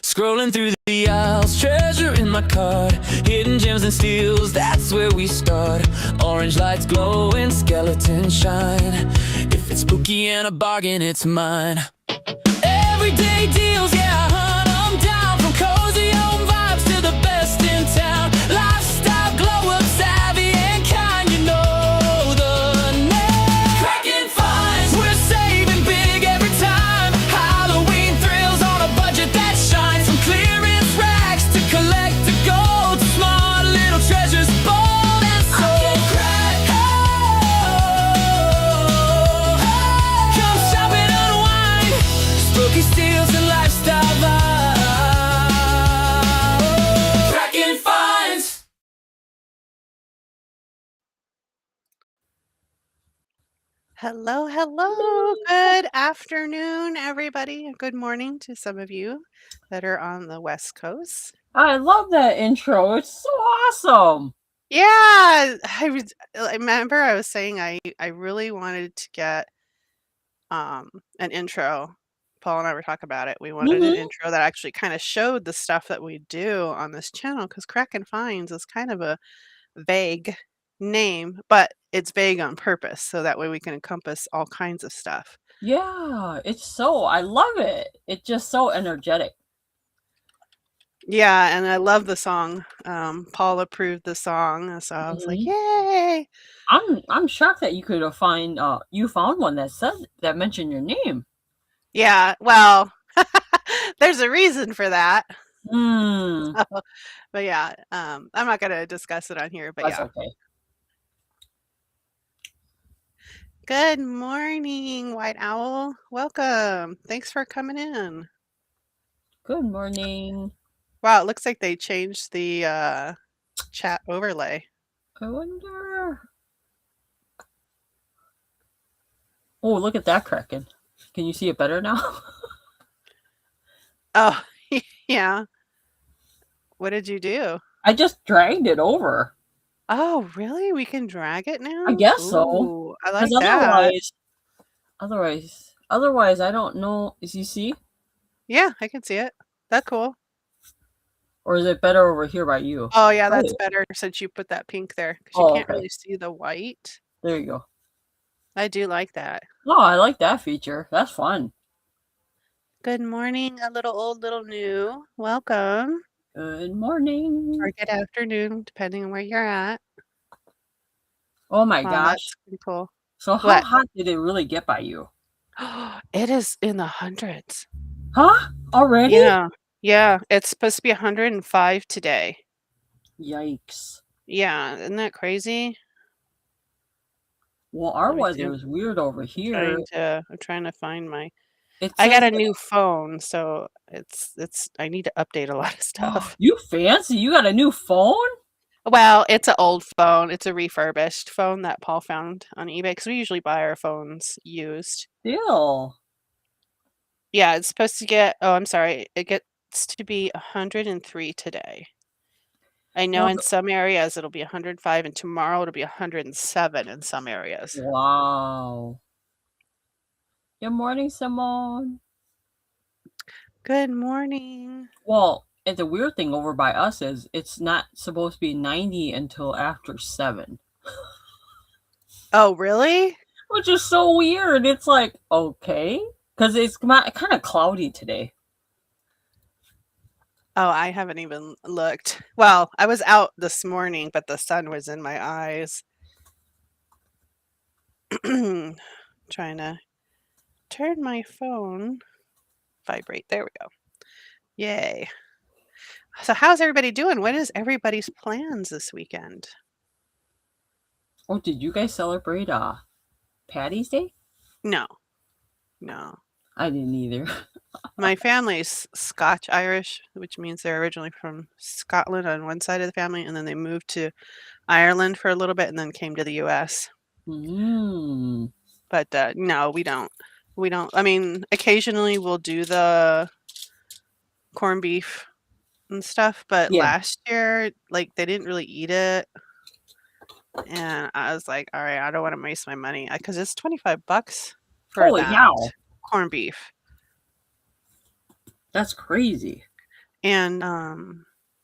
Scrolling through the aisles, treasure in my cart, hidden gems and steals, that's where we start. Orange lights glowing, skeletons shine. If it's spooky and a bargain, it's mine. Everyday deals, yeah, I hunt 'em down. From cozy home vibes to the best in town. Lifestyle glow up, savvy and kind, you know the name. Kraken finds, we're saving big every time. Halloween thrills on a budget that shines. From clearance racks to collect the gold, smart little treasures, bold and sold. Come shop and unwind, spooky steals and lifestyle vibes. Kraken finds. Hello, hello. Good afternoon, everybody. Good morning to some of you that are on the West Coast. I love that intro. It's so awesome. Yeah, I remember I was saying I really wanted to get an intro. Paul and I were talking about it. We wanted an intro that actually kind of showed the stuff that we do on this channel, because Kraken Finds is kind of a vague name, but it's vague on purpose, so that way we can encompass all kinds of stuff. Yeah, I love it. It's just so energetic. Yeah, and I love the song. Paul approved the song, so I was like, "Yay!" I'm shocked that you could have you found one that mentioned your name. Yeah, well, there's a reason for that. So, but yeah, I'm not gonna discuss it on here. But that's yeah. okay. Good morning, White Owl. Welcome. Thanks for coming in. Good morning. Wow, it looks like they changed the chat overlay. I wonder. Oh, look at that Kraken. Can you see it better now? Oh, yeah. What did you do? I just dragged it over. Oh, really? We can drag it now? I guess so. Ooh, I like 'Cause that. Otherwise, I don't know. Is you see? Yeah, I can see it. That's cool. Or is it better over here by you? Oh, yeah, that's better since you put that pink there, because you can't okay. really see the white. There you go. I do like that. Oh, I like that feature. That's fun. Good morning, a little old, little new. Welcome. Good morning. Or good afternoon, depending on where you're at. Oh my Wow, gosh. that's pretty cool. So how hot did it really get by you? It is in the hundreds. Huh? Already? Yeah, it's supposed to be 105 today. Yikes. Yeah, isn't that crazy? Well, our weather is weird over here. I'm trying to find my... I got a new phone, so I need to update a lot of stuff. You fancy? You got a new phone? Well, it's an old phone. It's a refurbished phone that Paul found on eBay, because we usually buy our phones used. Still. Yeah, it's supposed to get... Oh, I'm sorry. It gets to be 103 today. I know in some areas it'll be 105, and tomorrow it'll be 107 in some areas. Wow. Good morning, Simone. Good morning. Well, and the weird thing over by us is it's not supposed to be 90 until after 7. Oh, really? Which is so weird. It's like, okay. Because it's kind of cloudy today. Oh, I haven't even looked. Well, I was out this morning, but the sun was in my eyes. Trying to turn my phone. Vibrate. There we go. Yay. So how's everybody doing? What is everybody's plans this weekend? Oh, did you guys celebrate Patty's Day? No. I didn't either. My family's Scotch-Irish, which means they're originally from Scotland on one side of the family, and then they moved to Ireland for a little bit and then came to the U.S. But no, we don't. I mean, occasionally we'll do the corned beef and stuff, but last year, like, they didn't really eat it. And I was like, all right, I don't want to waste my money, because it's $25 for Holy that cow. corned beef. That's crazy. And,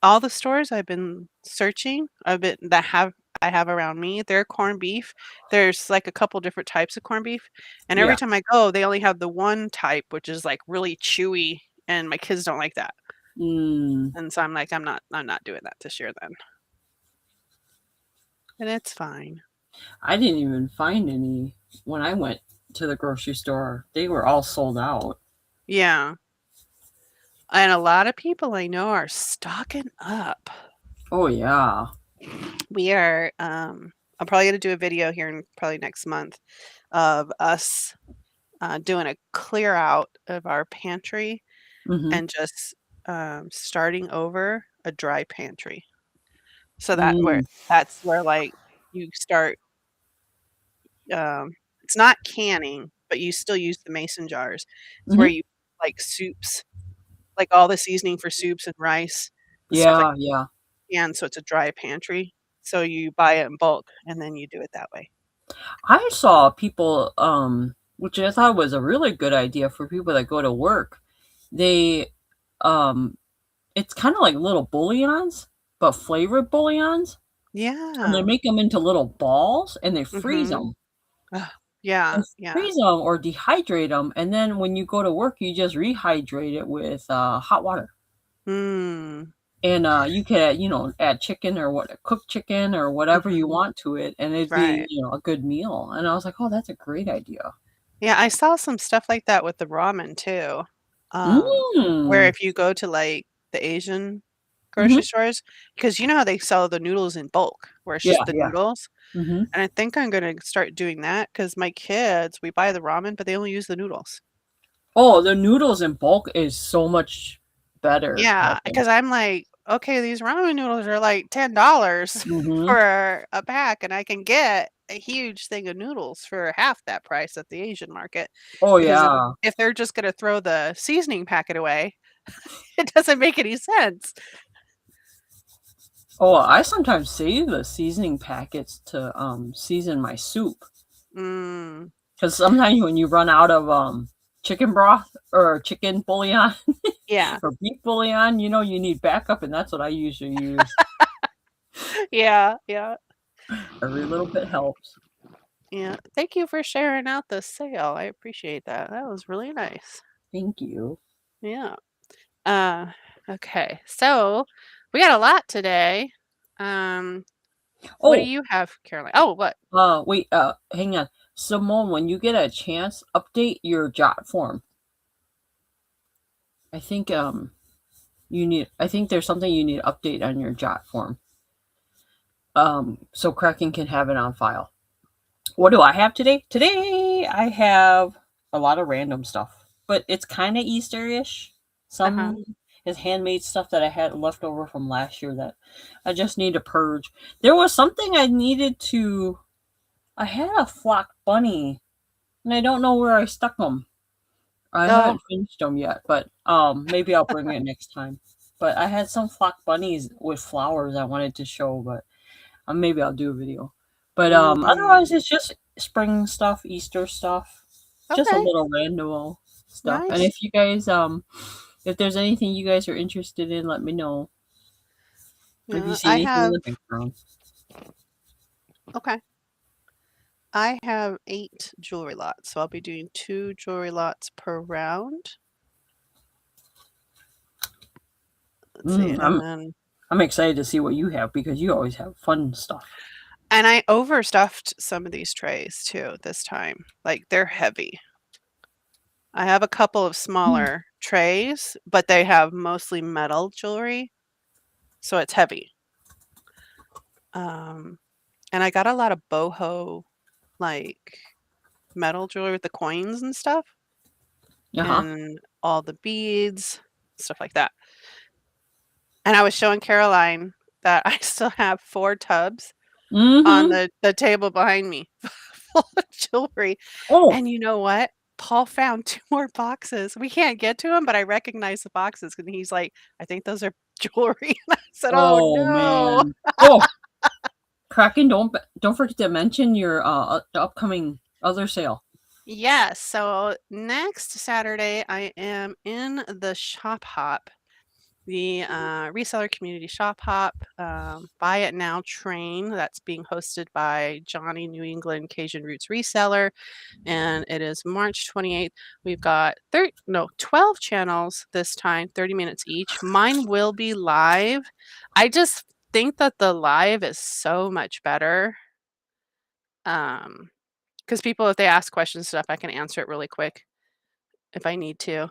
all the stores I've been searching, I have around me, their corned beef, there's, like, a couple different types of corned beef, and every Yeah. time I go, they only have the one type, which is, like, really chewy, and my kids don't like that. Mm. And so I'm like, I'm not doing that this year then. And it's fine. I didn't even find any when I went to the grocery store. They were all sold out. Yeah. And a lot of people I know are stocking up. Oh, yeah. We are, I'm probably gonna do a video here in probably next month of us, doing a clear out of our pantry Mhm. and just, starting over a dry pantry. So Mm. that's where, like, you start, it's not canning, but you still use the mason jars. It's where Mhm. you like soups, like all the seasoning for soups and rice and stuff like Yeah, yeah. and so it's a dry pantry. So you buy it in bulk and then you do it that way. I saw people, which I thought was a really good idea for people that go to work. They, um, it's kind of like little bouillons, but flavored bouillons, and they Yeah. make them into little balls and they freeze Mhm. them. Yeah, They yeah. freeze them or dehydrate them, and then when you go to work, you just rehydrate it with hot water. Mm. And you could, add chicken or cooked chicken or whatever you Mhm. want to it, and it'd be, Right. a good meal. And I was like, oh, that's a great idea. Yeah, I saw some stuff like that with the ramen too. Where Mm. if you go to, like, the Asian grocery Mhm. stores, because you know how they sell the noodles in bulk, where it's just Yeah, the yeah. noodles? Mhm. And I think I'm gonna start doing that because my kids, we buy the ramen, but they only use the noodles. Oh, the noodles in bulk is so much better, I Yeah, think. because I'm like, "Okay, these ramen noodles are like $10 Mhm. for a pack, and I can get a huge thing of noodles for half that price at the Asian market." Oh, Because yeah. if they're just gonna throw the seasoning packet away, it doesn't make any sense. Oh, I sometimes save the seasoning packets to, season my soup. Mm, Because sometimes when you run out of, chicken broth or chicken bouillon yeah. or beef bouillon, you need backup, and that's what I usually use. Yeah, yeah, Every little bit helps. yeah. Thank you for sharing out the sale, I appreciate that. That was really nice. Thank you. Yeah. Uh, okay, so we got a lot today. Um, what do Oh, you have, Caroline? Oh, what? wait, hang on. Simone, when you get a chance, update your jot form. I think, I think there's something you need to update on your jot form. So Kraken can have it on file. What do I have today? Today I have a lot of random stuff, but it's kind of Easter-ish. Uh-huh. Some is handmade stuff that I had left over from last year that I just need to purge. There was something I needed to. I had a flock bunny, and I don't know where I stuck them. I Oh, haven't finished them yet, but maybe I'll bring it next time. But I had some flock bunnies with flowers I wanted to show, but maybe I'll do a video. But mm, otherwise, it's just spring stuff, Easter stuff, just a okay, little random stuff. And nice. if you guys, if there's anything you guys are interested in, let me know. If you Yeah, see I anything in have the background. okay. I have 8 jewelry lots, so I'll be doing 2 jewelry lots per round. Let's see, Mm, and I'm then I'm excited to see what you have because you always have fun stuff. and I overstuffed some of these trays too this time. Like, they're heavy. I have a couple of Mm. smaller trays, but they have mostly metal jewelry, so it's heavy. Um, and I got a lot of boho, like, metal jewelry with the coins and stuff, Uh-huh. and all the beads, stuff like that. And I was showing Caroline that I still have 4 tubs on Mm-hmm. the table behind me full of jewelry, Oh, and you know what? Paul found 2 more boxes. We can't get to them, but I recognize the boxes, and he's like, "I think those are jewelry." And I said, "Oh, oh no." man. Oh, Kraken, don't forget to mention your the upcoming other sale. Yes, so next Saturday, I am in the Shop Hop, the reseller community shop hop, Buy It Now train that's being hosted by Johnny New England Cajun Roots Reseller, and it is March 28th. We've got 12 channels this time, 30 minutes each. Mine will be live. I just think that the live is so much better. Because people, if they ask questions and stuff, I can answer it really quick if I need to.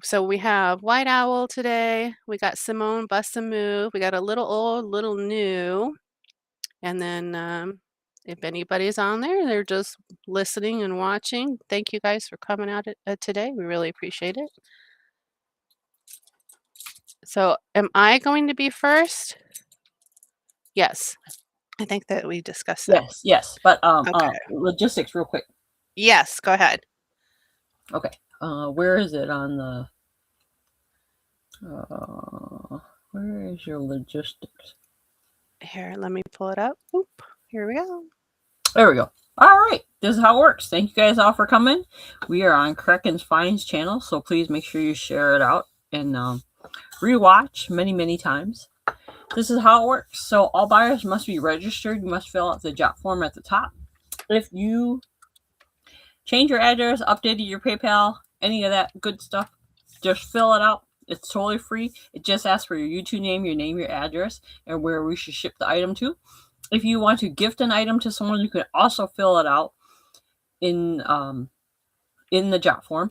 So we have White Owl today. We got Simone Bust a Move. We got a little old, little new. And then if anybody's on there, they're just listening and watching. Thank you guys for coming out today. We really appreciate it. So am I going to be first? Yes. I think that we discussed that. Yes. But Okay. logistics real quick. Yes, go ahead. Okay. Where is it on the where is your logistics? Here, let me pull it up. Oop, here we go. There we go. All right. This is how it works. Thank you guys all for coming. We are on Kraken's Finds channel, so please make sure you share it out and rewatch many times. This is how it works. So all buyers must be registered. You must fill out the job form at the top. If you change your address, updated your PayPal, any of that good stuff, just fill it out. It's totally free. It just asks for your YouTube name, your address, and where we should ship the item to. If you want to gift an item to someone, you can also fill it out in the job form.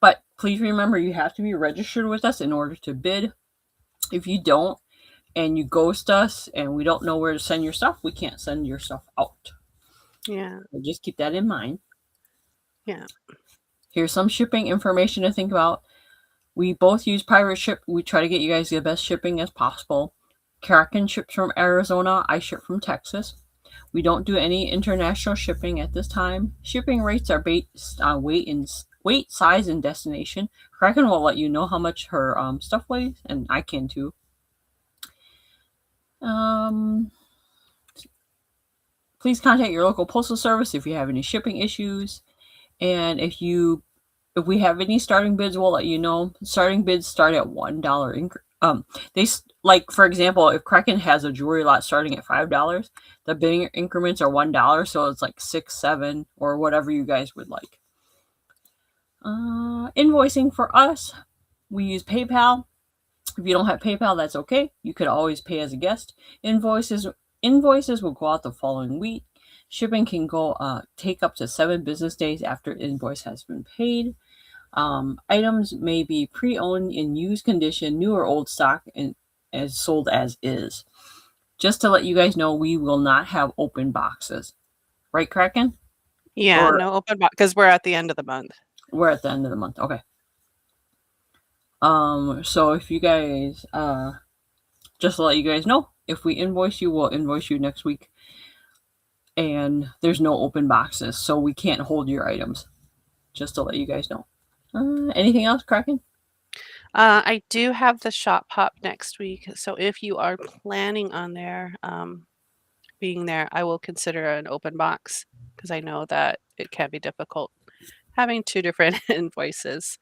But please remember, you have to be registered with us in order to bid. If you don't, and you ghost us, and we don't know where to send your stuff, we can't send your stuff out. Yeah. So just keep that in mind. Yeah. Here's some shipping information to think about. We both use private ship. We try to get you guys the best shipping as possible. Kraken ships from Arizona. I ship from Texas. We don't do any international shipping at this time. Shipping rates are based on weight, size, and destination. Kraken will let you know how much her stuff weighs, and I can too. Please contact your local postal service if you have any shipping issues. And if we have any starting bids, we'll let you know. Starting bids start at $1. For example, if Kraken has a jewelry lot starting at $5, the bidding increments are $1, so it's like $6, $7, or whatever you guys would like. Invoicing for us, we use PayPal. If you don't have PayPal, that's okay. You could always pay as a guest. Invoices will go out the following week. Shipping can take up to 7 business days after invoice has been paid. Items may be pre-owned in used condition, new or old stock, and as sold as is. Just to let you guys know, we will not have open boxes. Right, Kraken? Yeah, no open box, because we're at the end of the month. We're at the end of the month. Okay. So if you guys, just to let you guys know, if we invoice you, we'll invoice you next week. And there's no open boxes, so we can't hold your items. Just to let you guys know. Anything else, Kraken? I do have the shop hop next week, so if you are planning on being there, I will consider an open box, because I know that it can be difficult having 2 different invoices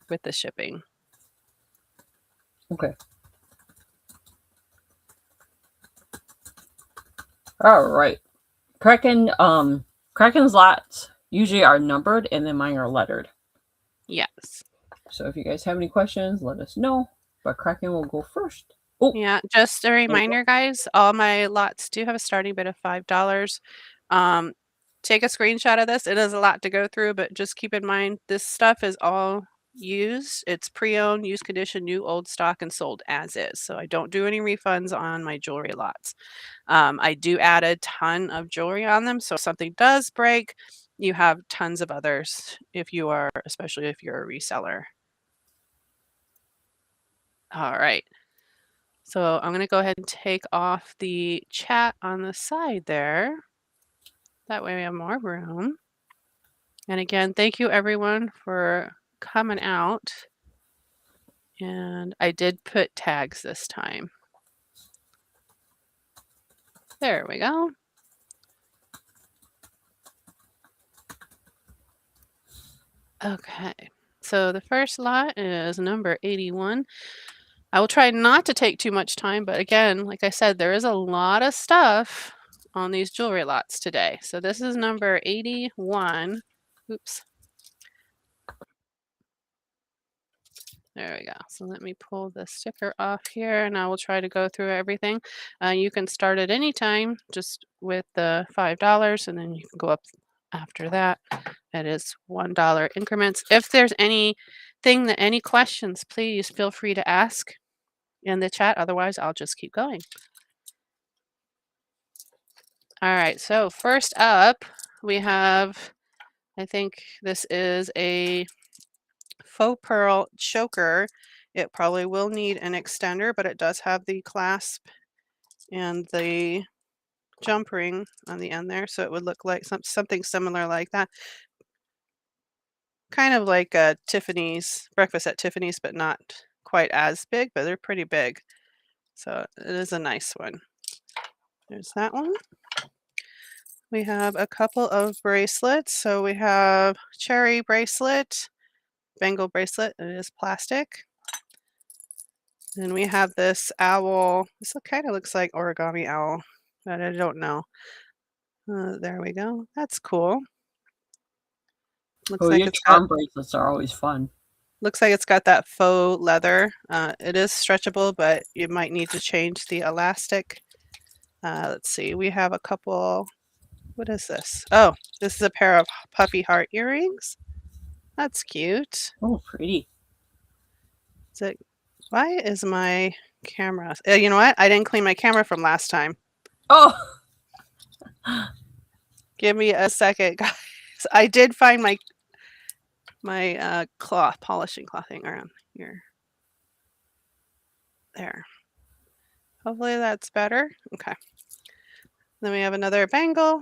with the shipping. Okay. All right. Kraken's lots usually are numbered, and then mine are lettered. Yes. So if you guys have any questions, let us know. But Kraken will go first. Oh, yeah. Just a reminder, guys. All my lots do have a starting bid of $5. Take a screenshot of this. It is a lot to go through, but just keep in mind this stuff is all used. It's pre-owned, used condition, new, old stock, and sold as is. So I don't do any refunds on my jewelry lots. I do add a ton of jewelry on them, so if something does break, you have tons of others especially if you're a reseller. All right. So I'm going to go ahead and take off the chat on the side there. That way we have more room. And again, thank you everyone for coming out. And I did put tags this time. There we go. Okay, so the first lot is number 81. I will try not to take too much time, but again, like I said, there is a lot of stuff on these jewelry lots today. So this is number 81. Oops. There we go. So let me pull the sticker off here and I will try to go through everything. You can start at any time just with the $5 and then you can go up after that. It is $1 increments. If there's any questions, please feel free to ask in the chat. Otherwise, I'll just keep going. All right. So first up, we have, I think this is a faux pearl choker. It probably will need an extender, but it does have the clasp and the jump ring on the end there. So it would look like something similar like that. Kind of like a Tiffany's, breakfast at Tiffany's, but not quite as big, but they're pretty big. So it is a nice one. There's that one. We have a couple of bracelets. So we have cherry bracelet, bangle bracelet. It is plastic. And we have this owl. This kind of looks like origami owl, but I don't know. There we go. That's cool. Looks Oh, like your it's got, charm bracelets are always fun. looks like it's got that faux leather. It is stretchable, but you might need to change the elastic. Let's see. We have a couple. What is this? Oh, this is a pair of puppy heart earrings. That's cute. Oh, pretty. Is it? Why is my camera? You know what? I didn't clean my camera from last time. Oh, Give me a second, guys. I did find my polishing cloth thing around here. There. Hopefully that's better. Okay. Then we have another bangle,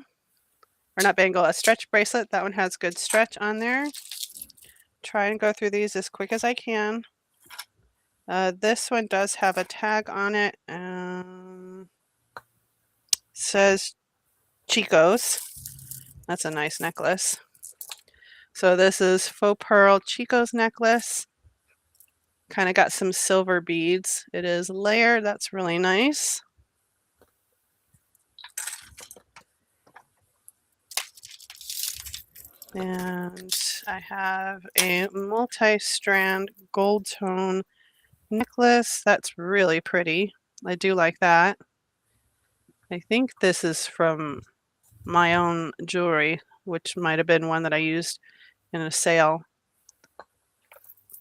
or not bangle, a stretch bracelet. That one has good stretch on there. Try and go through these as quick as I can. This one does have a tag on it. Says Chico's. That's a nice necklace. So this is faux pearl Chico's necklace. Kind of got some silver beads. It is layered. That's really nice. And I have a multi-strand gold tone necklace. That's really pretty. I do like that. I think this is from my own jewelry, which might have been one that I used in a sale.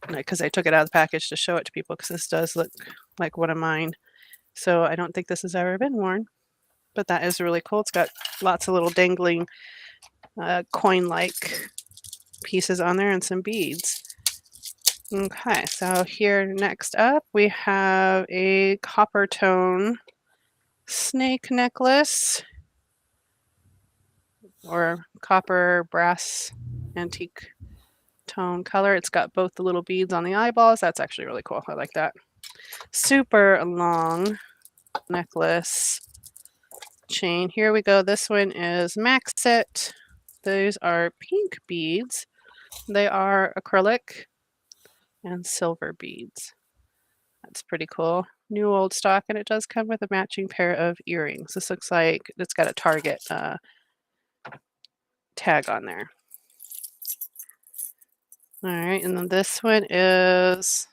Because I took it out of the package to show it to people because this does look like one of mine. So I don't think this has ever been worn, but that is really cool. It's got lots of little dangling coin-like pieces on there and some beads. Okay, so here next up we have a copper tone snake necklace or copper brass antique tone color. It's got both the little beads on the eyeballs. That's actually really cool. I like that. Super long necklace chain. Here we go. This one is Maxit. Those are pink beads. They are acrylic and silver beads. That's pretty cool. New old stock, and it does come with a matching pair of earrings. This looks like it's got a Target tag on there. All right, and then this one feels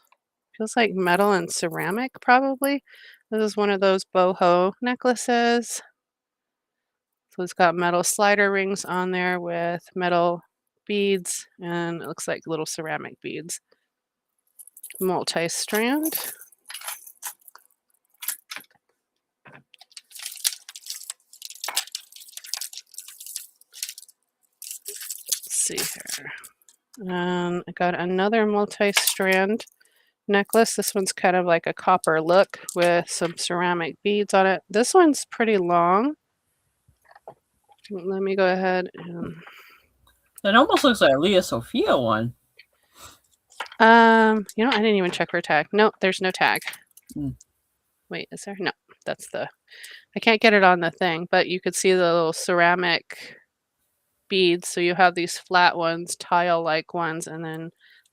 like metal and ceramic, probably. This is one of those boho necklaces. So it's got metal slider rings on there with metal beads, and it looks like little ceramic beads. Multi-strand. Let's see here. I got another multi-strand necklace. This one's kind of like a copper look with some ceramic beads on it. This one's pretty long. Let me go ahead and... It almost looks like a Leah Sophia one. I didn't even check for a tag. Nope, there's no tag. Wait, is there? No, that's I can't get it on the thing, but you could see the little ceramic beads. So you have these flat ones, tile-like ones, and then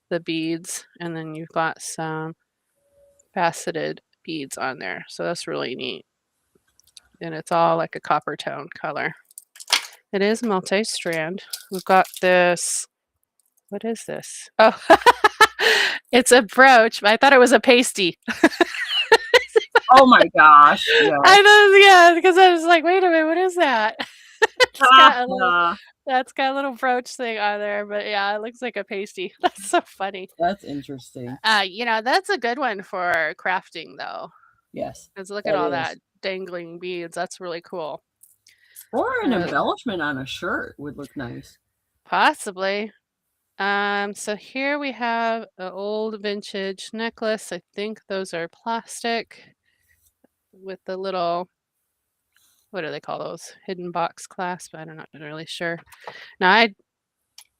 the beads, and then you've got some faceted beads on there. So that's really neat. And it's all like a copper tone color. It is multi-strand. We've got this. What is this? Oh, it's a brooch. I thought it was a pasty. Oh my gosh. Yeah. I know, yeah, because I was like, wait a minute, what is that? It's got a little, that's got a little brooch thing on there, but yeah, it looks like a pasty. That's so funny. That's interesting. That's a good one for crafting though. Yes. Because look at all that dangling beads. That's really cool. Or an embellishment on a shirt would look nice. Possibly. So here we have an old vintage necklace. I think those are plastic with the little, what do they call those? Hidden box clasp. I'm not really sure. Now,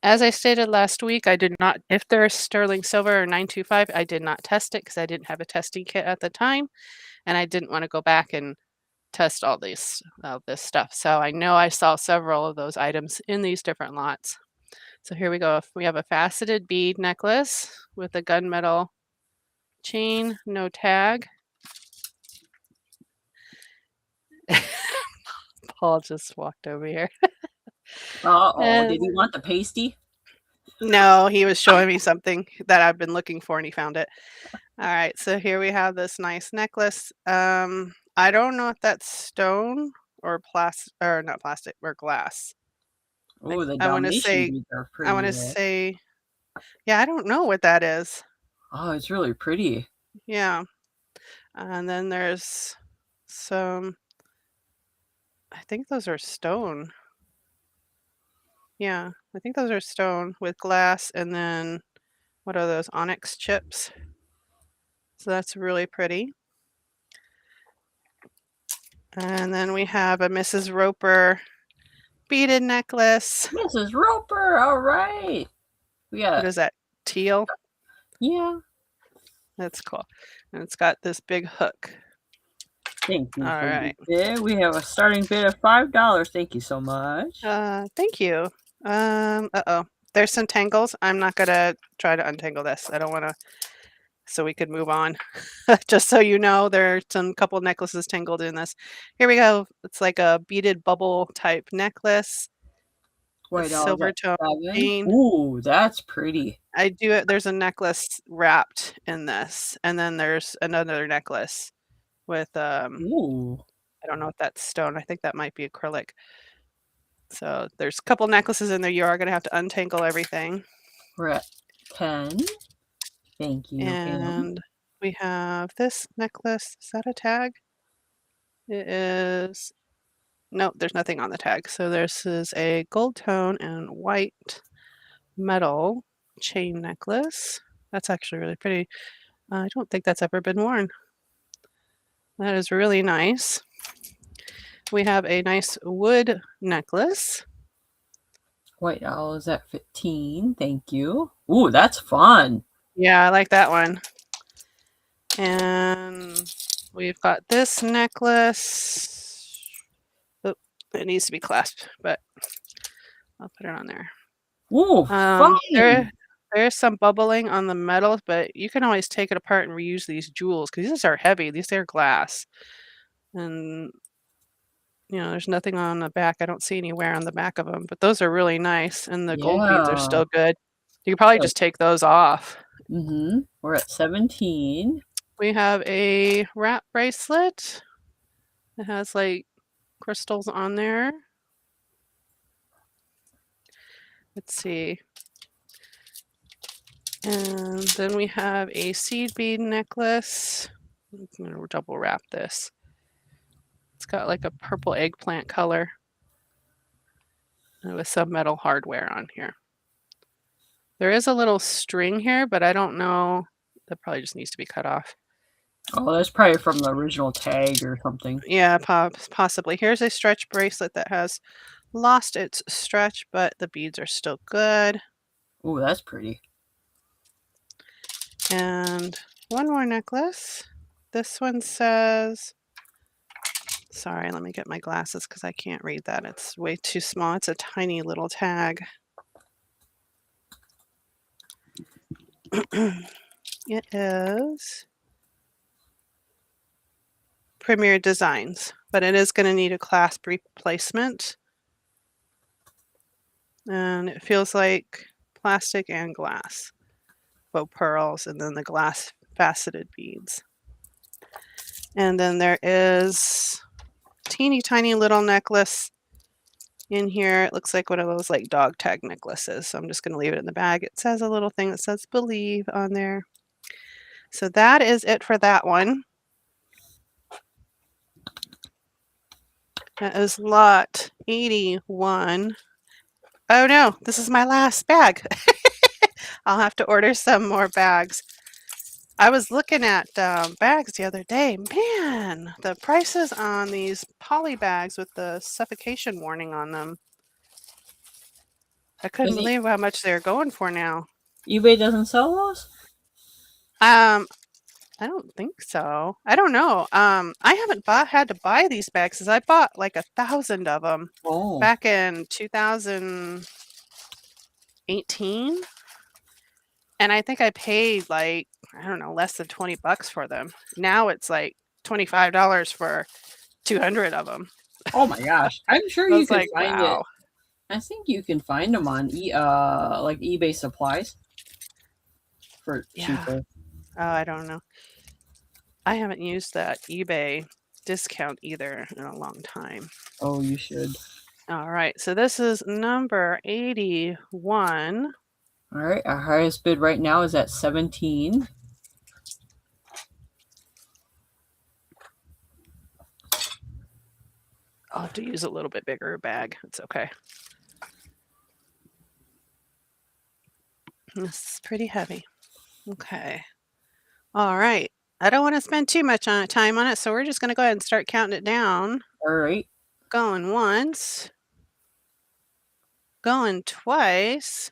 as I stated last week, I did not, if they're sterling silver or 925, I did not test it because I didn't have a testing kit at the time. And I didn't want to go back and test all this stuff. So I know I saw several of those items in these different lots. So here we go. We have a faceted bead necklace with a gunmetal chain, no tag. Paul just walked over here. Uh-oh, did he want the pasty? No, he was showing me something that I've been looking for and he found it. All right, so here we have this nice necklace. I don't know if that's stone or plastic, or not plastic, or glass. Oh, the I want to say, beads are pretty. yeah, I don't know what that is. Oh, it's really pretty. Yeah. And then there's some, I think those are stone. Yeah, I think those are stone with glass, and then what are those, onyx chips? So that's really pretty. And then we have a Mrs. Roper beaded necklace. Mrs. Roper, all right. What is that, teal? Yeah. That's cool. And it's got this big hook. Thank you. All right. We have a starting bid of $5. Thank you so much. Thank you. Uh-oh. There's some tangles. I'm not going to try to untangle this. I don't want to, so we could move on. Just so you know, there are some couple necklaces tangled in this. Here we go. It's like a beaded bubble type necklace. Wait, silver tone chain. Ooh, that's pretty. I do it. There's a necklace wrapped in this, and then there's another necklace with Ooh. I don't know if that's stone. I think that might be acrylic. So there's a couple necklaces in there. You are going to have to untangle everything. We're at 10. Thank you. And we have this necklace. Is that a tag? It is. Nope, there's nothing on the tag. So this is a gold tone and white metal chain necklace. That's actually really pretty. I don't think that's ever been worn. That is really nice. We have a nice wood necklace. White owl is at 15. Thank you. Ooh, that's fun. Yeah, I like that one. And we've got this necklace. Oh, it needs to be clasped, but I'll put it on there. Ooh, fun. There's some bubbling on the metal, but you can always take it apart and reuse these jewels because these are heavy. These are glass. And, there's nothing on the back. I don't see any wear on the back of them, but those are really nice. And the gold beads are still good. You could probably just take those off. Mm-hmm. We're at 17. We have a wrap bracelet. It has like crystals on there. Let's see. And then we have a seed bead necklace. I'm going to double wrap this. It's got like a purple eggplant color with some metal hardware on here. There is a little string here, but I don't know. That probably just needs to be cut off. Oh, that's probably from the original tag or something. Yeah, possibly. Here's a stretch bracelet that has lost its stretch, but the beads are still good. Ooh, that's pretty. And one more necklace. This one says Sorry, let me get my glasses because I can't read that. It's way too small. It's a tiny little tag. It is Premier Designs, but it is going to need a clasp replacement. And it feels like plastic and glass. Faux pearls and then the glass faceted beads. And then there is teeny tiny little necklace in here. It looks like one of those like dog tag necklaces. So I'm just going to leave it in the bag. It says a little thing that says believe on there. So that is it for that one. That is lot 81. Oh no, this is my last bag. I'll have to order some more bags. I was looking at bags the other day. Man, the prices on these poly bags with the suffocation warning on them. I couldn't believe how much they're going for now. eBay doesn't sell those? I don't think so. I don't know. I haven't had to buy these bags because I bought like 1,000 of them back in 2018. And I think I paid like, I don't know, less than 20 bucks for them. Now it's like $25 for 200 of them. Oh my gosh. I'm sure you can find wow. it. I think you can find them on like eBay supplies for cheaper. Oh, I don't know. I haven't used that eBay discount either in a long time. Oh, you should. All right. So this is number 81. All right. Our highest bid right now is at 17. I'll have to use a little bit bigger bag. It's okay. This is pretty heavy. Okay. All right. I don't want to spend too much time on it, so we're just going to go ahead and start counting it down. All right. Going once. Going twice.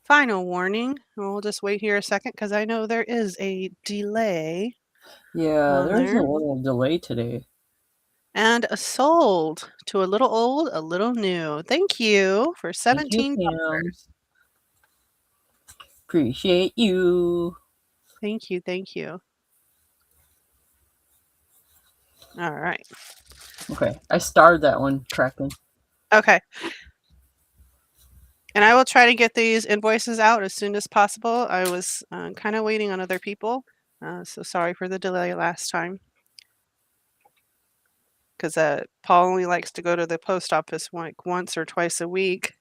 Final warning. We'll just wait here a second because I know there is a delay. Yeah, there's a little delay today. And a sold to a little old, a little new. Thank you for $17. Appreciate you. Thank you. Thank you. All right. Okay. I starred that one, Kraken. Okay. And I will try to get these invoices out as soon as possible. I was kind of waiting on other people. So sorry for the delay last time. Because Paul only likes to go to the post office like once or twice a week.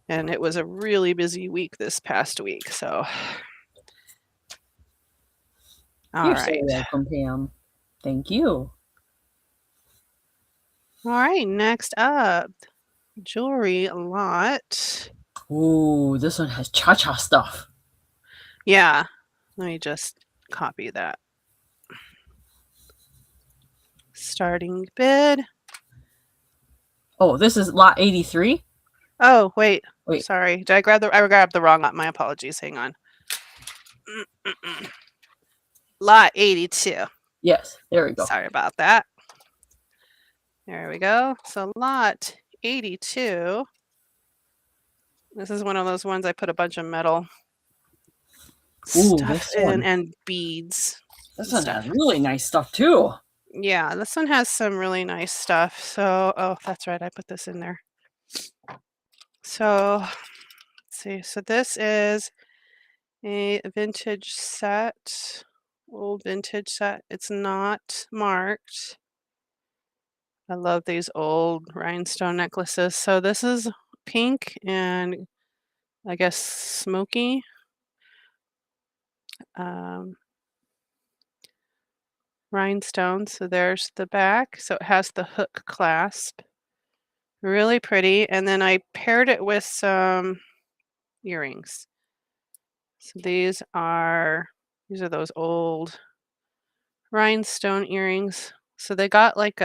And it was a really busy week this past week. So, all right. You're so welcome, Pam. Thank you. All right. Next up, jewelry lot. Ooh, this one has cha-cha stuff. Yeah. Let me just copy that. Starting bid. Oh, this is lot 83? Oh, wait. Sorry. Did I grab I grabbed the wrong lot. My apologies. Hang on. Lot 82. Yes, there we go. Sorry about that. There we go. So lot 82. This is one of those ones I put a bunch of metal stuff in and beads. This one has really nice stuff too. Yeah, this one has some really nice stuff. So, oh, that's right. I put this in there. So, let's see. So this is a vintage set, old vintage set. It's not marked. I love these old rhinestone necklaces. So this is pink and I guess smoky. Rhinestone. So there's the back. So it has the hook clasp. Really pretty. And then I paired it with some earrings. So these are those old rhinestone earrings. So they got like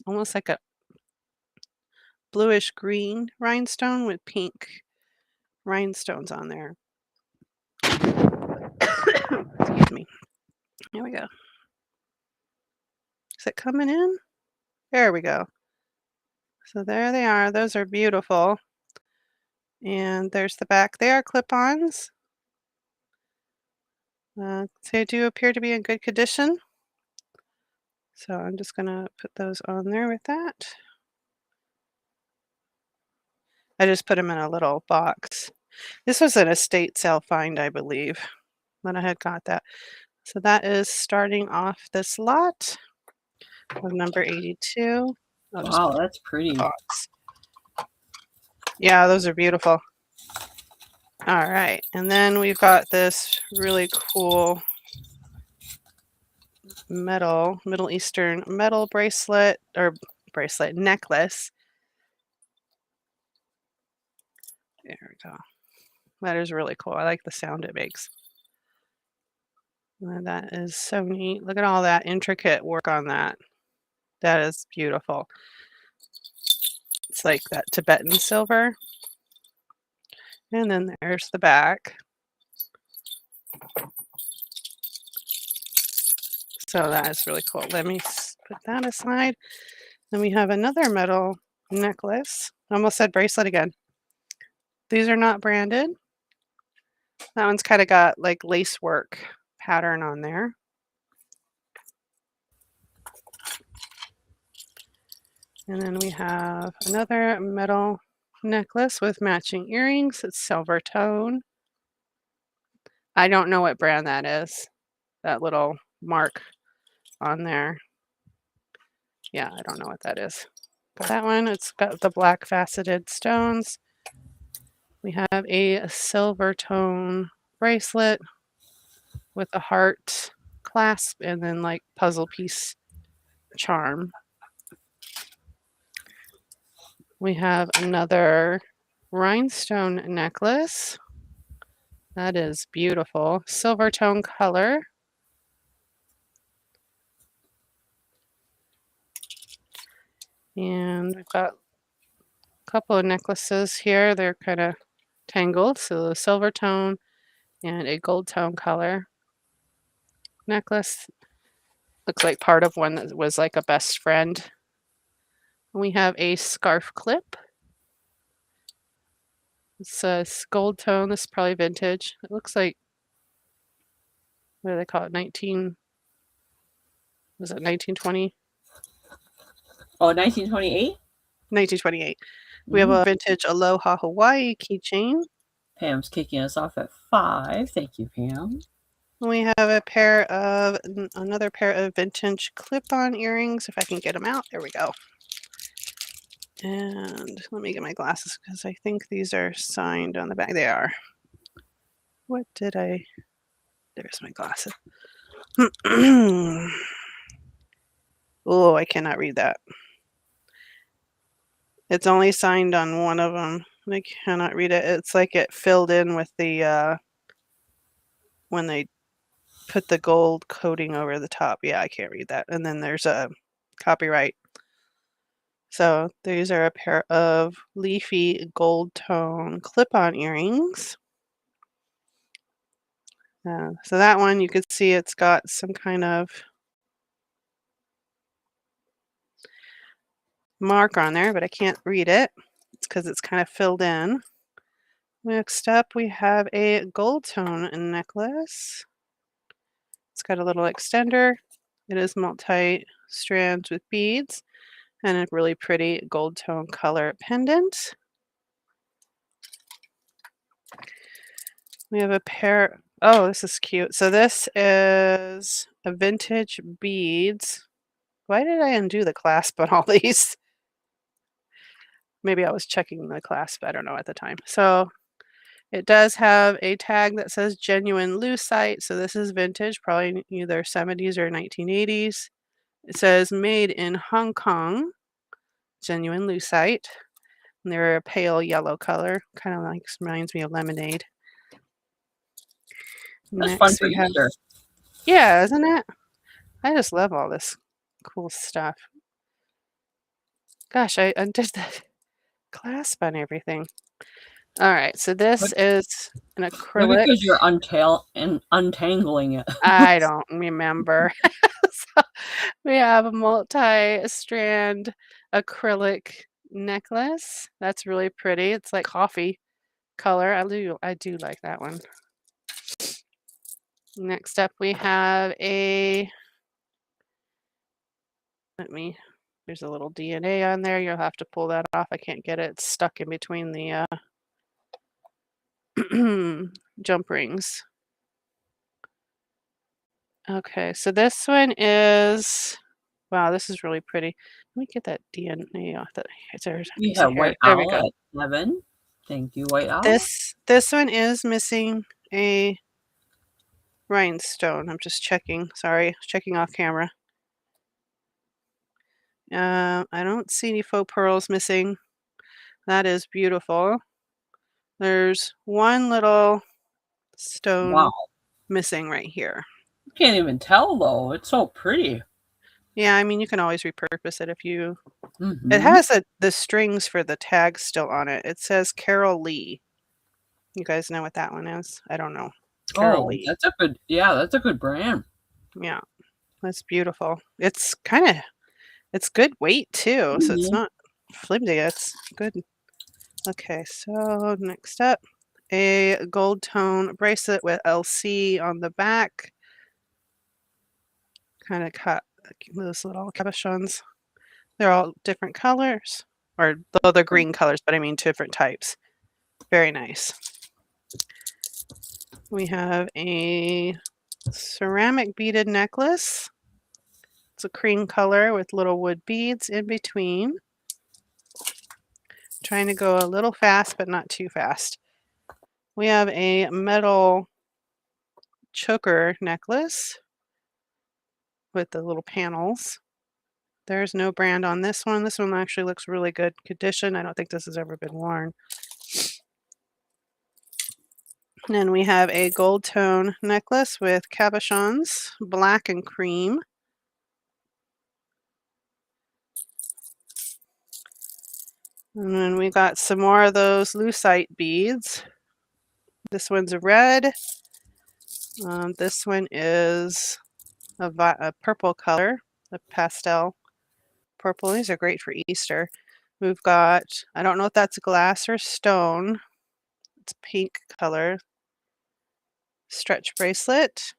almost like a bluish green rhinestone with pink rhinestones on there. Excuse me. Here we go. it coming in? There we go. So there they are. Those are beautiful. And there's the back. They are clip-ons. They do appear to be in good condition. So I'm just going to put those on there with that. I just put them in a little box. This was an estate sale find, I believe, when I had got that. So that is starting off this lot of number 82. Wow, that's pretty. Box. Yeah, those are beautiful. All right, and then we've got this really cool Middle Eastern metal bracelet necklace. There we go. That is really cool. I like the sound it makes. And that is so neat. Look at all that intricate work on that. That is beautiful. It's like that Tibetan silver. And then there's the back. So that is really cool. Let me put that aside. Then we have another metal necklace. I almost said bracelet again. These are not branded. That one's kind of got like lace work pattern on there. And then we have another metal necklace with matching earrings. It's silver tone. I don't know what brand that is. That little mark on there. Yeah, I don't know what that is. But that one, it's got the black faceted stones. We have a silver tone bracelet with a heart clasp and then like puzzle piece charm. We have another rhinestone necklace. That is beautiful. Silver tone color. And we've got a couple of necklaces here. They're kind of tangled. So a silver tone and a gold tone color necklace. Looks like part of one that was like a best friend. We have a scarf clip. It's a gold tone. This is probably vintage. It looks like, what do they call it? Was it 1920? Oh, 1928? 1928. We have a vintage Aloha Hawaii keychain. Pam's kicking us off at 5. Thank you, Pam. We have another pair of vintage clip-on earrings. If I can get them out. There we go. And let me get my glasses because I think these are signed on the back. They are. There's my glasses. Oh, I cannot read that. It's only signed on one of them. I cannot read it. It's like it filled in with the, when they put the gold coating over the top. Yeah, I can't read that. And then there's a copyright. So these are a pair of leafy gold tone clip-on earrings. So that one, you can see it's got some kind of mark on there, but I can't read it. It's because it's kind of filled in. Next up, we have a gold tone necklace. It's got a little extender. It is multi-strands with beads and a really pretty gold tone color pendant. We have a pair. Oh, this is cute. So this is a vintage beads. Why did I undo the clasp on all these? Maybe I was checking the clasp. I don't know at the time. So it does have a tag that says genuine lucite. So this is vintage, probably either 70s or 1980s. It says made in Hong Kong, genuine lucite. And they're a pale yellow color. Kind of like reminds me of lemonade. That's fun for Easter. Yeah, isn't it? I just love all this cool stuff. Gosh, I undid the clasp on everything. All right, so this is an acrylic. Maybe because you're untangling it. I don't remember. We have a multi-strand acrylic necklace. That's really pretty. It's like coffee color. I do like that one. Next up, we have there's a little DNA on there. You'll have to pull that off. I can't get it. It's stuck in between the jump rings. Okay, so this one is, wow, this is really pretty. Let me get that DNA off the, We have White there we Owl go. at 7. Thank you, White Owl. This one is missing a rhinestone. I'm just checking. Sorry, checking off camera. I don't see any faux pearls missing. That is beautiful. There's one little stone Wow. missing right here. You can't even tell, though. It's so pretty. Yeah, I mean, you can always repurpose it if you. It Mhm. has the strings for the tags still on it. It says Carol Lee. You guys know what that one is? I don't know. Carol Lee. That's a good brand. Yeah, that's beautiful. It's good weight too, so it's Mhm. not flimsy. It's good. Okay, so next up, a gold tone bracelet with LC on the back. Kind of cut those little cabochons. They're all different colors, or though they're green colors, but I mean different types. Very nice. We have a ceramic beaded necklace. It's a cream color with little wood beads in between. Trying to go a little fast, but not too fast. We have a metal choker necklace with the little panels. There's no brand on this one. This one actually looks really good condition. I don't think this has ever been worn. And then we have a gold tone necklace with cabochons, black and cream. And then we got some more of those lucite beads. This one's a red. This one is a purple color, a pastel purple. These are great for Easter. We've got, I don't know if that's glass or stone. It's pink color. Stretch bracelet.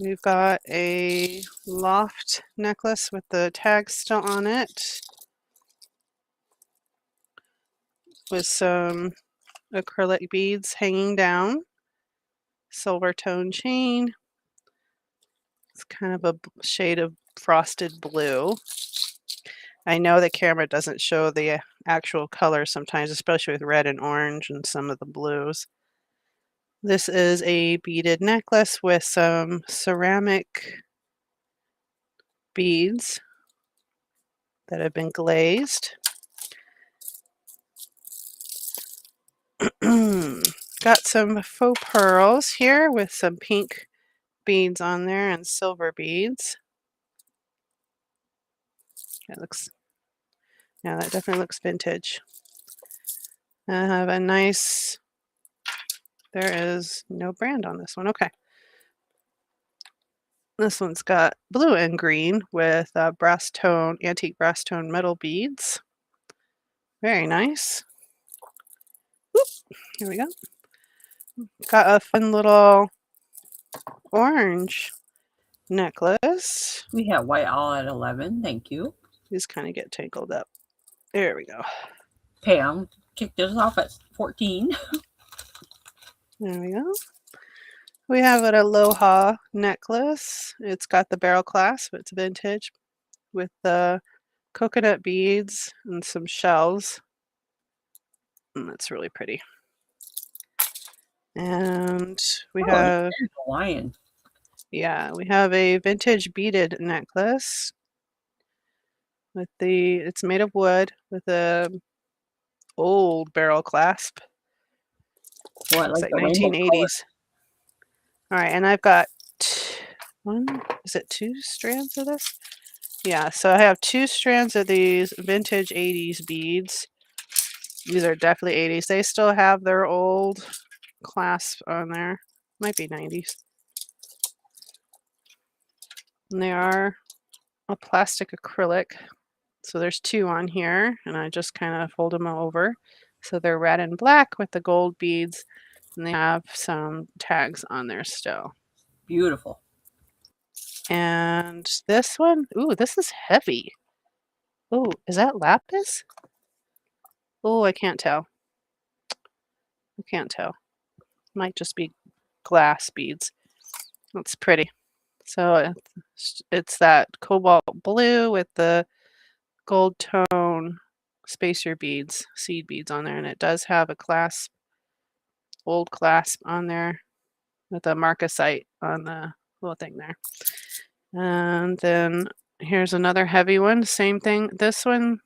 We've got a loft necklace with the tag still on it, with some acrylic beads hanging down. Silver tone chain. It's kind of a shade of frosted blue. I know the camera doesn't show the actual color sometimes, especially with red and orange and some of the blues. This is a beaded necklace with some ceramic beads that have been glazed. Got some faux pearls here with some pink beads on there and silver beads. Yeah, that definitely looks vintage. I have a nice, there is no brand on this one. Okay. This one's got blue and green with antique brass tone metal beads. Very nice. Whoop, here we go. Got a fun little orange necklace. We have White Owl at 11. Thank you. These kind of get tangled up. There we go. Pam kicked us off at 14. There we go. We have an Aloha necklace. It's got the barrel clasp. It's vintage with the coconut beads and some shells. And that's really pretty. And we have, Hawaiian. yeah, we have a vintage beaded necklace with it's made of wood with a old barrel clasp. What, Looks like like the rainbow 1980s. All right, and I've got two strands of this? Yeah, so I have 2 strands of these vintage 80s beads. These are definitely 80s. They still have their old clasp on there. Might be 90s. And they are a plastic acrylic. So there's 2 on here, and I just kind of fold them over. So they're red and black with the gold beads, and they have some tags on there still. Beautiful. And this one, ooh, this is heavy. Ooh, is that lapis? Oh, I can't tell. I can't tell. Might just be glass beads. It's pretty. So it's that cobalt blue with the gold tone spacer beads, seed beads on there, and it does have a clasp, old clasp on there with a marcasite on the little thing there. And then here's another heavy one, same thing. This one,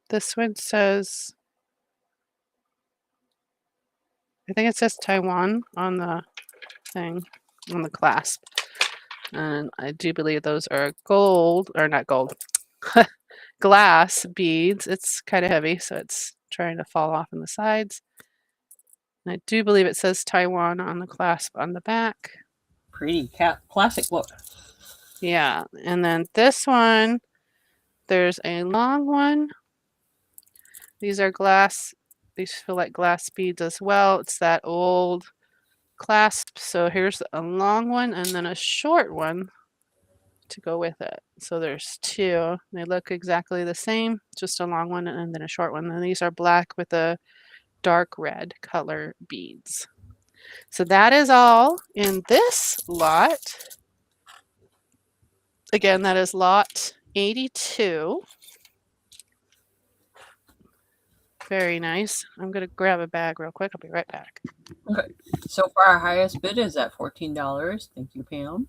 this one says, I think it says Taiwan on the thing, on the clasp. And I do believe those are gold, or not gold, glass beads. It's kind of heavy, so it's trying to fall off on the sides. And I do believe it says Taiwan on the clasp on the back. Pretty classic look. Yeah, and then this one, there's a long one. These are glass. These feel like glass beads as well. It's that old clasp. So here's a long one and then a short one to go with it. So there's 2. They look exactly the same, just a long one and then a short one. And these are black with a dark red color beads. So that is all in this lot. Again, that is lot 82. Very nice. I'm going to grab a bag real quick. I'll be right back. Okay. So far, our highest bid is at $14. Thank you, Pam.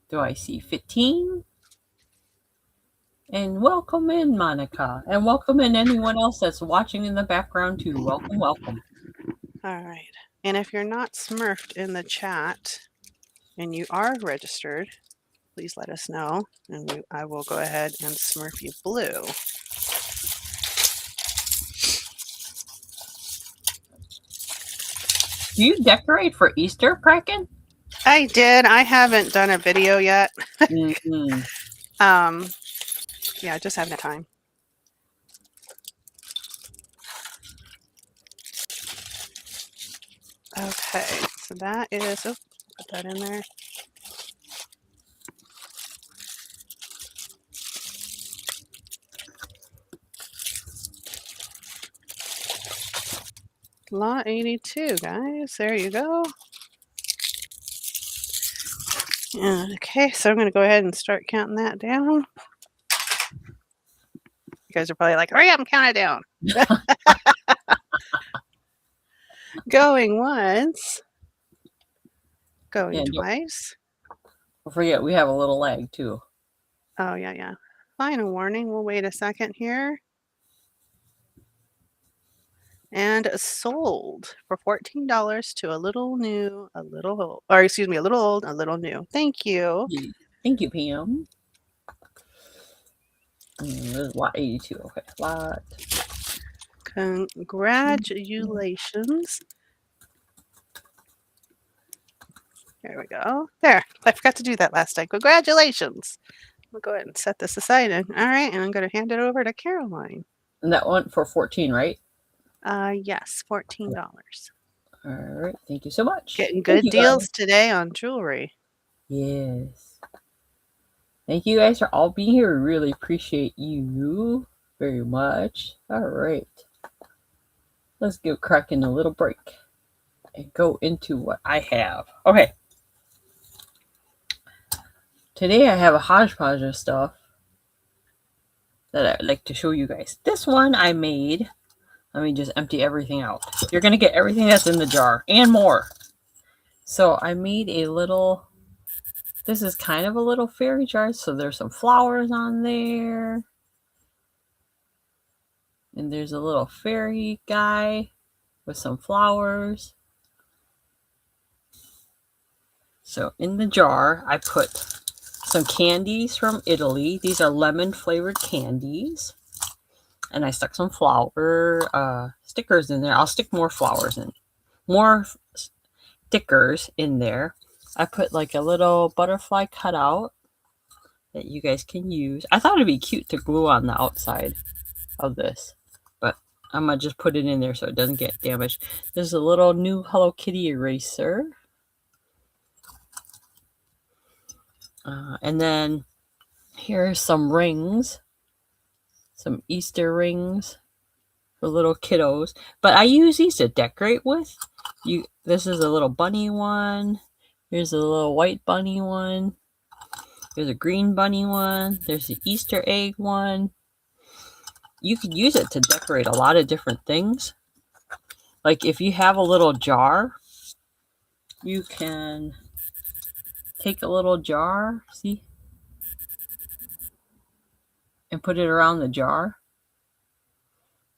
Do I see 15? And welcome in, Monica. And welcome in anyone else that's watching in the background, too. Welcome, welcome. All right. And if you're not smurfed in the chat and you are registered, please let us know. And I will go ahead and smurf you blue. Do you decorate for Easter, Kraken? I did. I haven't done a video yet. Mm-hmm. Yeah, I just haven't had time. Okay, so that is, oh, put that in there. Lot 82, guys. There you go. Okay, so I'm going to go ahead and start counting that down. You guys are probably like, hurry up and count it down. Going once. Going twice. Don't forget, we have a little lag, too. Oh, yeah. Final warning. We'll wait a second here. And sold for $14 to a little new, a little old, or excuse me, a little old, a little new. Thank you. Thank you, Pam. This is lot 82. Okay, lot. Congratulations. There we go. There. I forgot to do that last time. Congratulations. We'll go ahead and set this aside. All right, and I'm going to hand it over to Caroline. And that one for 14, right? Yes, $14. All right, thank you so much. Getting good deals today on jewelry. Yes. Thank you guys for all being here. We really appreciate you very much. All right. Let's give Kraken a little break and go into what I have. Okay. Today I have a hodgepodge of stuff that I'd like to show you guys. This one I made. Let me just empty everything out. You're going to get everything that's in the jar and more. So I made a little, this is kind of a little fairy jar. So there's some flowers on there. And there's a little fairy guy with some flowers. So in the jar, I put some candies from Italy. These are lemon flavored candies. And I stuck some flower stickers in there. I'll stick more flowers in. more stickers in there. I put like a little butterfly cutout that you guys can use. I thought it'd be cute to glue on the outside of this, but I'm gonna just put it in there so it doesn't get damaged. There's a little new Hello Kitty eraser. And then here's some rings, some Easter rings for little kiddos. But I use these to decorate with. This is a little bunny one. Here's a little white bunny one. There's a green bunny one. There's an Easter egg one. You could use it to decorate a lot of different things. Like if you have a little jar, you can take a little jar, see, and put it around the jar.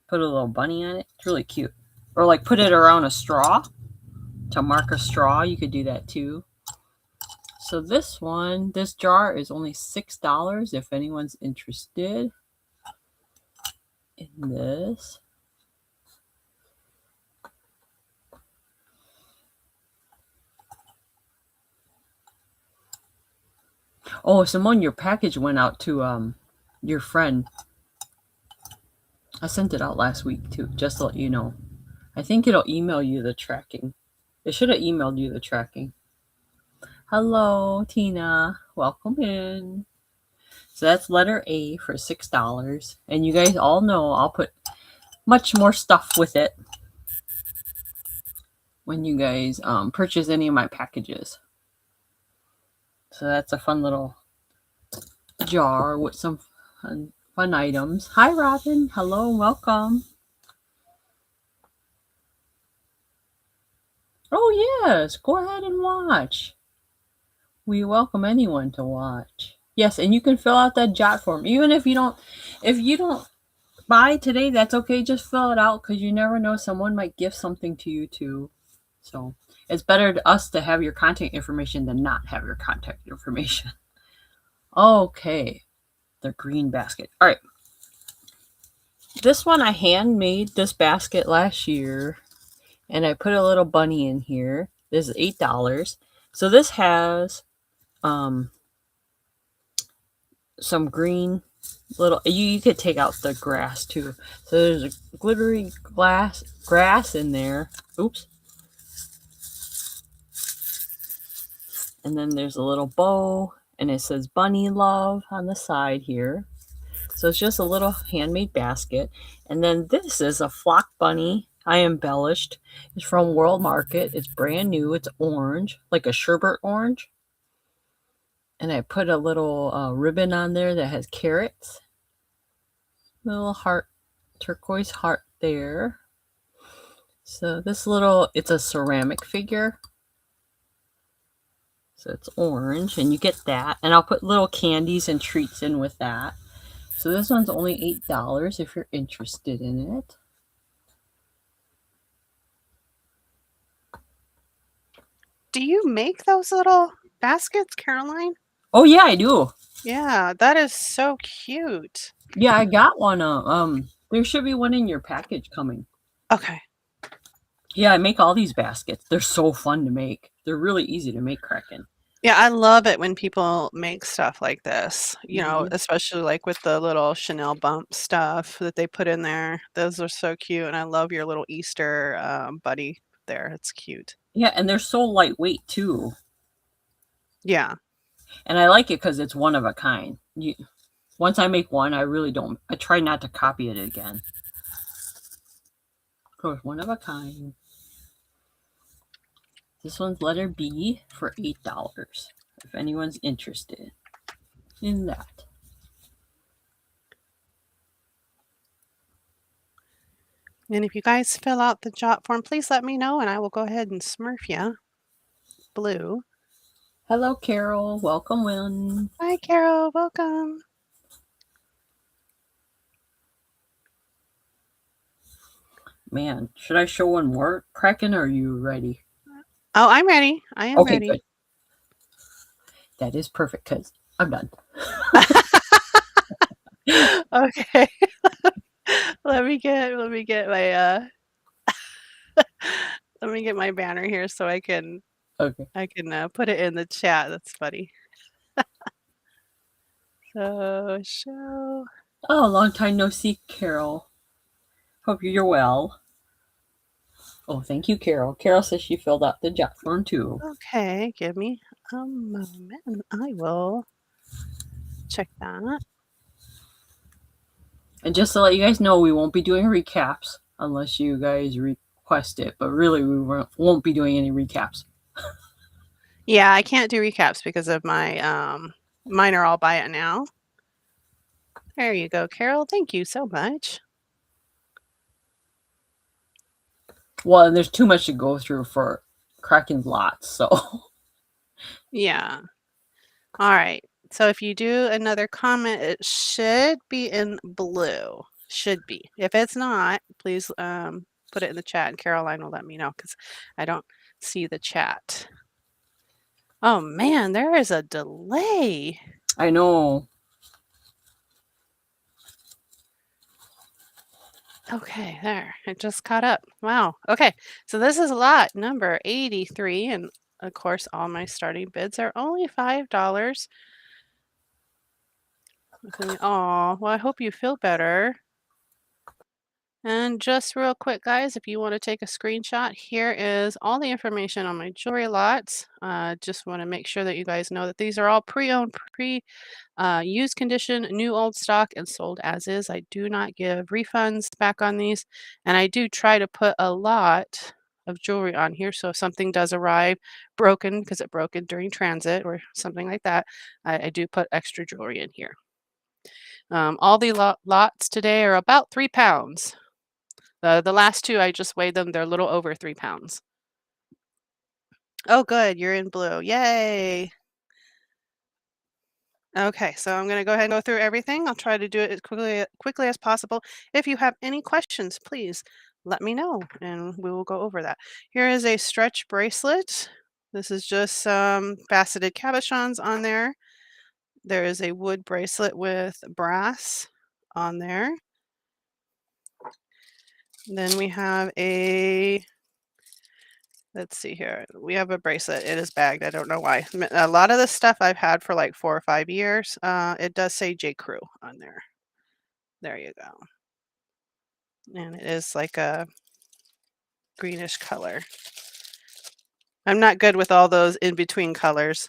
Put a little bunny on it. It's really cute. Or like put it around a straw to mark a straw. You could do that too. So this jar is only $6 if anyone's interested in this. Oh, Simone, your package went out to your friend. I sent it out last week too, just to let you know. I think it'll email you the tracking. It should have emailed you the tracking. Hello, Tina. Welcome in. So that's letter A for $6. And you guys all know I'll put much more stuff with it when you guys purchase any of my packages. So that's a fun little jar with some fun items. Hi, Robin. Hello, welcome. Oh, yes. Go ahead and watch. We welcome anyone to watch. Yes, and you can fill out that jot form. Even if you don't buy today, that's okay. Just fill it out because you never know. Someone might gift something to you too. So it's better to us to have your contact information than not have your contact information. Okay. The green basket. All right. This one I handmade this basket last year. And I put a little bunny in here. This is $8. So this has some green little, you could take out the grass too. So there's a glittery grass in there. Oops. And then there's a little bow and it says bunny love on the side here. So it's just a little handmade basket. And then this is a flock bunny I embellished. It's from World Market. It's brand new. It's orange, like a sherbet orange. And I put a little ribbon on there that has carrots. Little heart, turquoise heart there. So this it's a ceramic figure. So it's orange and you get that. And I'll put little candies and treats in with that. So this one's only $8 if you're interested in it. Do you make those little baskets, Caroline? Oh yeah, I do. Yeah, that is so cute. Yeah, I got one. There should be one in your package coming. Okay. Yeah, I make all these baskets. They're so fun to make. They're really easy to make, Kraken. Yeah, I love it when people make stuff like this, you know, especially like with the little Chanel bump stuff that they put in there. Those are so cute. And I love your little Easter buddy there. It's cute. Yeah, and they're so lightweight too. Yeah. And I like it because it's one of a kind. Once I make one, I try not to copy it again. Of course, one of a kind. This one's letter B for $8, if anyone's interested in that. And if you guys fill out the jot form, please let me know and I will go ahead and smurf you blue. Hello, Carol. Welcome in. Hi, Carol. Welcome. Man, should I show one more? Kraken, are you ready? Oh, I'm ready. I am ready. Good. That is perfect because I'm done. Okay. let me get my Let me get my banner here so I can Okay. put it in the chat. That's funny. So show. Oh, long time no see, Carol. Hope you're well. Oh, thank you, Carol. Carol says she filled out the jot form too. Okay, give me a moment and I will check that. And just to let you guys know, we won't be doing recaps unless you guys request it. But really, we won't be doing any recaps. Yeah, I can't do recaps because of my mine are all by it now. There you go, Carol. Thank you so much. Well, and there's too much to go through for Kraken's lots, so. Yeah. All right. So if you do another comment, it should be in blue. Should be. If it's not, please put it in the chat and Caroline will let me know because I don't see the chat. Oh man, there is a delay. I know. Okay, there. It just caught up. Wow. Okay. So this is lot number 83. And of course, all my starting bids are only $5. Oh, well, I hope you feel better. And just real quick, guys, if you want to take a screenshot, here is all the information on my jewelry lots. Just want to make sure that you guys know that these are all pre-owned, used condition, new old stock, and sold as is. I do not give refunds back on these. And I do try to put a lot of jewelry on here. So if something does arrive broken, because it broke during transit or something like that, I do put extra jewelry in here. All the lots today are about 3 pounds. The last two, I just weighed them. They're a little over 3 pounds. Oh, good. You're in blue. Yay. Okay, so I'm going to go ahead and go through everything. I'll try to do it as quickly as possible. If you have any questions, please let me know and we will go over that. Here is a stretch bracelet. This is just some faceted cabochons on there. There is a wood bracelet with brass on there. Then we have let's see here. We have a bracelet. It is bagged. I don't know why. A lot of this stuff I've had for like 4 or 5 years. It does say J. Crew on there. There you go. And it is like a greenish color. I'm not good with all those in-between colors.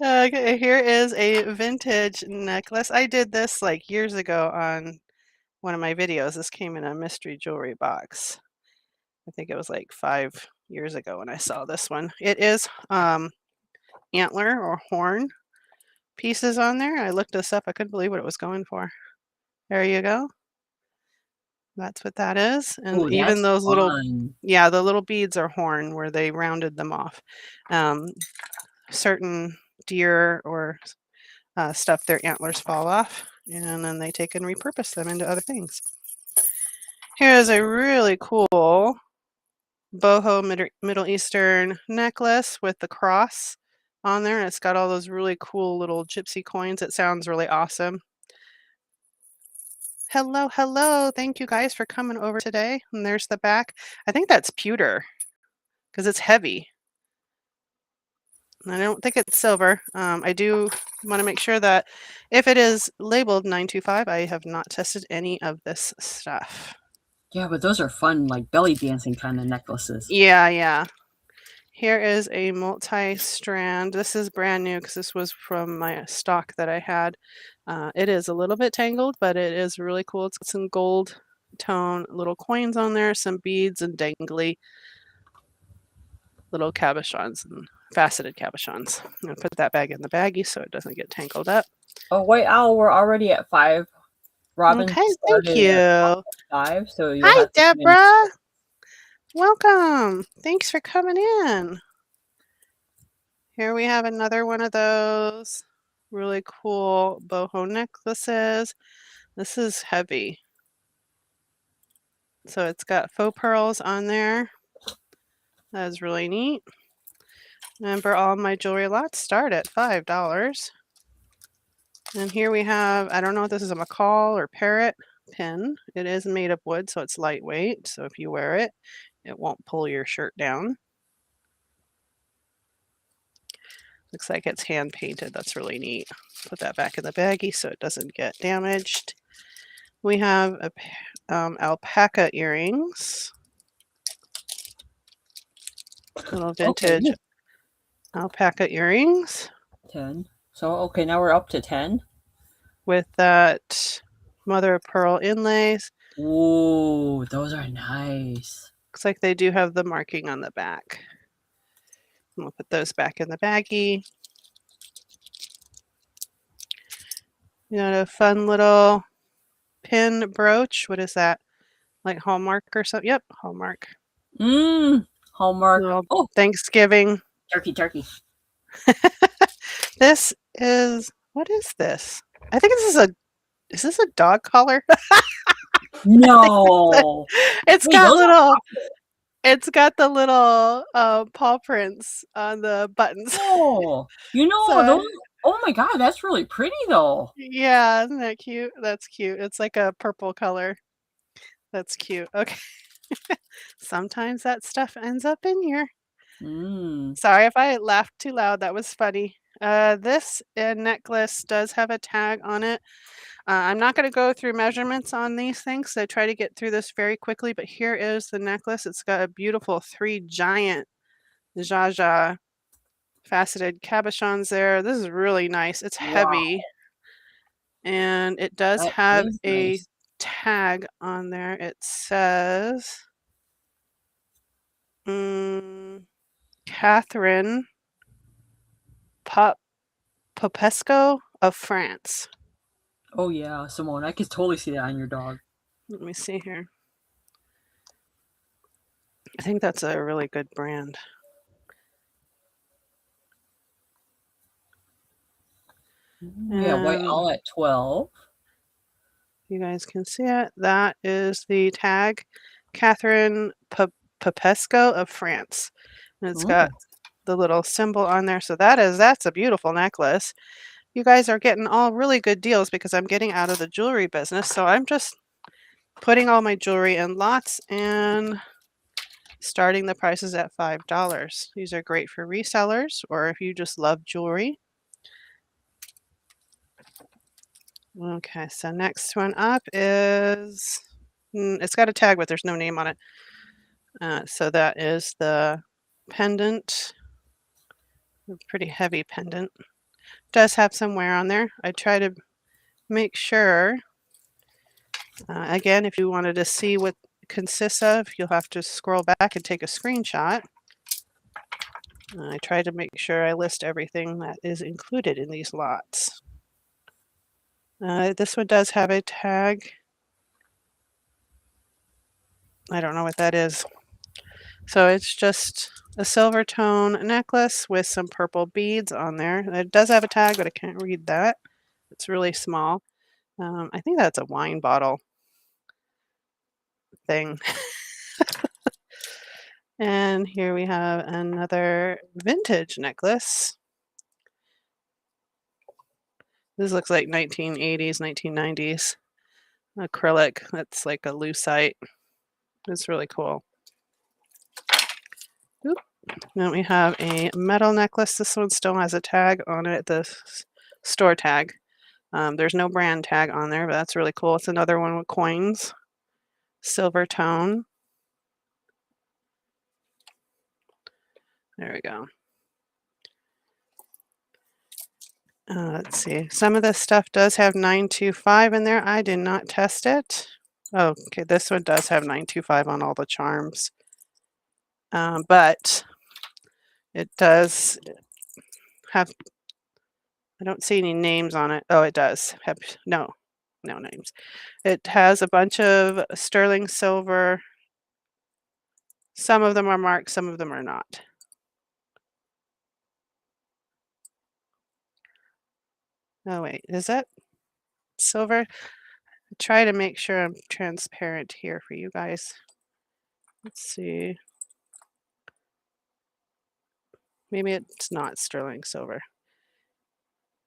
Okay, here is a vintage necklace. I did this like years ago on one of my videos. This came in a mystery jewelry box. I think it was like 5 years ago when I saw this one. It is antler or horn pieces on there. I looked this up. I couldn't believe what it was going for. There you go. That's what that is. And Oh, even that's those little, fun. yeah, the little beads are horn where they rounded them off. Certain deer or stuff, their antlers fall off and then they take and repurpose them into other things. Here is a really cool boho Middle Eastern necklace with the cross on there. And it's got all those really cool little gypsy coins. It sounds really awesome. Hello, hello. Thank you guys for coming over today. And there's the back. I think that's pewter because it's heavy. I don't think it's silver. I do want to make sure that if it is labeled 925, I have not tested any of this stuff. Yeah, but those are fun, like belly dancing kind of necklaces. Yeah, yeah. Here is a multi-strand. This is brand new because this was from my stock that I had. It is a little bit tangled, but it is really cool. It's got some gold tone little coins on there, some beads and dangly little cabochons and faceted cabochons. I'm going to put that bag in the baggie so it doesn't get tangled up. Oh, White Owl, we're already at 5. Robin Okay, thank started you. at 5, so you'll Hi, have to Deborah. Welcome. Thanks for coming in. Here we have another one of those really cool boho necklaces. This is heavy. So it's got faux pearls on there. That is really neat. Remember, all my jewelry lots start at $5. And here we have, I don't know if this is a macaw or parrot pin. It is made of wood, so it's lightweight. So if you wear it, it won't pull your shirt down. Looks like it's hand painted. That's really neat. Put that back in the baggie so it doesn't get damaged. We have alpaca earrings. Little vintage Okay. alpaca earrings 10. So, okay, now we're up to 10. with that mother of pearl inlays. Ooh, those are nice. Looks like they do have the marking on the back. We'll put those back in the baggie. You got a fun little pin brooch. What is that? Like Hallmark or something? Yep, Hallmark. Hallmark. Little Oh, Thanksgiving. turkey. This is, what is this? I think is this a dog collar? No. It's Wait, got those are little, it's got the little paw prints on the buttons. cool. You know, So those, oh my God, that's really pretty though. yeah, isn't that cute? That's cute. It's like a purple color. That's cute. Okay. Sometimes that stuff ends up in here. Mm. Sorry if I laughed too loud. That was funny. This necklace does have a tag on it. I'm not going to go through measurements on these things. I try to get through this very quickly, but here is the necklace. It's got a beautiful 3 giant Jaja faceted cabochons there. This is really nice. It's Wow, heavy, and it does that have is a nice. tag on there. It says Catherine Popesco of France. Oh yeah, Simone, I could totally see that on your dog. Let me see here. I think that's a really good brand. Yeah, white owl at 12. You guys can see it. That is the tag, Catherine Popesco of France. And it's got the little symbol on there. So that's a beautiful necklace. You guys are getting all really good deals because I'm getting out of the jewelry business. So I'm just putting all my jewelry in lots and starting the prices at $5. These are great for resellers or if you just love jewelry. Okay, so next one up is, it's got a tag, but there's no name on it. So that is the pendant, a pretty heavy pendant. Does have some wear on there. I try to make sure, again, if you wanted to see what it consists of, you'll have to scroll back and take a screenshot. I try to make sure I list everything that is included in these lots. This one does have a tag. I don't know what that is. So it's just a silver tone necklace with some purple beads on there. It does have a tag, but I can't read that. It's really small. I think that's a wine bottle thing. And here we have another vintage necklace. This looks like 1980s, 1990s acrylic. That's like a lucite. It's really cool. Oop. Then we have a metal necklace. This one still has a tag on it, the store tag. There's no brand tag on there, but that's really cool. It's another one with coins, silver tone. There we go. Let's see. Some of this stuff does have 925 in there. I did not test it. Oh, okay. This one does have 925 on all the charms. But it does have, I don't see any names on it. Oh, it does have, no names. It has a bunch of sterling silver. Some of them are marked, some of them are not. Oh, wait, is that silver? I try to make sure I'm transparent here for you guys. Let's see. Maybe it's not sterling silver.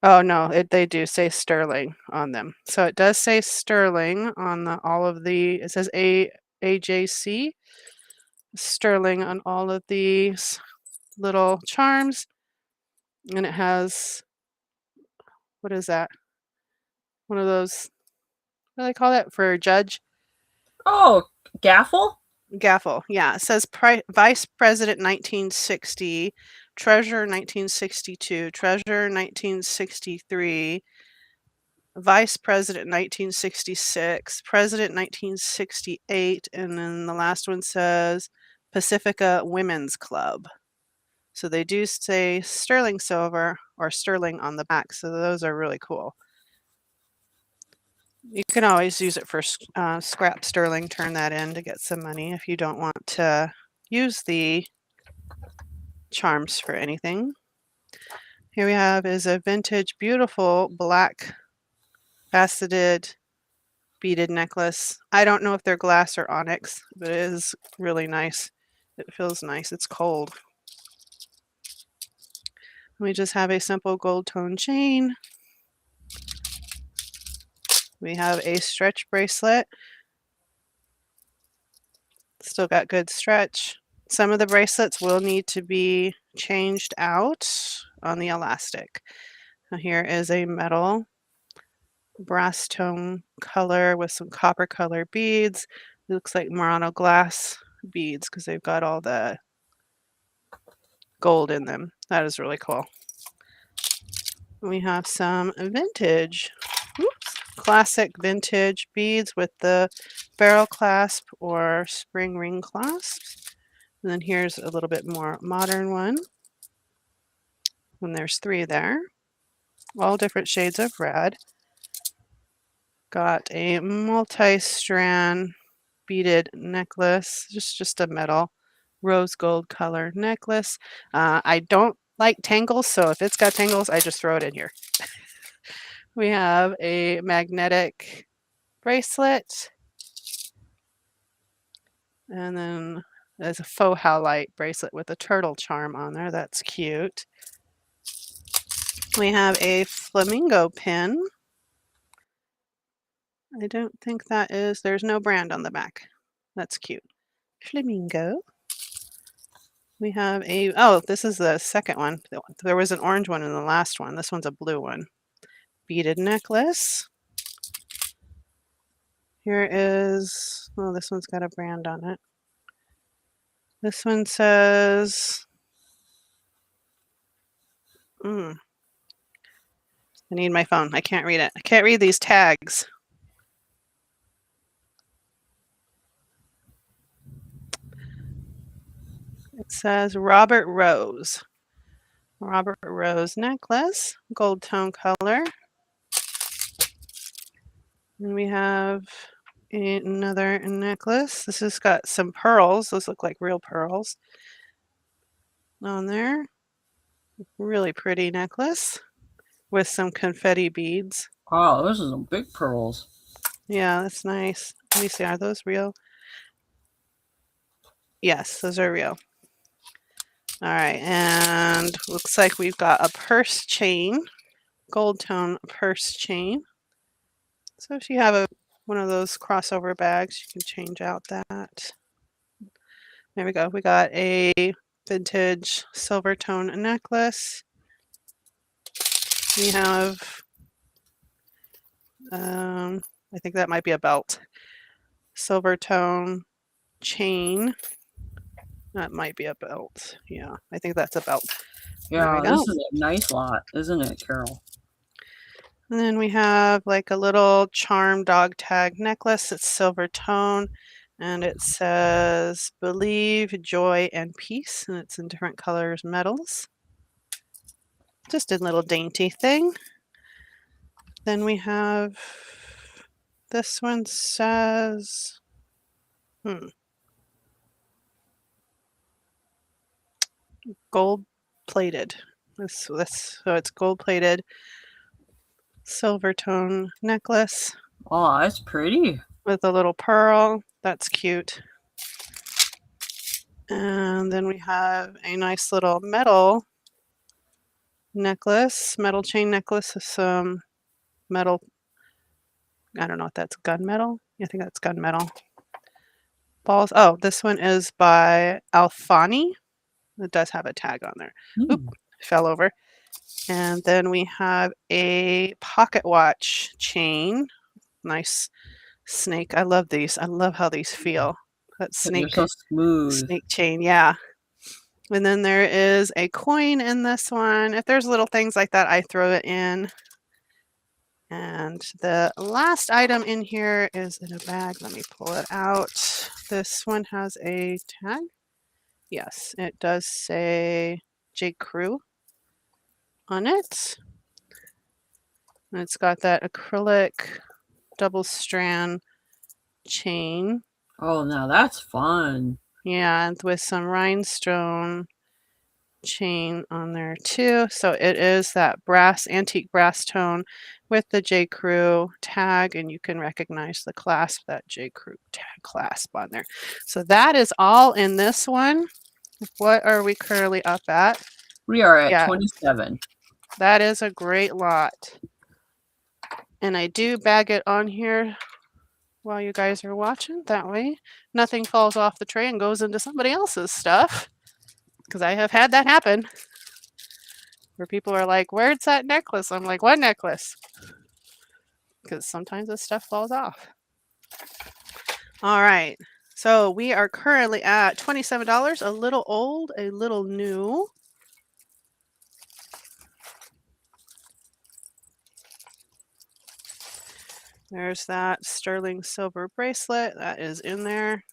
Oh, no, they do say sterling on them. So it does say sterling on all of the it says AJC, sterling on all of these little charms, and it has what is that? One of those what do they call that for a judge? Oh, gaffle? Gaffle, yeah. It says Vice President 1960, Treasurer 1962, Treasurer 1963, Vice President 1966, President 1968, and then the last one says Pacifica Women's Club. So they do say sterling silver or sterling on the back, so those are really cool. You can always use it for scrap sterling, turn that in to get some money if you don't want to use the charms for anything. Here we have is a vintage, beautiful black faceted beaded necklace. I don't know if they're glass or onyx, but it is really nice. It feels nice. It's cold. We just have a simple gold tone chain. We have a stretch bracelet. Still got good stretch. Some of the bracelets will need to be changed out on the elastic. Now here is a metal brass tone color with some copper color beads. It looks like Murano glass beads because they've got all the gold in them. That is really cool. We have some vintage, classic vintage beads with the barrel clasp or spring ring clasps. And then here's a little bit more modern one. And there's 3 there. All different shades of red. Got a multi-strand beaded necklace, just a metal rose gold color necklace. I don't like tangles, so if it's got tangles, I just throw it in here. We have a magnetic bracelet. And then there's a faux howlite bracelet with a turtle charm on there. That's cute. We have a flamingo pin. I don't think that is, there's no brand on the back. That's cute. Flamingo. We have a, oh, this is the second one. There was an orange one in the last one. This one's a blue one. Beaded necklace. Here is, oh, this one's got a brand on it. This one says, I need my phone. I can't read it. I can't read these tags. It says Robert Rose. Robert Rose necklace, gold tone color. And we have another necklace. This has got some pearls. Those look like real pearls on there. Really pretty necklace with some confetti beads. Wow, those are some big pearls. Yeah, that's nice. Let me see, are those real? Yes, those are real. All right, and looks like we've got a purse chain, gold tone purse chain. So if you have one of those crossover bags, you can change out that. There we go. We got a vintage silver tone necklace. We have, I think that might be a belt. Silver tone chain. That might be a belt. Yeah, I think that's a belt. Yeah, this is a nice lot, isn't it, Carol? And then we have like a little charm dog tag necklace. It's silver tone. And it says, believe, joy, and peace. And it's in different colors, metals. Just a little dainty thing. Then we have, this one says, gold plated. So it's gold plated silver tone necklace. Oh, that's pretty. With a little pearl. That's cute. And then we have a nice little metal necklace, metal chain necklace with some metal. I don't know if that's gunmetal. I think that's gunmetal. Balls. Oh, this one is by Alfani. It does have a tag on there. Oop, fell over. And then we have a pocket watch chain. Nice snake. I love these. I love how these feel. That They're snake so smooth. chain. Yeah. And then there is a coin in this one. If there's little things like that, I throw it in. And the last item in here is in a bag. Let me pull it out. This one has a tag. Yes, it does say J. Crew on it. And it's got that acrylic double strand chain. Oh, now that's fun. Yeah, and with some rhinestone chain on there too. So it is that antique brass tone with the J. Crew tag, and you can recognize the clasp, that J. Crew tag clasp on there. So that is all in this one. What are we currently up at? We are at Yeah. 27. That is a great lot. And I do bag it on here while you guys are watching. That way nothing falls off the tray and goes into somebody else's stuff. Because I have had that happen. Where people are like, where's that necklace? I'm like, what necklace? Because sometimes this stuff falls off. All right. So we are currently at $27. A little old, a little new. There's that sterling silver bracelet that is in there.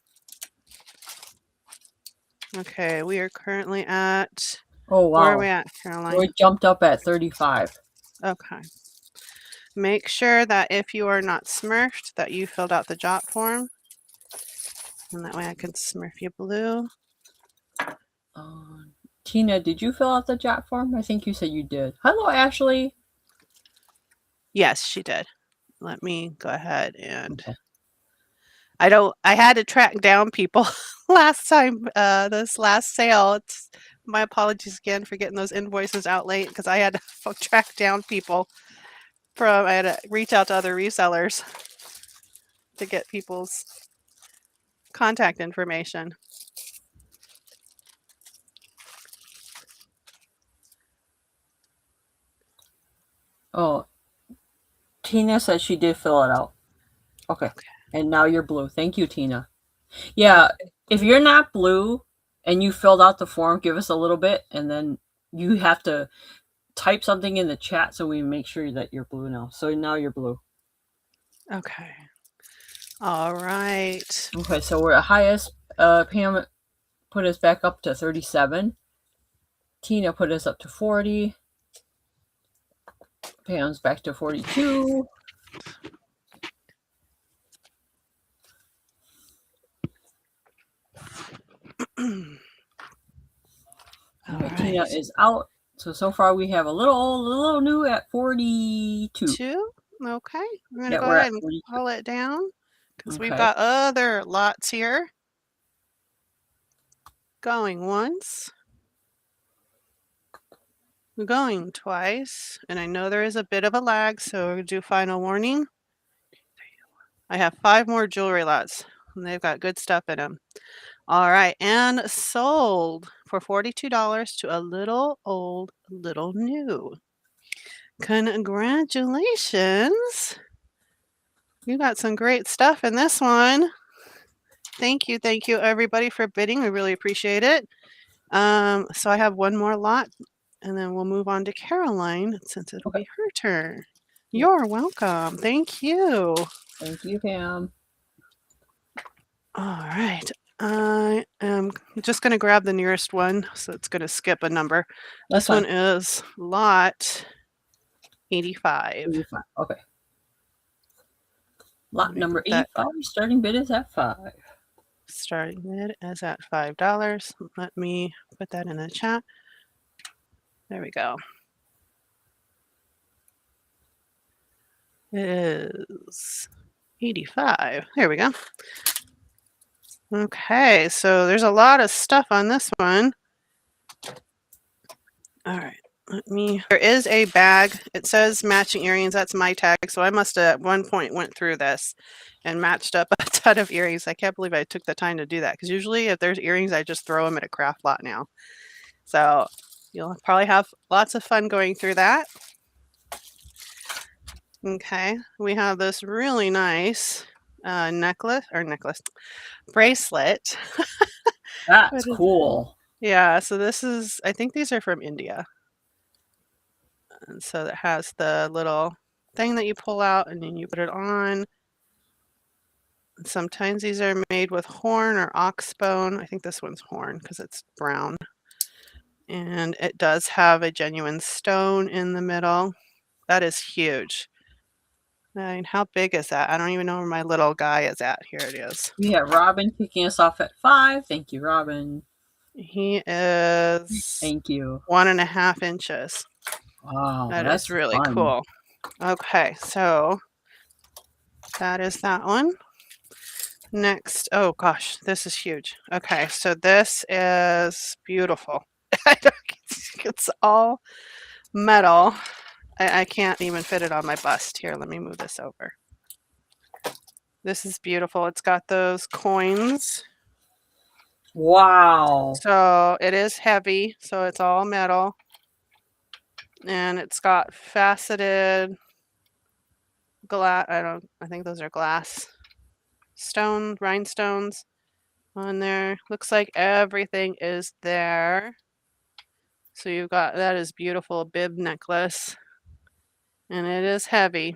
Okay, we are currently at, Oh, wow. where are we at, Caroline? We jumped up at 35. Okay. Make sure that if you are not smurfed, that you filled out the jot form. And that way I can smurf you blue. Tina, did you fill out the jot form? I think you said you did. Hello, Ashley. Yes, she did. Let me go ahead and Okay. I had to track down people last time, this last sale. My apologies again for getting those invoices out late because I had to track down people I had to reach out to other resellers to get people's contact information. Oh, Tina said she did fill it out. Okay. And now you're blue. Thank you, Tina. Yeah, if you're not blue and you filled out the form, give us a little bit, and then you have to type something in the chat so we make sure that you're blue now. So now you're blue. Okay. All right. Okay, so we're at highest. Pam put us back up to 37. Tina put us up to 40. Pam's back to 42. Right. Tina is out. So far we have a little new at 42. 2? Okay. I'm going to Yeah, go we're ahead at and 42. call it down because we've Okay. got other lots here. Going once. Going twice. And I know there is a bit of a lag, so we're going to do final warning. I have 5 more jewelry lots, and they've got good stuff in them. All right, and sold for $42 to a little old, little new. Congratulations. You got some great stuff in this one. Thank you everybody for bidding. We really appreciate it. So I have one more lot, and then we'll move on to Caroline since it'll be her turn. You're welcome. Thank you. Thank you, Pam. All right. I am just going to grab the nearest one, so it's going to skip a number. That's This one is lot 85. 85. Okay. Lot number that- 85. Starting bid is at 5. Starting bid is at $5. Let me put that in the chat. There we go. It is 85. There we go. Okay, so there's a lot of stuff on this one. All right, There is a bag. It says matching earrings. That's my tag. So I must have at one point went through this and matched up a ton of earrings. I can't believe I took the time to do that because usually if there's earrings, I just throw them at a craft lot now. So you'll probably have lots of fun going through that. Okay, we have this really nice bracelet. That's cool. Yeah, so this is, I think these are from India. And so it has the little thing that you pull out and then you put it on. Sometimes these are made with horn or ox bone. I think this one's horn because it's brown. And it does have a genuine stone in the middle. That is huge. I mean, how big is that? I don't even know where my little guy is at. Here it is. We have Robin kicking us off at 5. Thank you, Robin. He is Thank you. 1.5 inches. Wow, That's really fun. cool. Okay, so that is that one. Next, oh gosh, this is huge. Okay, so this is beautiful. It's all metal. I can't even fit it on my bust. Here, let me move this over. This is beautiful. It's got those coins. Wow. So it is heavy, so it's all metal. And it's got faceted glass. I think those are glass rhinestones on there. Looks like everything is there. So you've got, that is beautiful bib necklace. And it is heavy.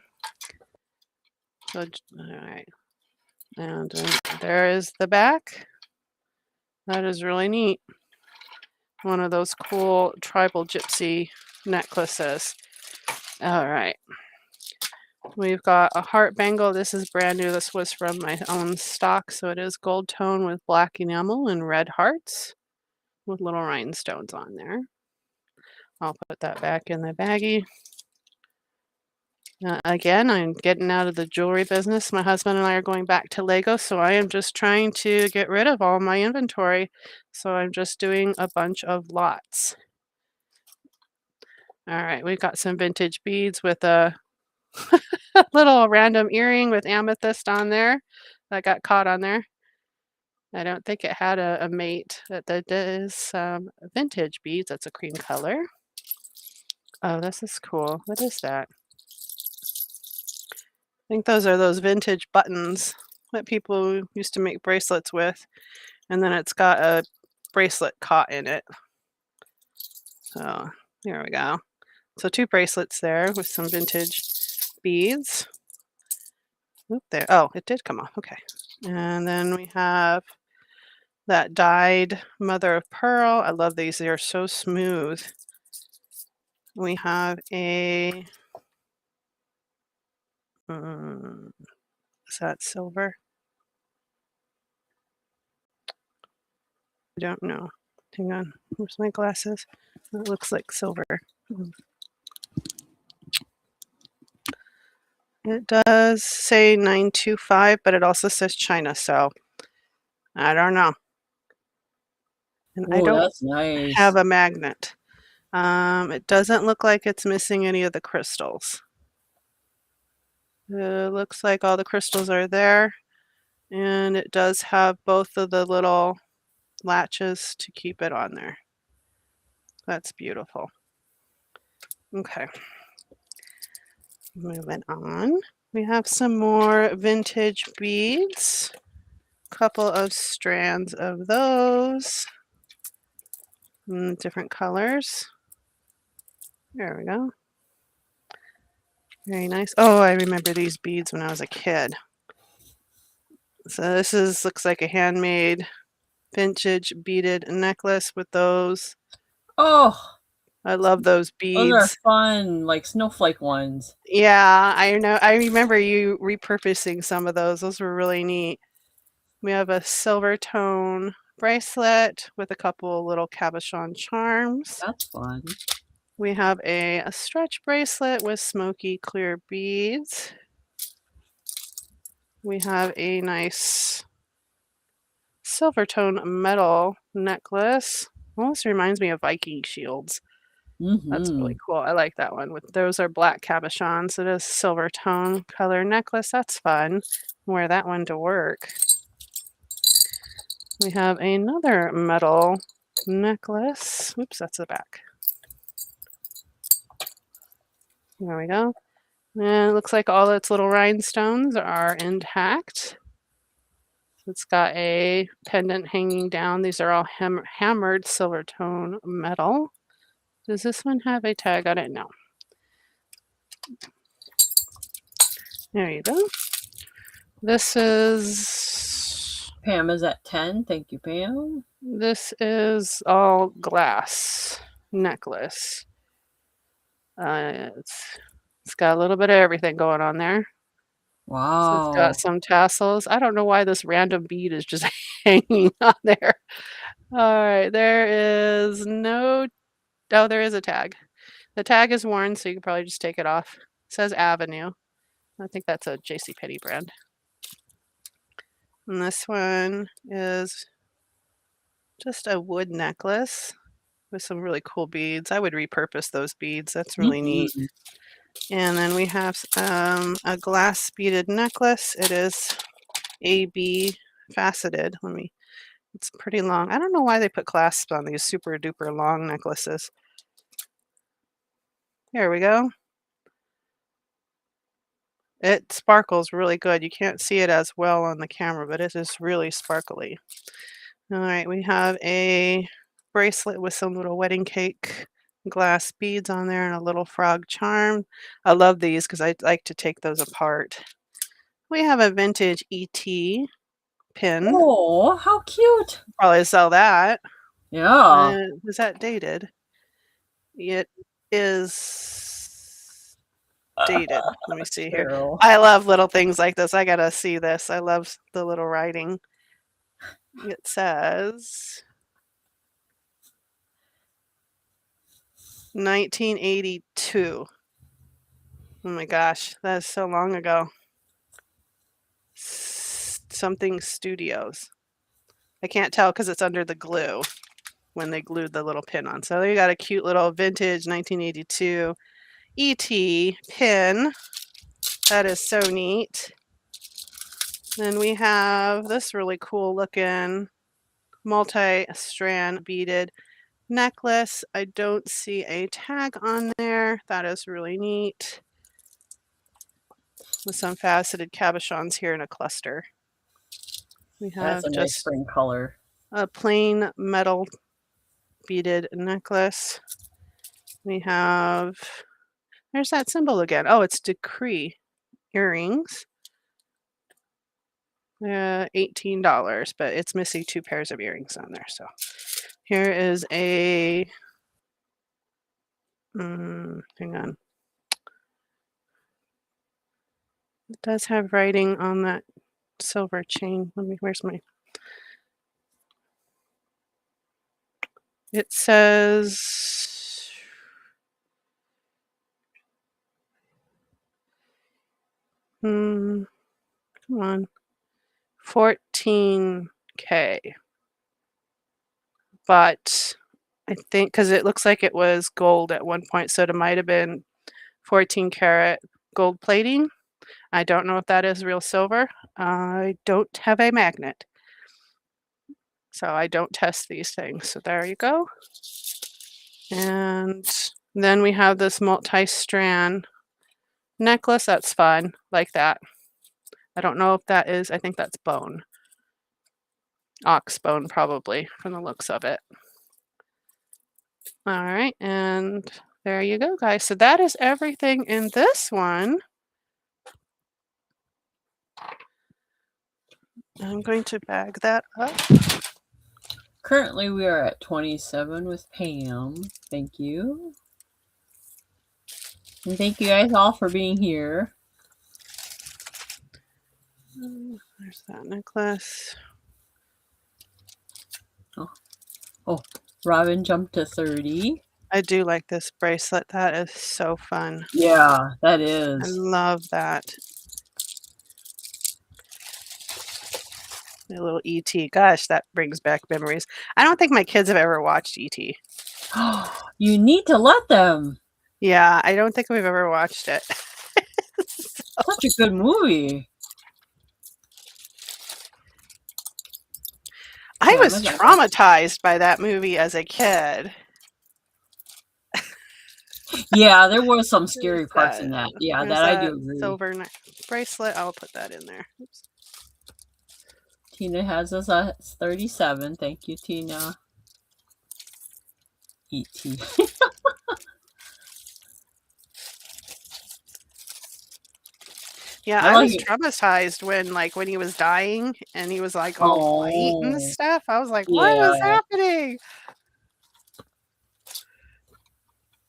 So, all right. And there is the back. That is really neat. One of those cool tribal gypsy necklaces. All right. We've got a heart bangle. This is brand new. This was from my own stock. So it is gold tone with black enamel and red hearts with little rhinestones on there. I'll put that back in the baggie. Again, I'm getting out of the jewelry business. My husband and I are going back to Lego, so I am just trying to get rid of all my inventory. So I'm just doing a bunch of lots. All right, we've got some vintage beads with a little random earring with amethyst on there that got caught on there. I don't think it had a mate. That is vintage beads. That's a cream color. Oh, this is cool. What is that? I think those are those vintage buttons that people used to make bracelets with. And then it's got a bracelet caught in it. So here we go. So 2 bracelets there with some vintage beads. Oop, there. Oh, it did come off. Okay. And then we have that dyed mother of pearl. I love these. They are so smooth. We have a is that silver? I don't know. Hang on. Where's my glasses? It looks like silver. It does say 925, but it also says China, so I don't know. And I don't That's nice. have a magnet. It doesn't look like it's missing any of the crystals. It looks like all the crystals are there, and it does have both of the little latches to keep it on there. That's beautiful. Okay. Moving on. We have some more vintage beads. Couple of strands of those. Different colors. There we go. Very nice. Oh, I remember these beads when I was a kid. So this looks like a handmade vintage beaded necklace with those. Oh, I love those beads. those are fun, like snowflake ones. Yeah, I know. I remember you repurposing some of those. Those were really neat. We have a silver tone bracelet with a couple little cabochon charms. That's fun. We have a stretch bracelet with smoky clear beads. We have a nice silver tone metal necklace. Almost reminds me of Viking shields. That's really Mhm. cool. I like that one. Those are black cabochons. It is silver tone color necklace. That's fun. Wear that one to work. We have another metal necklace. Oops, that's the back. There we go. And it looks like all its little rhinestones are intact. It's got a pendant hanging down. These are all hammered silver tone metal. Does this one have a tag on it? No. There you go. This is Pam is at 10. Thank you, Pam. all glass necklace. It's got a little bit of everything going on there. So it's got Wow. some tassels. I don't know why this random bead is just hanging on there. All right, there is no. Oh, there is a tag. The tag is worn, so you can probably just take it off. It says Avenue. I think that's a JCPenney brand. And this one is just a wood necklace with some really cool beads. I would repurpose those beads. That's really neat. Mhm. And then we have a glass beaded necklace. It is AB faceted. It's pretty long. I don't know why they put clasps on these super duper long necklaces. Here we go. It sparkles really good. You can't see it as well on the camera, but it is really sparkly. All right, we have a bracelet with some little wedding cake glass beads on there and a little frog charm. I love these because I like to take those apart. We have a vintage ET pin. Oh, how cute. Probably sell that. Yeah. Is that dated? It is dated. Let me see here. True. I love little things like this. I gotta see this. I love the little writing. It says 1982. Oh my gosh, that is so long ago. Something Studios. I can't tell because it's under the glue when they glued the little pin on. So you got a cute little vintage 1982 ET pin. That is so neat. Then we have this really cool looking multi-strand beaded necklace. I don't see a tag on there. That is really neat. With some faceted cabochons here in a cluster. We have That's a nice just spring color. a plain metal beaded necklace. We have, there's that symbol again. Oh, it's decree earrings. $18, but it's missing 2 pairs of earrings on there. So here is a, hang on. It does have writing on that silver chain. Where's my, it says, come on, 14K. But I think, because it looks like it was gold at one point, so it might have been 14 karat gold plating. I don't know if that is real silver. I don't have a magnet, so I don't test these things. So there you go. And then we have this multi-strand necklace. That's fun, like that. I don't know if that is, I think that's bone. Ox bone, probably, from the looks of it. All right, and there you go, guys. So that is everything in this one. I'm going to bag that up. Currently, we are at 27 with Pam. Thank you. And thank you guys all for being here. There's that necklace. Oh, Robin jumped to 30. I do like this bracelet. That is so fun. Yeah, that I is. love that. The little ET. Gosh, that brings back memories. I don't think my kids have ever watched ET. You need to let them. Yeah, I don't think we've ever watched it. Such a good movie. I Okay, was traumatized by that movie as a kid. Yeah, there were some scary parts in that. Yeah, There's that I do agree. silver bracelet. I'll put that in there. Oops. Tina has us at 37. Thank you, Tina. E.T. Yeah, I was traumatized when he was dying and he was like all white and stuff. I was like, what is happening?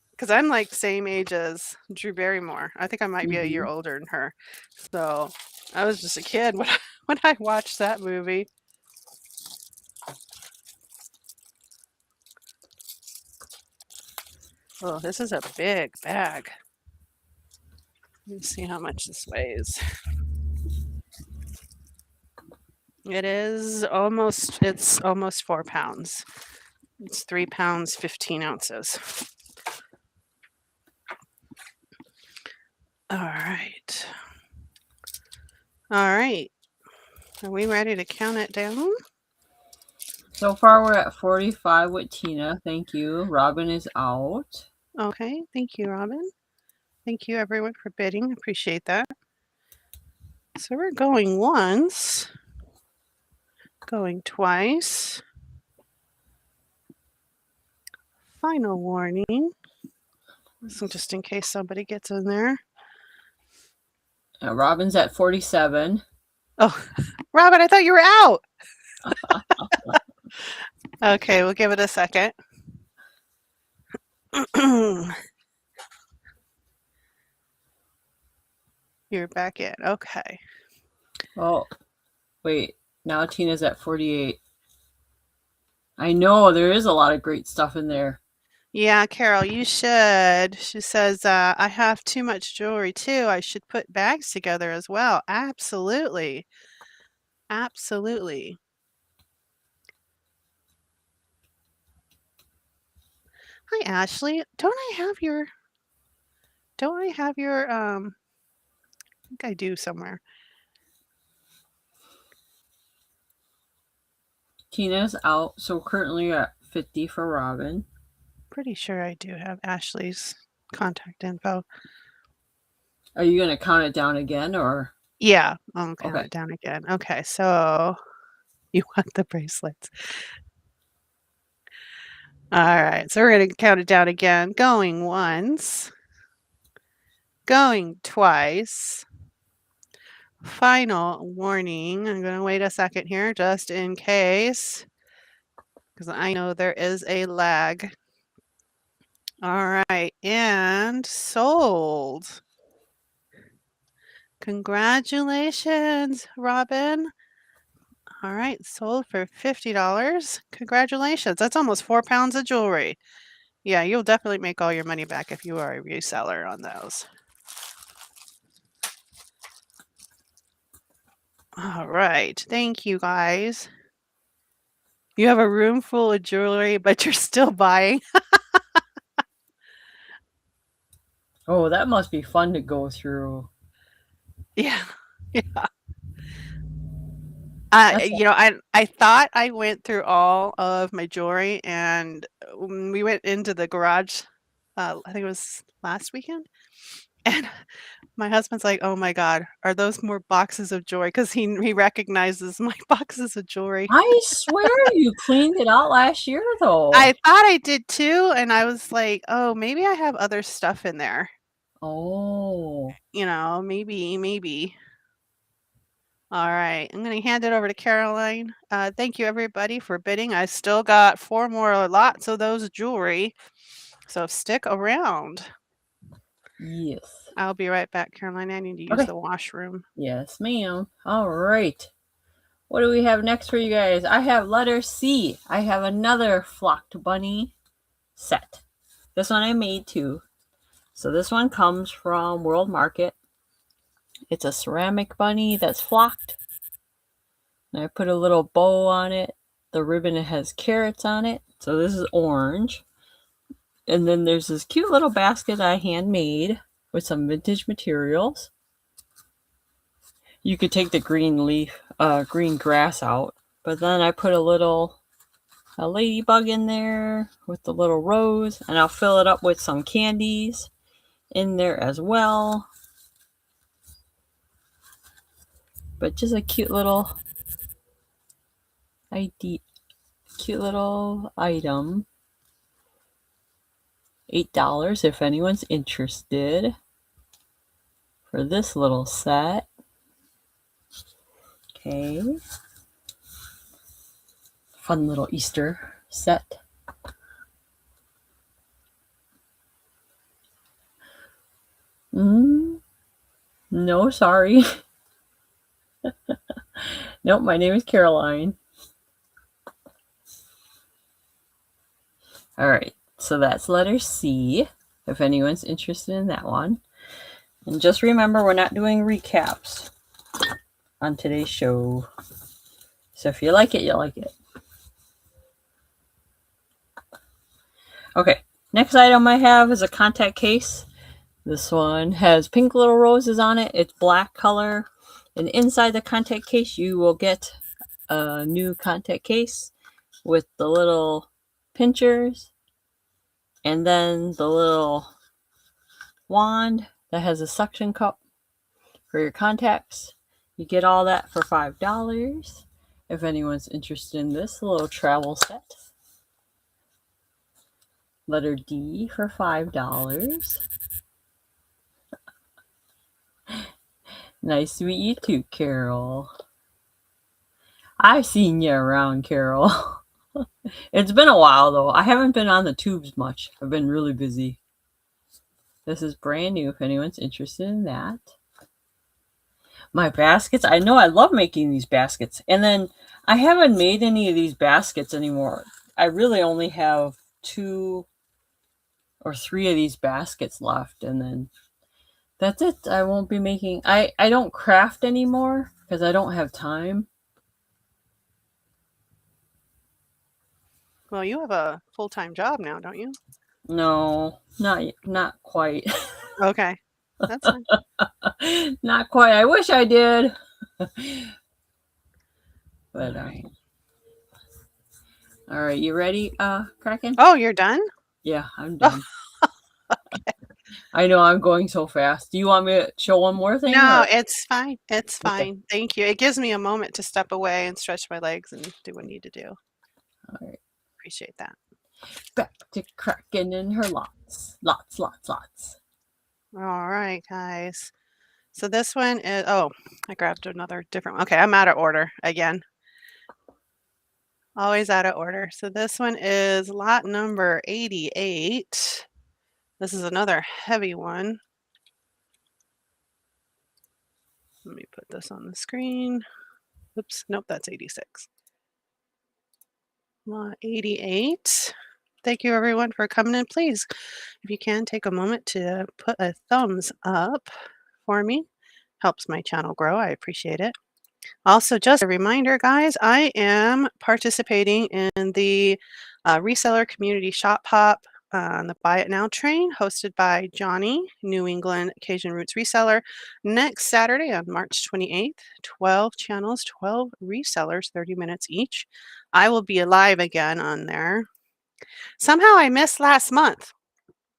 Because I'm like same age as Drew Barrymore. I think I might be a year older than her. So I was just a kid when I watched that movie. Oh, this is a big bag. Let me see how much this weighs. It's almost 4 pounds. It's 3 pounds, 15 ounces. All right. All right. Are we ready to count it down? So far, we're at 45 with Tina. Thank you. Robin is out. Okay. Thank you, Robin. Thank you, everyone, for bidding. Appreciate that. So we're going once, going twice. Final warning. So just in case somebody gets in there. Robin's at 47. Oh, Robin, I thought you were out. Okay, we'll give it a second. You're back in. Okay. Oh, wait. Now Tina's at 48. I know, there is a lot of great stuff in there. Yeah, Carol, you should. She says, I have too much jewelry too. I should put bags together as well. Absolutely. Absolutely. Hi, Ashley. Don't I have your, I think I do somewhere. Tina's out, so currently at 50 for Robin. Pretty sure I do have Ashley's contact info. Are you going to count it down again, or? Yeah, I'll count it down again. Okay, so you want the bracelets. All right, so we're going to count it down again. Going once. Going twice. Final warning. I'm going to wait a second here just in case, because I know there is a lag. All right, and sold. Congratulations, Robin. All right, sold for $50. Congratulations. That's almost 4 pounds of jewelry. Yeah, you'll definitely make all your money back if you are a reseller on those. All right. Thank you, guys. You have a room full of jewelry, but you're still buying. Oh, that must be fun to go through. Yeah. Yeah. I thought I went through all of my jewelry, and we went into the garage, I think it was last weekend, and my husband's like, "Oh my God, are those more boxes of jewelry?" Because he recognizes my boxes of jewelry. I swear you cleaned it out last year, though. I thought I did too, and I was like, "Oh, maybe I have other stuff in there." Oh. Maybe. All right, I'm going to hand it over to Caroline. Thank you, everybody, for bidding. I still got 4 more lots of those jewelry, so stick around. Yes. I'll be right back, Caroline. I need to use the washroom. Yes, ma'am. All right. What do we have next for you guys? I have letter C. I have another flocked bunny set. This one I made too. So this one comes from World Market. It's a ceramic bunny that's flocked. And I put a little bow on it. The ribbon has carrots on it. So this is orange. And then there's this cute little basket I handmade with some vintage materials. You could take the green leaf, green grass out, but then I put a ladybug in there with the little rose, and I'll fill it up with some candies in there as well. But just a cute little item. $8 if anyone's interested for this little set. Okay. Fun little Easter set. No, sorry. Nope, my name is Caroline. All right, so that's letter C, if anyone's interested in that one. And just remember, we're not doing recaps on today's show. So if you like it, you like it. Okay, next item I have is a contact case. This one has pink little roses on it. It's black color. And inside the contact case, you will get a new contact case with the little pinchers and then the little wand that has a suction cup for your contacts. You get all that for $5 if anyone's interested in this little travel set. Letter D for $5. Nice to meet you too, Carol. I've seen you around, Carol. It's been a while, though. I haven't been on the tubes much. I've been really busy. This is brand new if anyone's interested in that. My baskets. I know I love making these baskets. And then I haven't made any of these baskets anymore. I really only have 2 or 3 of these baskets left. And then that's it. I won't be making... I don't craft anymore because I don't have time. Well, you have a full-time job now, don't you? No, not quite. Okay, that's fine. Not quite. I wish I did. But all right, you ready, Kraken? Oh, you're done? Yeah, I'm done. Okay. I know I'm going so fast. Do you want me to show one more thing? No, or? it's fine. It's fine. Okay. Thank you. It gives me a moment to step away and stretch my legs and do what I need to do. All right. Appreciate that. Back to Kraken and her lots. Lots. All right, guys. So this one is, oh, I grabbed another different one. Okay, I'm out of order again. Always out of order. So this one is lot number 88. This is another heavy one. Let me put this on the screen. Oops, nope, that's 86. Lot 88. Thank you everyone for coming in. Please, if you can, take a moment to put a thumbs up for me. Helps my channel grow. I appreciate it. Also, just a reminder, guys, I am participating in the reseller community shop pop on the Buy It Now train hosted by Johnny, New England Cajun Roots Reseller, next Saturday on March 28th. 12 channels, 12 resellers, 30 minutes each. I will be live again on there. Somehow I missed last month.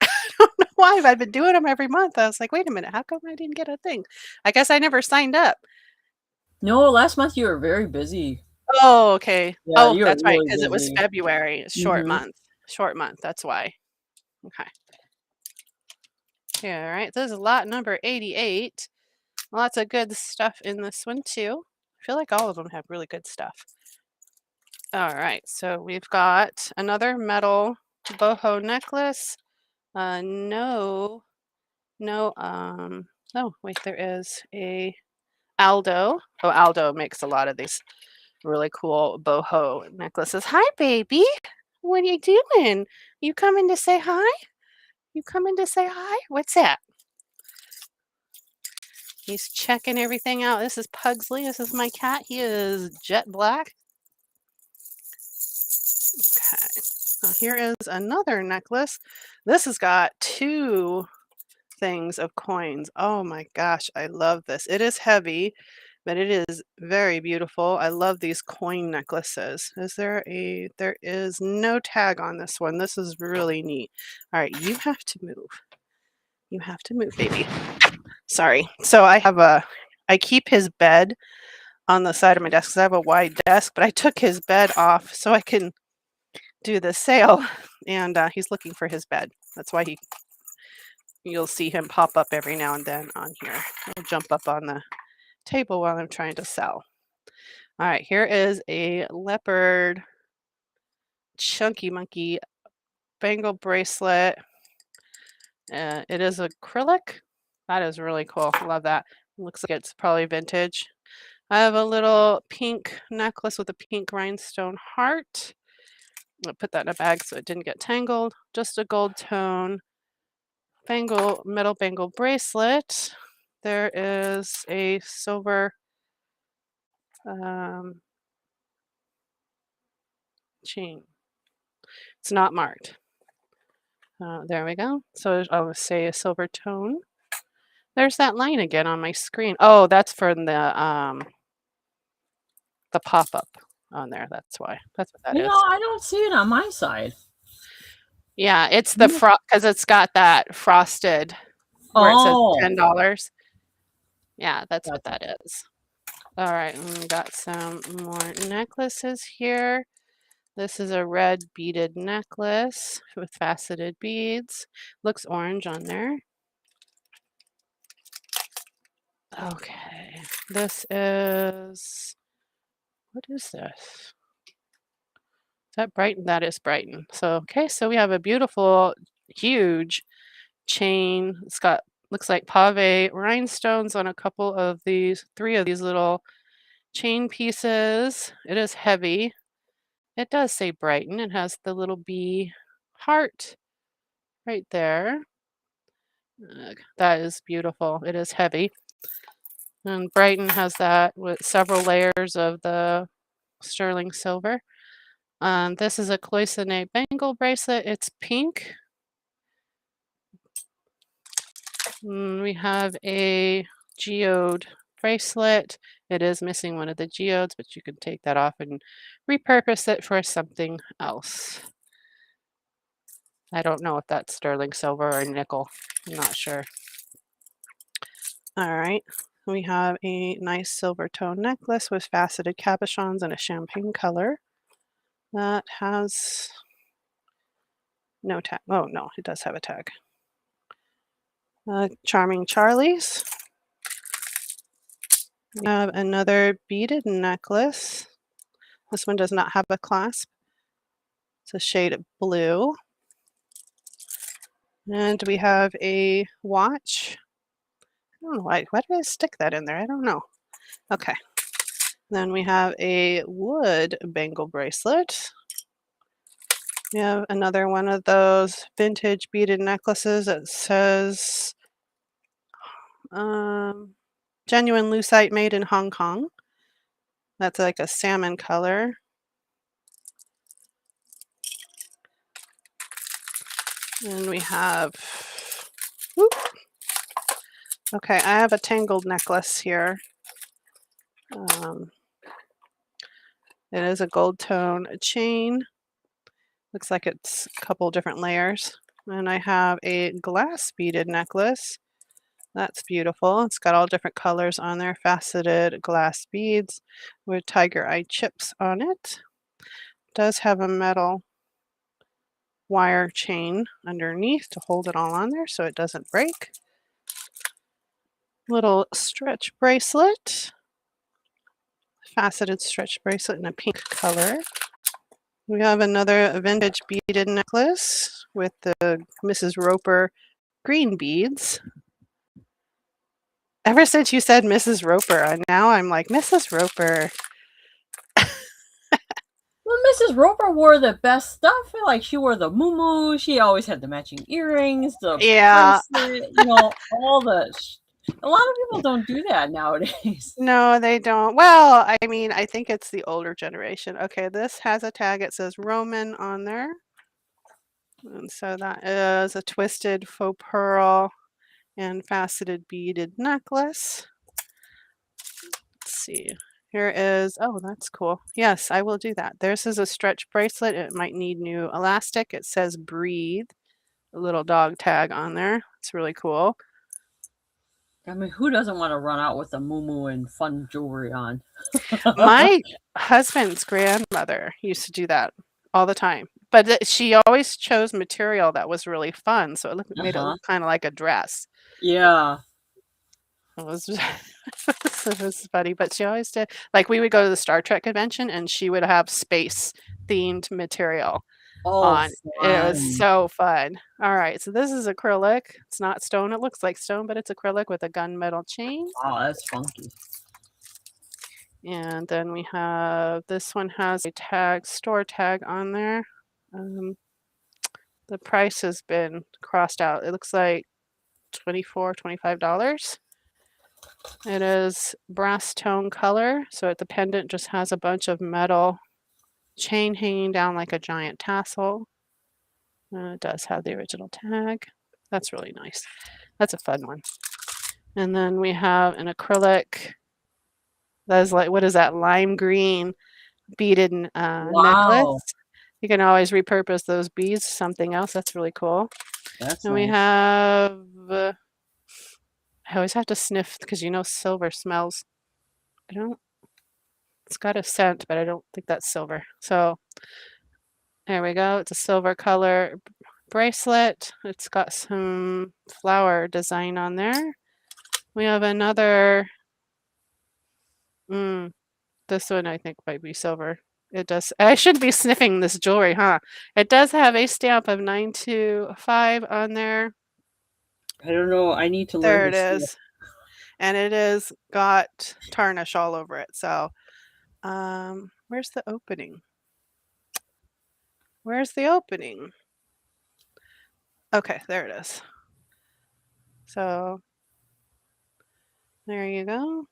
I don't know why. I've been doing them every month. I was like, wait a minute, how come I didn't get a thing? I guess I never signed up. No, last month you were very busy. Oh, okay. Yeah, Oh, you were that's right, really because it was busy. February. It's short month. Short month, that's why. Okay. Yeah, all right. This is lot number 88. Lots of good stuff in this one, too. I feel like all of them have really good stuff. All right, so we've got another metal boho necklace. Oh, wait, there is a Aldo. Oh, Aldo makes a lot of these really cool boho necklaces. Hi, baby. What are you doing? You coming to say hi? You coming to say hi? What's that? He's checking everything out. This is Pugsley. This is my cat. He is jet black. Okay. So here is another necklace. This has got 2 things of coins. Oh my gosh, I love this. It is heavy, but it is very beautiful. I love these coin necklaces. There is no tag on this one. This is really neat. All right, you have to move. You have to move, baby. Sorry. So I keep his bed on the side of my desk because I have a wide desk, but I took his bed off so I can do the sale, and he's looking for his bed. That's why you'll see him pop up every now and then on here. He'll jump up on the table while I'm trying to sell. All right, here is a leopard chunky monkey bangle bracelet. It is acrylic. That is really cool. Love that. Looks like it's probably vintage. I have a little pink necklace with a pink rhinestone heart. I'll put that in a bag so it didn't get tangled. Just a gold tone metal bangle bracelet. There is a silver chain. It's not marked. There we go. So I'll say a silver tone. There's that line again on my screen. Oh, that's from the pop-up on there. That's why. That's what that is. I don't see it on my side. Yeah, it's the because it's got that frosted where it says $10. Yeah, that's what that is. All right, we got some more necklaces here. This is a red beaded necklace with faceted beads. Looks orange on there. Okay, this is, what is this? Is that Brighton? That is Brighton. So, okay, so we have a beautiful, huge chain. It's got, looks like pave rhinestones on a couple of these, 3 of these little chain pieces. It is heavy. It does say Brighton. It has the little bee heart right there. That is beautiful. It is heavy. And Brighton has that with several layers of the sterling silver. This is a cloisonne bangle bracelet. It's pink. We have a geode bracelet. It is missing one of the geodes, but you can take that off and repurpose it for something else. I don't know if that's sterling silver or nickel. I'm not sure. All right. We have a nice silver tone necklace with faceted cabochons in a champagne color. That has no tag. Oh, no, it does have a tag. Charming Charlie's. We have another beaded necklace. This one does not have a clasp. It's a shade of blue. And we have a watch. I don't know why did I stick that in there? I don't know. Okay. Then we have a wood bangle bracelet. We have another one of those vintage beaded necklaces that says genuine lucite made in Hong Kong. That's like a salmon color. And we have, okay, I have a tangled necklace here. It is a gold tone chain. Looks like it's a couple different layers. And I have a glass beaded necklace. That's beautiful. It's got all different colors on there, faceted glass beads with tiger eye chips on it. It does have a metal wire chain underneath to hold it all on there so it doesn't break. Little stretch bracelet. Faceted stretch bracelet in a pink color. We have another vintage beaded necklace with the Mrs. Roper green beads. Ever since you said Mrs. Roper, now I'm like, Mrs. Roper. Well, Mrs. Roper wore the best stuff. Like, she wore the muumuu. She always had the matching earrings, the bracelet, all the... A lot of people don't do that nowadays. No, they don't. Well, I mean, I think it's the older generation. Okay, this has a tag. It says Roman on there. And so that is a twisted faux pearl and faceted beaded necklace. Let's see. Here is, oh, that's cool. Yes, I will do that. This is a stretch bracelet. It might need new elastic. It says breathe, a little dog tag on there. It's really cool. I mean, who doesn't want to run out with a moo and fun jewelry on? My husband's grandmother used to do that all the time, but she always chose material that was really fun, so made it look kind of like a dress. Yeah. It was it was funny, but she always did. Like we would go to the Star Trek convention, and she would have space themed material on. It was Fun. so fun. All right, so this is acrylic. It's not stone. It looks like stone, but it's acrylic with a gunmetal chain. Oh, that's funky. And then we have, this one has a tag, store tag on there. The price has been crossed out. It looks like $24, $25. It is brass tone color, so the pendant just has a bunch of metal chain hanging down like a giant tassel. It does have the original tag. That's really nice. That's a fun one. And then we have an acrylic that is like, what is that, lime green beaded necklace. You can always repurpose those beads to something else. That's really cool. That's and nice. we have, I always have to sniff because silver smells. It's got a scent, but I don't think that's silver. So there we go. It's a silver color bracelet. It's got some flower design on there. We have another, this one I think might be silver. It does. I should be sniffing this jewelry, huh? It does have a stamp of 925 on there. I don't know. I need to learn. There it is. And it is got tarnish all over it. So, where's the opening? Where's the opening? Okay, there it is. So, there you go.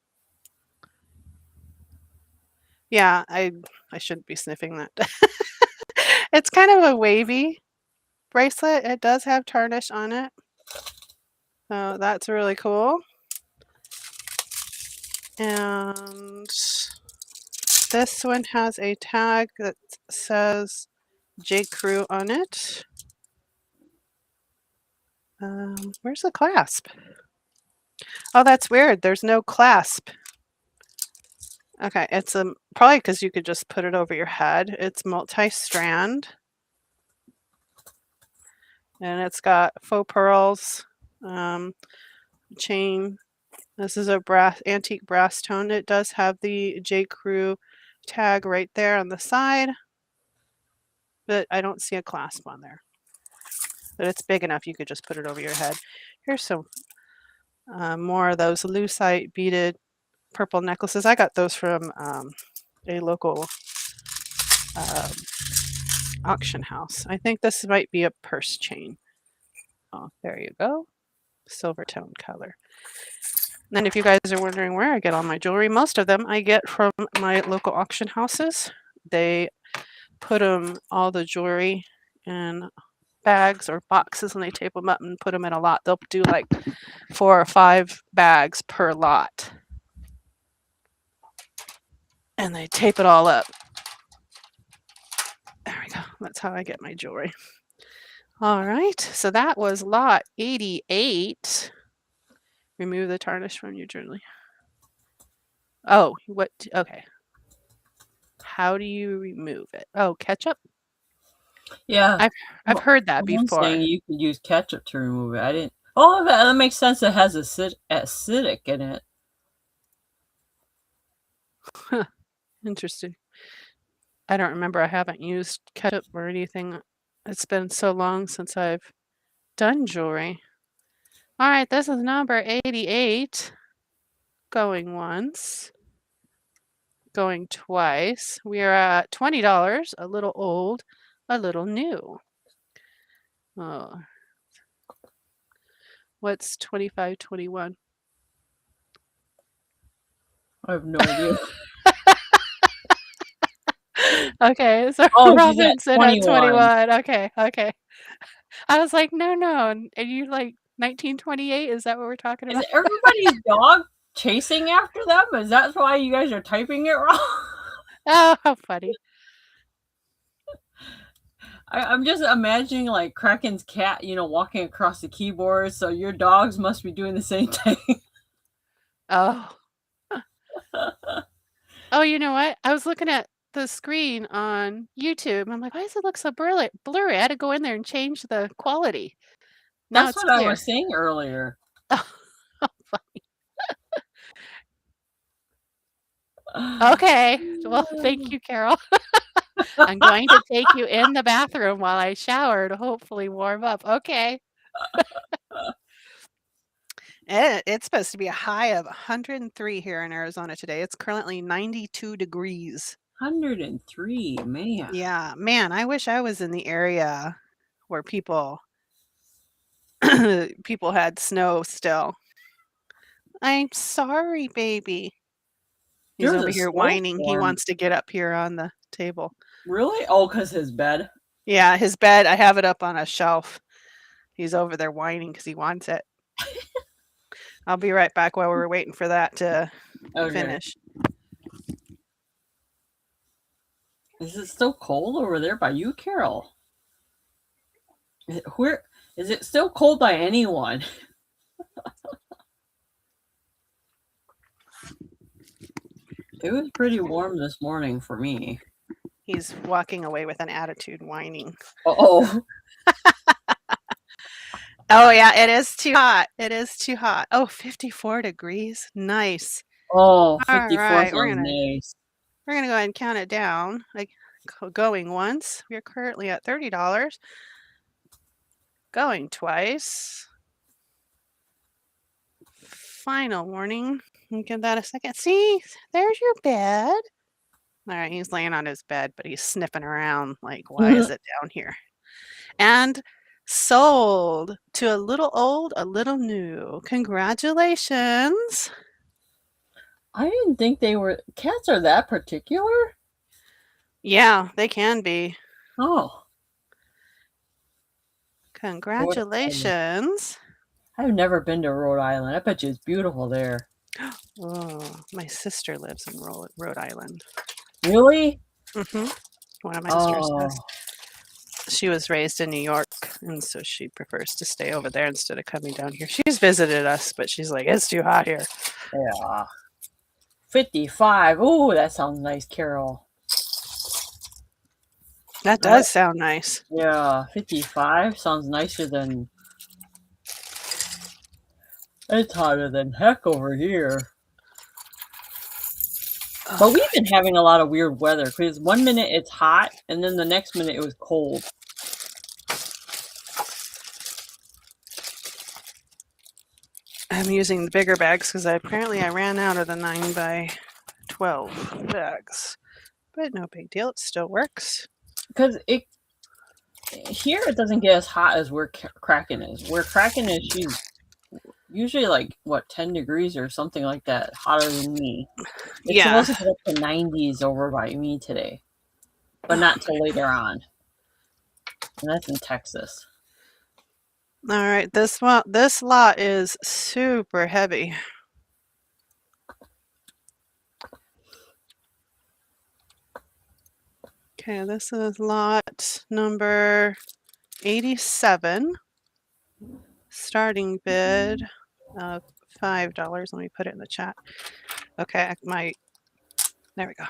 Yeah, I shouldn't be sniffing that. It's kind of a wavy bracelet. It does have tarnish on it. So that's really cool. And this one has a tag that says J. Crew on it. Where's the clasp? Oh, that's weird. There's no clasp. Okay, it's probably because you could just put it over your head. It's multi-strand. And it's got faux pearls, chain. This is a antique brass tone. It does have the J. Crew tag right there on the side, but I don't see a clasp on there. But it's big enough you could just put it over your head. Here's some more of those lucite beaded purple necklaces. I got those from a local auction house. I think this might be a purse chain. Oh, there you go. Silver tone color. And if you guys are wondering where I get all my jewelry, most of them I get from my local auction houses. They put all the jewelry in bags or boxes, and they tape them up and put them in a lot. They'll do like 4 or 5 bags per lot. And they tape it all up. There we go. That's how I get my jewelry. All right. So that was lot 88. Remove the tarnish from your jewelry. Oh, what? Okay. How do you remove it? Oh, ketchup? Yeah. I've heard that before. Saying you could use ketchup to remove it. I didn't. Oh, that makes sense. It has acidic in it. Huh. Interesting. I don't remember. I haven't used ketchup or anything. It's been so long since I've done jewelry. All right, this is number 88. Going once. Going twice. We are at $20. A little old, a little new. Oh. What's 25.21? I have no idea. Okay, so Oh, she's at Robinson at 21. 21. Okay, okay. I was like, no, and you like 1928? Is that what we're talking Is about? everybody's dog chasing after them? Is that why you guys are typing it wrong? Oh, how funny. I'm just imagining like Kraken's cat, walking across the keyboard. So your dogs must be doing the same thing. Oh. Oh, you know what? I was looking at the screen on YouTube. I'm like, why does it look so blurry? I had to go in there and change the quality. Now That's it's what I clear. was saying earlier. Okay. Well, thank you, Carol. I'm going to take you in the bathroom while I shower to hopefully warm up. Okay. It's supposed to be a high of 103 here in Arizona today. It's currently 92 degrees. 103, man. Yeah, man, I wish I was in the area where people had snow still. I'm sorry, baby. He's There's over a here whining. He snowstorm. wants to get up here on the table. Really? Oh, because his bed? Yeah, his bed, I have it up on a shelf. He's over there whining because he wants it. I'll be right back while we're waiting for that to finish. Is it still cold over there by you, Carol? Where is it still cold by anyone? It was pretty warm this morning for me. He's walking away with an attitude, whining. Oh. Oh, yeah, it is too hot. It is too hot. Oh, 54 degrees. Nice. Oh, 54 All right, sounds nice. We're going to go ahead and count it down. Like going once, we're currently at $30. Going twice. Final warning. Give that a second. See, there's your bed. All right, he's laying on his bed, but he's sniffing around like, why is it down here? And sold to a little old, a little new. Congratulations. I didn't think cats are that particular. Yeah, they can be. Oh. Congratulations. I've never been to Rhode Island. I bet you it's beautiful there. Oh, my sister lives in Rhode Island. Really? Mm-hmm. One of my sisters does. She was raised in New York, and so she prefers to stay over there instead of coming down here. She's visited us, but she's like, it's too hot here. Yeah. 55. Oh, that sounds nice, Carol. That does sound nice. Yeah, 55 sounds nicer than... It's hotter than heck over here. But we've been having a lot of weird weather because one minute it's hot and then the next minute it was cold. I'm using the bigger bags because apparently I ran out of the 9x12 bags. But no big deal. It still works. Because here it doesn't get as hot as where Kraken is. Where Kraken is, she's usually like, 10 degrees or something like that, hotter than me. It's supposed to get up to 90s over by me today. But not till later on. And that's in Texas. All right, this lot is super heavy. Okay, this is lot number 87. Starting bid of $5. Let me put it in the chat. Okay, there we go.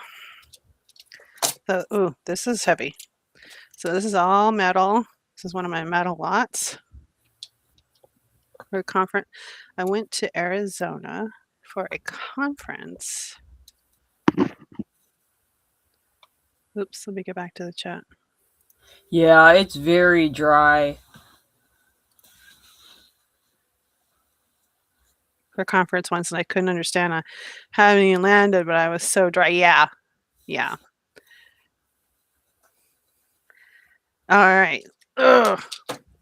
So, ooh, this is heavy. So this is all metal. This is one of my metal lots. For a conference, I went to Arizona for a conference. Oops, let me get back to the chat. Yeah, it's very dry. For a conference once, and I couldn't understand. I haven't even landed, but I was so dry. Yeah. All right. Ugh.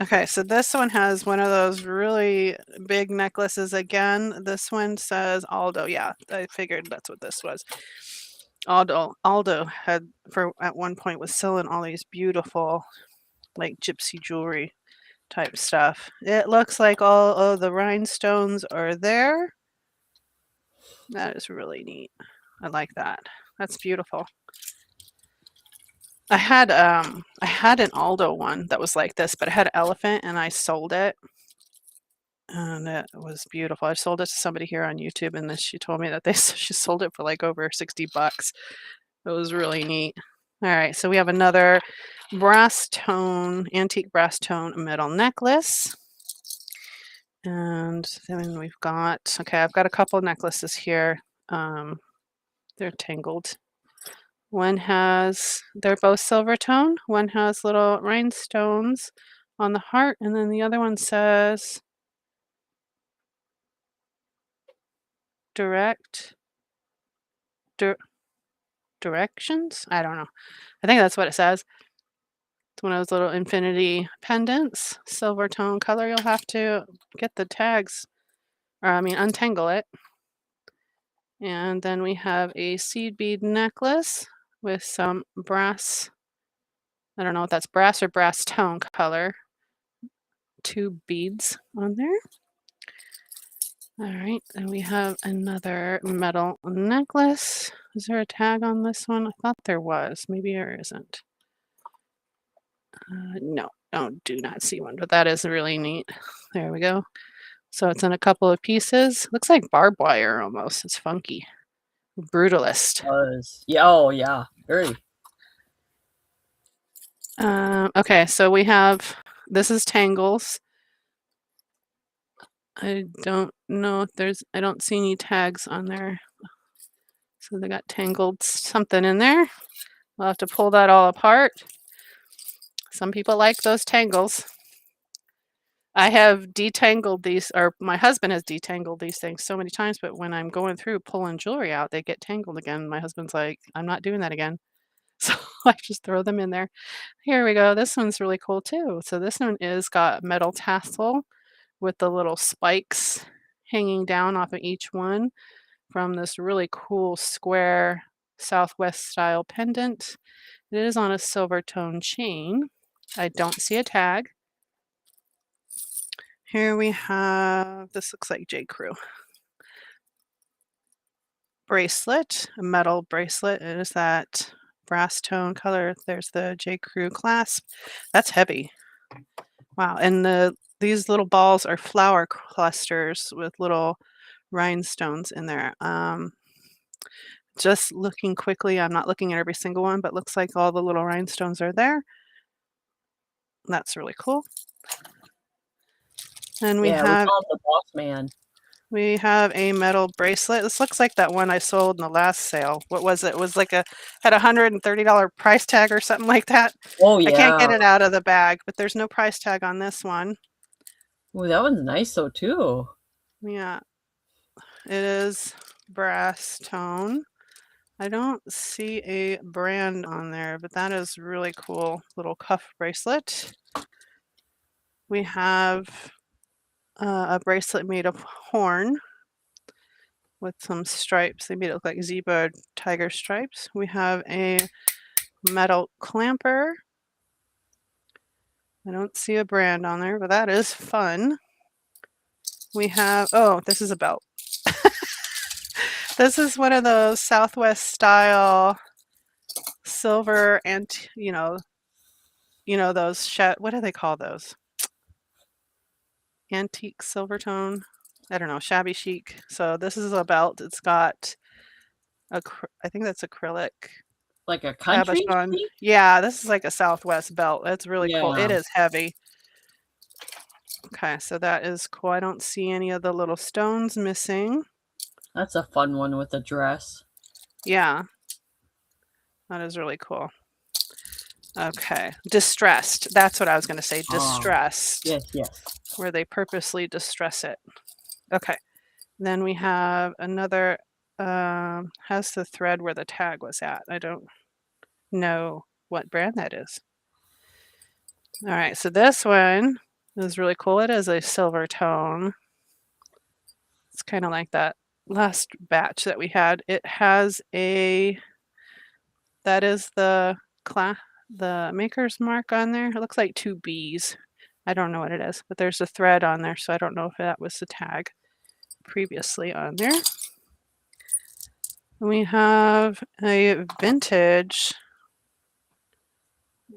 Okay, so this one has one of those really big necklaces again. This one says Aldo. Yeah, I figured that's what this was. Aldo had at one point was selling all these beautiful like gypsy jewelry type stuff. It looks like all of the rhinestones are there. That is really neat. I like that. That's beautiful. I had an Aldo one that was like this, but it had an elephant and I sold it. And it was beautiful. I sold it to somebody here on YouTube and then she told me that she sold it for like over 60 bucks. It was really neat. All right, so we have another antique brass tone metal necklace. And then we've got, okay, I've got a couple of necklaces here. They're tangled. They're both silver tone. One has little rhinestones on the heart, and then the other one says directions. I don't know. I think that's what it says. It's one of those little infinity pendants, silver tone color. You'll have to get the tags, untangle it. And then we have a seed bead necklace with some brass. I don't know if that's brass or brass tone color. 2 beads on there. All right, and we have another metal necklace. Is there a tag on this one? I thought there was. Maybe there isn't. No, do not see one, but that is really neat. There we go. So it's in a couple of pieces. Looks like barbed wire almost. It's funky. Brutalist. Yeah, oh yeah, very. Okay, so this is tangles. I don't know if I don't see any tags on there. So they got tangled something in there. We'll have to pull that all apart. Some people like those tangles. I have detangled these, or my husband has detangled these things so many times, but when I'm going through pulling jewelry out, they get tangled again. My husband's like, I'm not doing that again. So I just throw them in there. Here we go. This one's really cool too. So this one got metal tassel with the little spikes hanging down off of each one from this really cool square Southwest style pendant. It is on a silver tone chain. I don't see a tag. Here we have, this looks like J. Crew. Bracelet, a metal bracelet. It is that brass tone color. There's the J. Crew clasp. That's heavy. Wow, and these little balls are flower clusters with little rhinestones in there. Just looking quickly, I'm not looking at every single one, but looks like all the little rhinestones are there. That's really cool. And we have the boss man. We have a metal bracelet. This looks like that one I sold in the last sale. What was it? It was like had $130 price tag or something like that. Oh yeah. I can't get it out of the bag, but there's no price tag on this one. Oh, that one's nice though too. Yeah. It is brass tone. I don't see a brand on there, but that is really cool. Little cuff bracelet. We have a bracelet made of horn with some stripes. They made it look like zebra tiger stripes. We have a metal clamper. I don't see a brand on there, but that is fun. We have, this is a belt. This is one of those Southwest style silver and, those, what do they call those? Antique silver tone. I don't know, shabby chic. So this is a belt. It's got, I think that's acrylic. Like a country? Yeah, this is like a Southwest belt. That's really cool. It is heavy. Okay, so that is cool. I don't see any of the little stones missing. That's a fun one with a dress. Yeah. That is really cool. Okay. Distressed. That's what I was going to say. Distressed. Yes. Where they purposely distress it. Okay. Then we have another, has the thread where the tag was at. I don't know what brand that is. All right. So this one is really cool. It is a silver tone. It's kind of like that last batch that we had. It has a that is the maker's mark on there. It looks like 2 B's. I don't know what it is, but there's a thread on there, so I don't know if that was the tag previously on there. We have a vintage.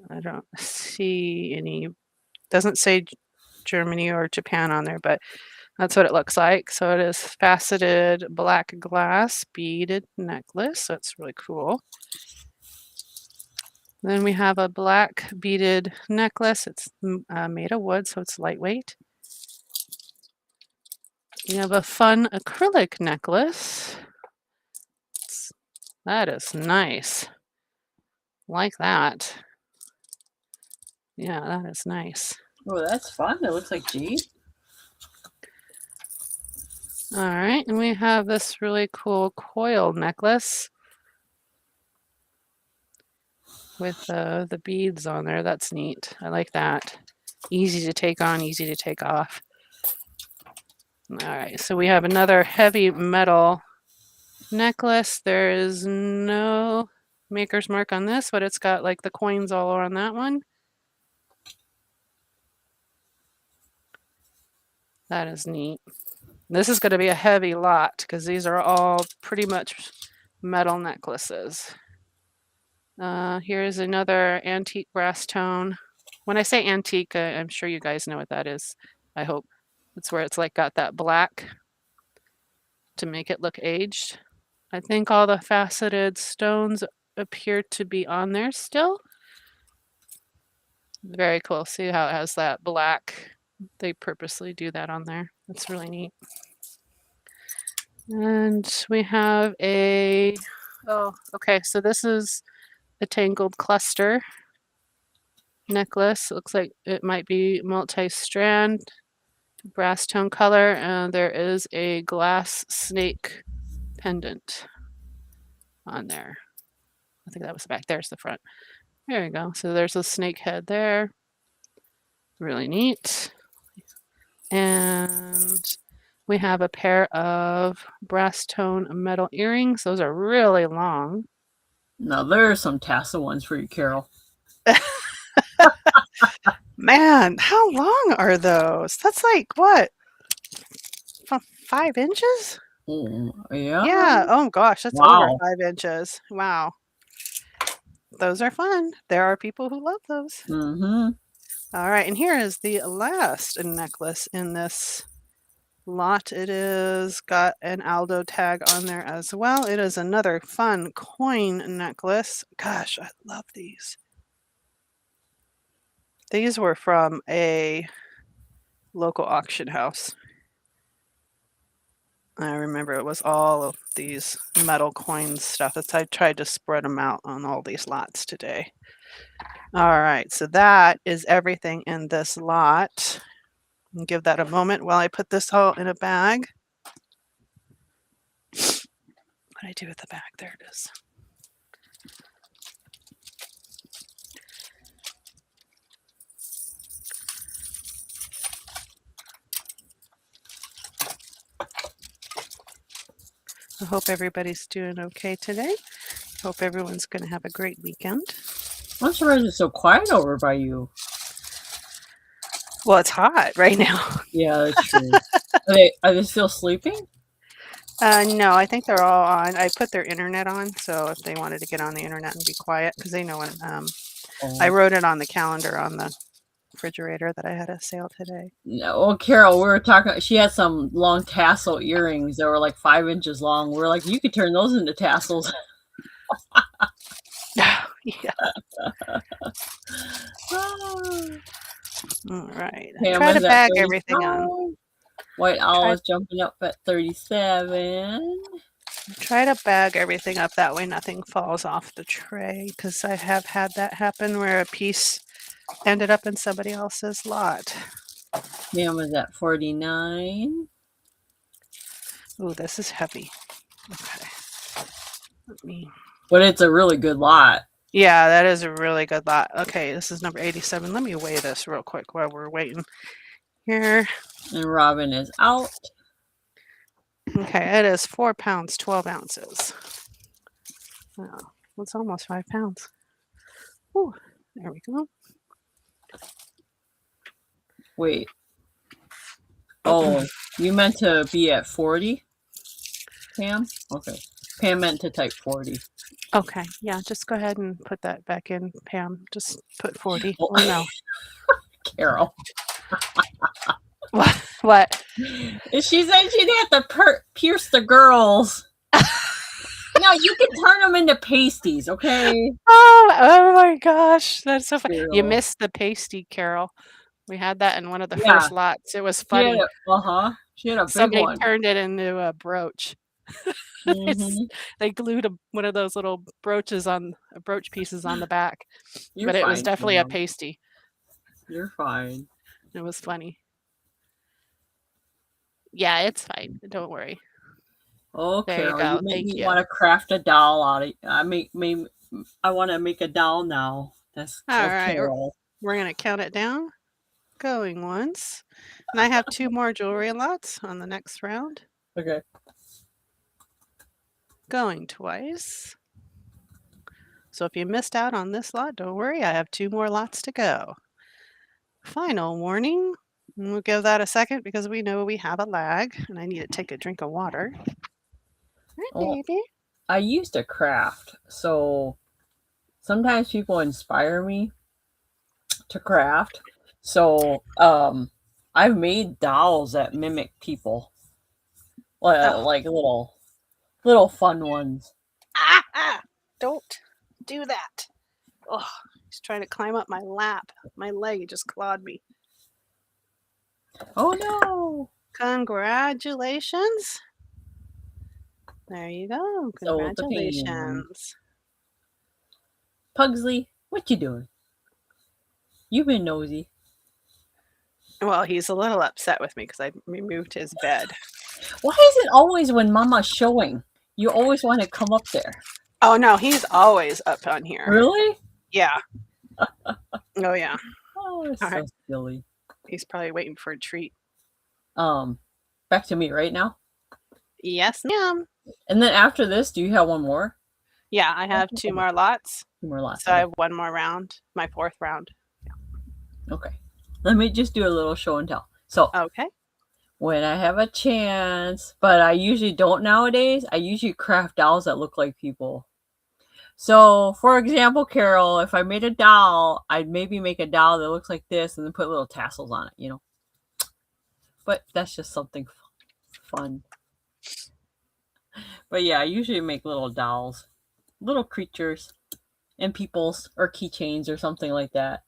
I don't see any, doesn't say Germany or Japan on there, but that's what it looks like. So it is faceted black glass beaded necklace. That's really cool. Then we have a black beaded necklace. It's made of wood, so it's lightweight. We have a fun acrylic necklace. That is nice. Like that. Yeah, that is nice. Oh, that's fun. It looks like jade. All right, and we have this really cool coil necklace with the beads on there. That's neat. I like that. Easy to take on, easy to take off. All right, so we have another heavy metal necklace. There is no maker's mark on this, but it's got like the coins all around that one. That is neat. This is going to be a heavy lot because these are all pretty much metal necklaces. Here's another antique brass tone. When I say antique, I'm sure you guys know what that is. I hope. It's where it's like got that black to make it look aged. I think all the faceted stones appear to be on there still. Very cool. See how it has that black? They purposely do that on there. That's really neat. And we have a, oh, okay, so this is a tangled cluster necklace. Looks like it might be multi-strand, brass tone color, and there is a glass snake pendant on there. I think that was the back. There's the front. There you go. So there's a snake head there. Really neat. And we have a pair of brass tone metal earrings. Those are really long. Now there are some tassel ones for you, Carol. Man, how long are those? That's like what? 5 inches? Oh, yeah. Yeah. Oh gosh, that's over Wow. 5 inches. Wow. Those are fun. There are people who love those. Mm-hmm. All right, and here is the last necklace in this lot. It is got an Aldo tag on there as well. It is another fun coin necklace. Gosh, I love these. These were from a local auction house. I remember it was all of these metal coin stuff. I tried to spread them out on all these lots today. All right, so that is everything in this lot. And give that a moment while I put this all in a bag. What did I do with the bag? There it is. I hope everybody's doing okay today. Hope everyone's going to have a great weekend. I'm surprised it's so quiet over by you. Well, it's hot right now. Yeah, that's true. Are they still sleeping? No, I think they're all on. I put their internet on, so if they wanted to get on the internet and be quiet, because they know when. I wrote it on the calendar on the refrigerator that I had a sale today. No, well, Carol, we were talking. She had some long tassel earrings that were like 5 inches long. We're like, you could turn those into tassels. Yeah. Ah. All right. Pam Try to was at bag everything 35. on. White Owl is jumping up at 37. Try to bag everything up that way nothing falls off the tray, because I have had that happen where a piece ended up in somebody else's lot. Pam was at 49. Oh, this is heavy. Okay. Let me. But it's a really good lot. Yeah, that is a really good lot. Okay, this is number 87. Let me weigh this real quick while we're waiting here. And Robin is out. Okay, it is 4 pounds, 12 ounces. Oh, It's almost 5 pounds. Ooh, there we go. Wait. Oh, you meant to be at 40, Pam? Okay. Pam meant to type 40. Okay, yeah, just go ahead and put that back in, Pam. Just put 40. Oh. Oh no. Carol. What? She said she'd have to pierce the girls. No, you can turn them into pasties, okay? Oh my gosh, that's so funny. You Carol. missed the pasty, Carol. We had that in one of the Yeah. first lots. It was She funny. had a big Somebody one. turned it into a brooch. They glued one of those little brooch pieces on the back. You're But it was fine, definitely a Pam. pasty. You're fine. It was funny. Yeah, it's fine. Don't worry. Oh, There you Carol, go. you make Thank me you. want to craft a doll out of I want to make a doll now. That's All right. Carol. We're going to count it down. Going once. And I have 2 more jewelry lots on the next round. Okay. Going twice. So if you missed out on this lot, don't worry. I have 2 more lots to go. Final warning. We'll give that a second because we know we have a lag and I need to take a drink of water. Right, Oh. baby. I used to craft, so sometimes people inspire me to craft. So I've made dolls that mimic people, like little fun ones. Don't do that. Oh, he's trying to climb up my lap. My leg just clawed me. Oh no! Congratulations. There you go. Sold the Congratulations. Pugsley, what you doing? You've been nosy. Well, he's a little upset with me because I removed his bed. Why is it always when Mama's showing, you always want to come up there? Oh, no, he's always up on here. Really? Yeah. Oh, yeah. Oh, it's All so right. silly. He's probably waiting for a treat. Back to me right now? Yes, ma'am. And then after this, do you have one more? Yeah, I have 2 more lots. 2 more lots. So I have 1 more round, my 4th round. Okay. Let me just do a little show and tell. So, Okay. when I have a chance, but I usually don't nowadays, I usually craft dolls that look like people. So, for example, Carol, if I made a doll, I'd maybe make a doll that looks like this and then put little tassels on it, But that's just something fun. But yeah, I usually make little dolls, little creatures, and people's, or keychains or something like that.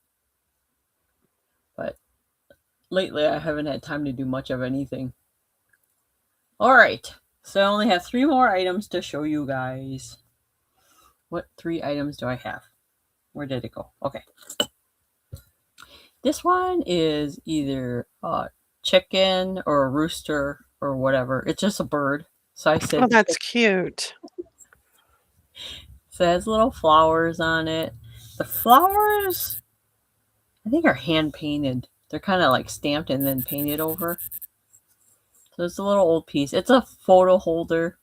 But lately I haven't had time to do much of anything. All right, so I only have 3 more items to show you guys. What 3 items do I have? Where did it go? Okay. This one is either a chicken or a rooster or whatever. It's just a bird. So I said, Oh, that's cute. So it has little flowers on it. The flowers, I think, are hand painted. They're kind of like stamped and then painted over. So it's a little old piece. It's a photo holder.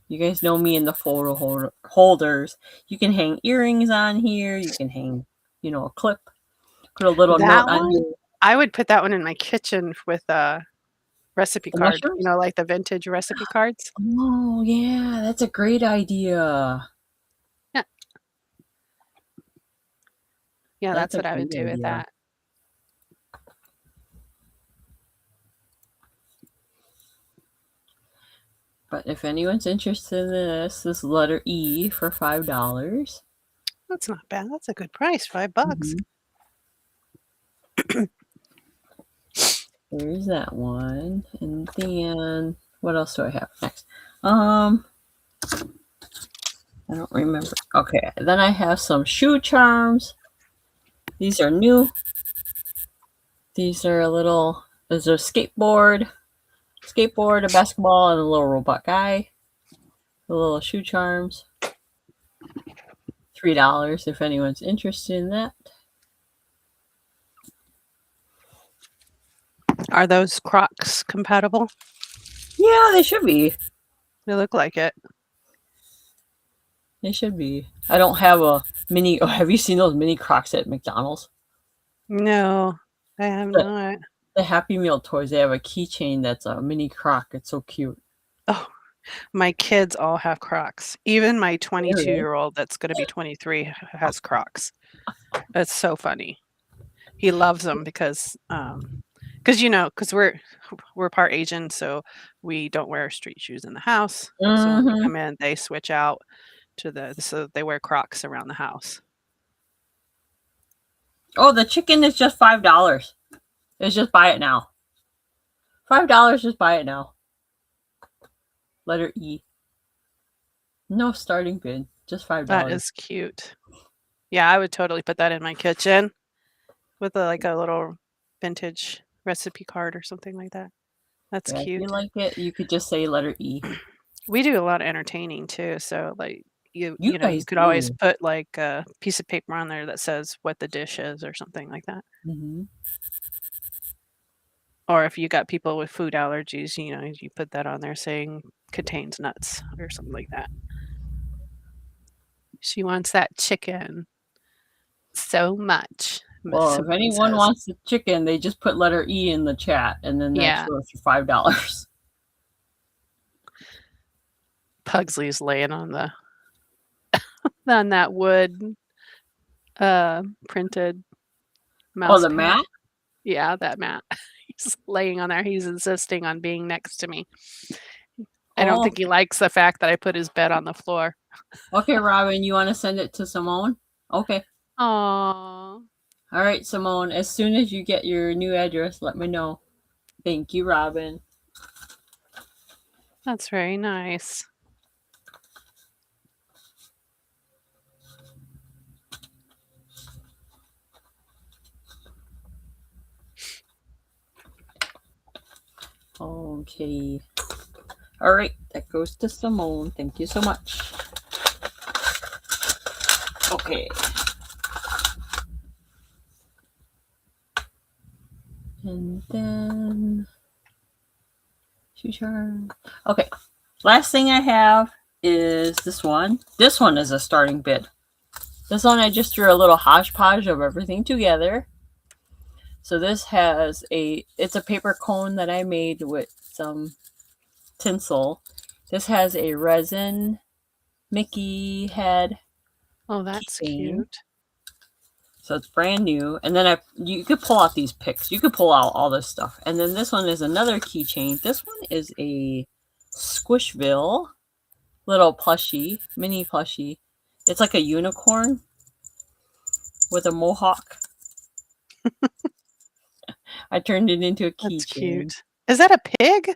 You guys know me in the photo holders. You can hang earrings on here. You can hang, a clip. Put a little note on here. I would put that one in my kitchen with a recipe The card. mushrooms? Like the vintage recipe cards. Oh, yeah. That's a great idea. Yeah. Yeah, that's a what I would great do with idea. that. But if anyone's interested in this letter E for $5. That's not bad. That's a good price. $5. There's that one. And then what else do I have next? I don't remember. Okay, then I have some shoe charms. These are new. These are there's a skateboard, a basketball, and a little robot guy. The little shoe charms. $3 if anyone's interested in that. Are those Crocs compatible? Yeah, they should be. They look like it. They should be. I don't have a mini. Oh, have you seen those mini Crocs at McDonald's? No, I have The, not. the Happy Meal toys. They have a keychain that's a mini Croc. It's so cute. Oh, my kids all have Crocs. Even my Really? 22-year-old that's going to be 23 has Crocs. It's so funny. He loves them because because we're part Asian, so we don't wear street shoes in the house. So when we Mhm. come in, they switch out so they wear Crocs around the house. Oh, the chicken is just $5. It's just buy it now. $5, just buy it now. Letter E. No starting bid, just $5. That is cute. Yeah, I would totally put that in my kitchen with like a little vintage recipe card or something like that. That's Yeah, if you cute. like it, you could just say letter E. We do a lot of entertaining too, so like you You know, you guys could always do. put like a piece of paper on there that says what the dish is or something like that. Mm-hmm. Or if you got people with food allergies, you know, you put that on there saying contains nuts or something like that. She wants that chicken so much. Miss Well, if Simone anyone says. wants the chicken, they just put letter E in the chat, and then that Yeah. shows for $5. Pugsley's laying on the on that wood printed mouse Oh, the pad. mat? Yeah, that mat. He's laying on there. He's insisting on being next to me. I don't think he likes the fact that I put his bed on the floor. Okay, Robin, you want to send it to Simone? Okay. Aww. All right, Simone, as soon as you get your new address, let me know. Thank you, Robin. That's very nice. Okay. All right, that goes to Simone. Thank you so much. Okay. And then shoe charm. Okay. Last thing I have is this one. This one is a starting bid. This one I just threw a little hodgepodge of everything together. So this has it's a paper cone that I made with some tinsel. This has a resin Mickey head. Oh, that's cute. So it's brand new. And then you could pull out these picks. You could pull out all this stuff. And then this one is another keychain. This one is a Squishville little plushie, mini plushie. It's like a unicorn with a mohawk. I turned it into a keychain. That's cute. Is that a pig?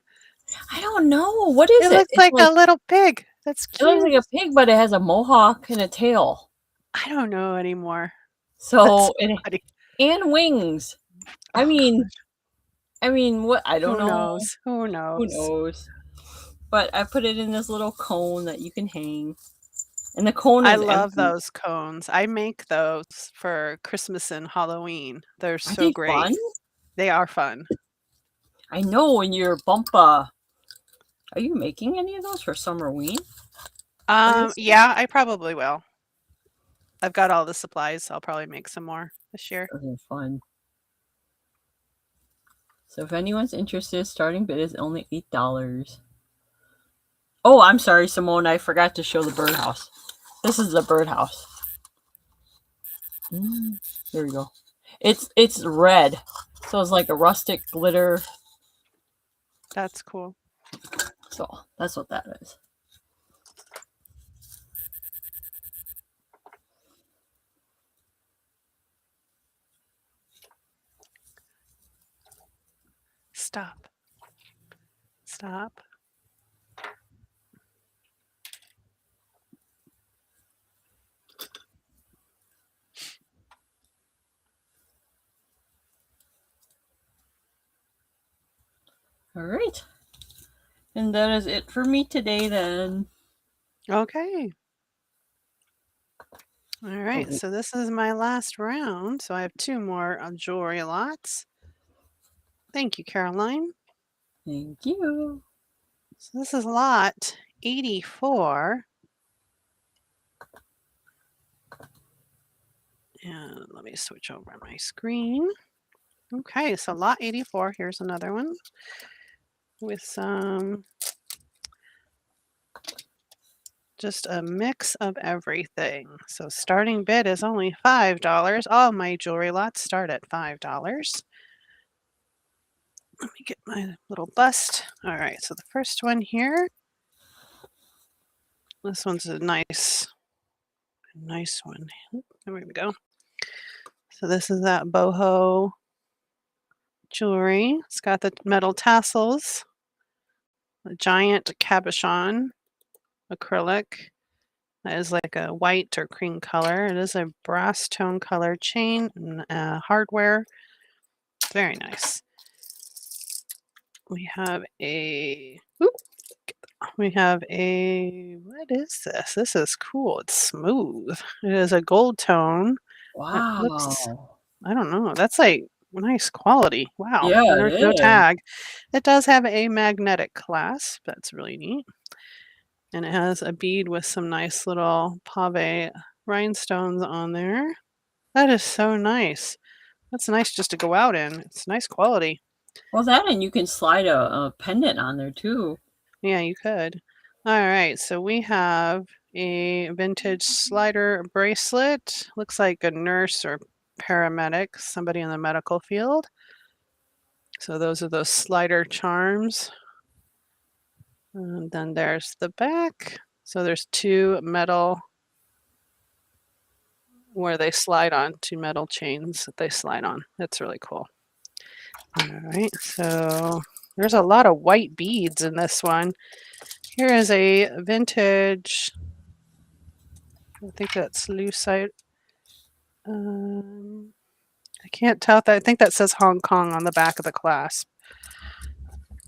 I don't know. What is it? It looks like a little pig. That's It looks cute. like a pig, but it has a mohawk and a tail. I don't know anymore. So funny. and wings. I mean, what? I don't know. Who knows? Who knows? But I put it in this little cone that you can hang. And the cone is I love empty. those cones. I make those for Christmas and Halloween. They're so they great. fun? They are fun. I know when you're bumpa. Are you making any of those for Summerween? Yeah, I probably will. I've got all the supplies, so I'll probably make some more this year. Those are fun. So if anyone's interested, starting bid is only $8. Oh, I'm sorry, Simone. I forgot to show the birdhouse. This is the birdhouse. There we go. It's red, so it's like a rustic glitter. That's cool. So that's what that is. Stop. Stop. All right. And that is it for me today then. Okay. All right, so this is my last round. So I have 2 more jewelry lots. Thank you, Caroline. Thank you. So this is lot 84. let me switch over my screen. Okay, so lot 84, here's another one with some, just a mix of everything. So starting bid is only $5. All my jewelry lots start at $5. Let me get my little bust. All right, so the first one here, this one's a nice one. There we go. So this is that boho jewelry. It's got the metal tassels, a giant cabochon acrylic. That is like a white or cream color. It is a brass tone color chain and hardware. Very nice. We have a, what is this? This is cool. It's smooth. It is a gold tone. It looks, Wow. I don't know. That's like nice quality. Wow. Yeah, And it there's no is. tag. It does have a magnetic clasp. That's really neat. And it has a bead with some nice little pave rhinestones on there. That is so nice. That's nice just to go out in. It's nice quality. Well, that and you can slide a pendant on there too. Yeah, you could. All right, so we have a vintage slider bracelet. Looks like a nurse or paramedic, somebody in the medical field. So those are those slider charms. And then there's the back. So there's two metal where they slide on, two metal chains that they slide on. That's really cool. All right, so there's a lot of white beads in this one. Here is a vintage, I think that's lucite. I can't tell. I think that says Hong Kong on the back of the clasp.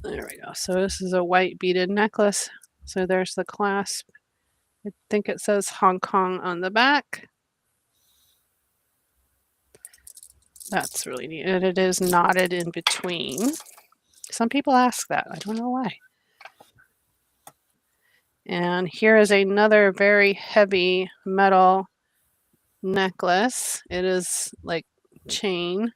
There we go. So this is a white beaded necklace. So there's the clasp. I think it says Hong Kong on the back. That's really neat. And it is knotted in between. Some people ask that. I don't know why. And here is another very heavy metal necklace. It is like chain.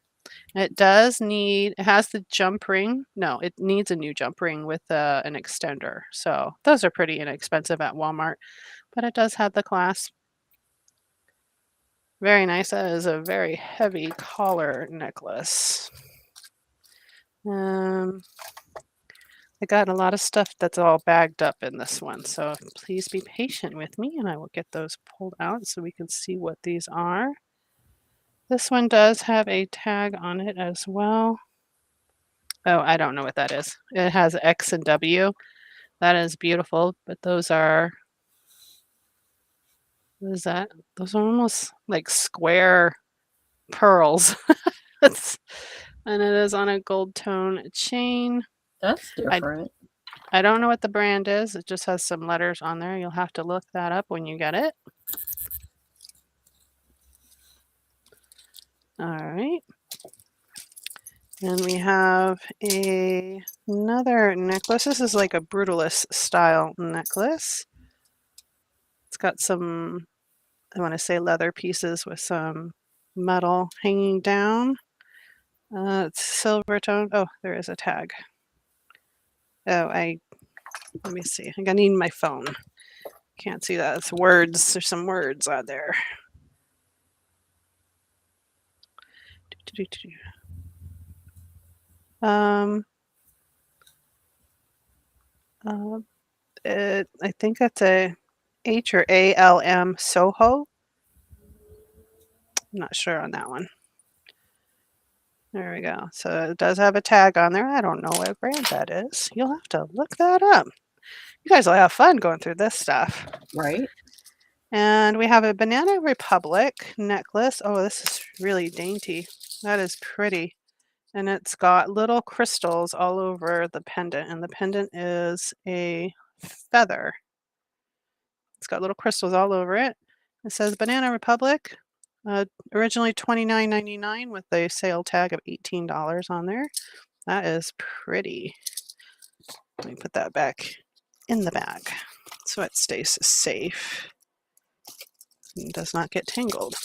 It has the jump ring. No, it needs a new jump ring with an extender. So those are pretty inexpensive at Walmart, but it does have the clasp. Very nice. That is a very heavy collar necklace. I got a lot of stuff that's all bagged up in this one, so please be patient with me and I will get those pulled out so we can see what these are. This one does have a tag on it as well. Oh, I don't know what that is. It has X and W. That is beautiful, but those are, what is that? Those are almost like square pearls. And it is on a gold tone chain. That's different. I don't know what the brand is. It just has some letters on there. You'll have to look that up when you get it. All right. And we have another necklace. This is like a brutalist style necklace. It's got some, I want to say leather pieces with some metal hanging down. It's silver tone. Oh, there is a tag. Oh, let me see. I need my phone. Can't see that. It's words. There's some words on there. I think that's a H or ALM Soho. I'm not sure on that one. There we go. So it does have a tag on there. I don't know what brand that is. You'll have to look that up. You guys will have fun going through this stuff. Right? And we have a Banana Republic necklace. Oh, this is really dainty. That is pretty. And it's got little crystals all over the pendant. And the pendant is a feather. It's got little crystals all over it. It says Banana Republic. Originally $29.99 with a sale tag of $18 on there. That is pretty. Let me put that back in the bag so it stays safe and does not get tangled.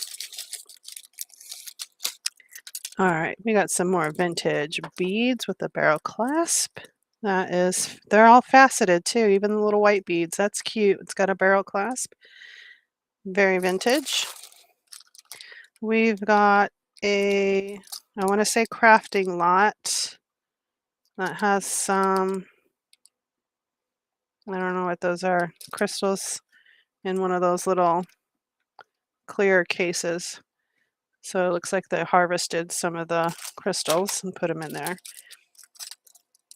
All right, we got some more vintage beads with the barrel clasp. They're all faceted too, even the little white beads. That's cute. It's got a barrel clasp. Very vintage. We've got I want to say crafting lot that has some, I don't know what those are, crystals in one of those little clear cases. So it looks like they harvested some of the crystals and put them in there.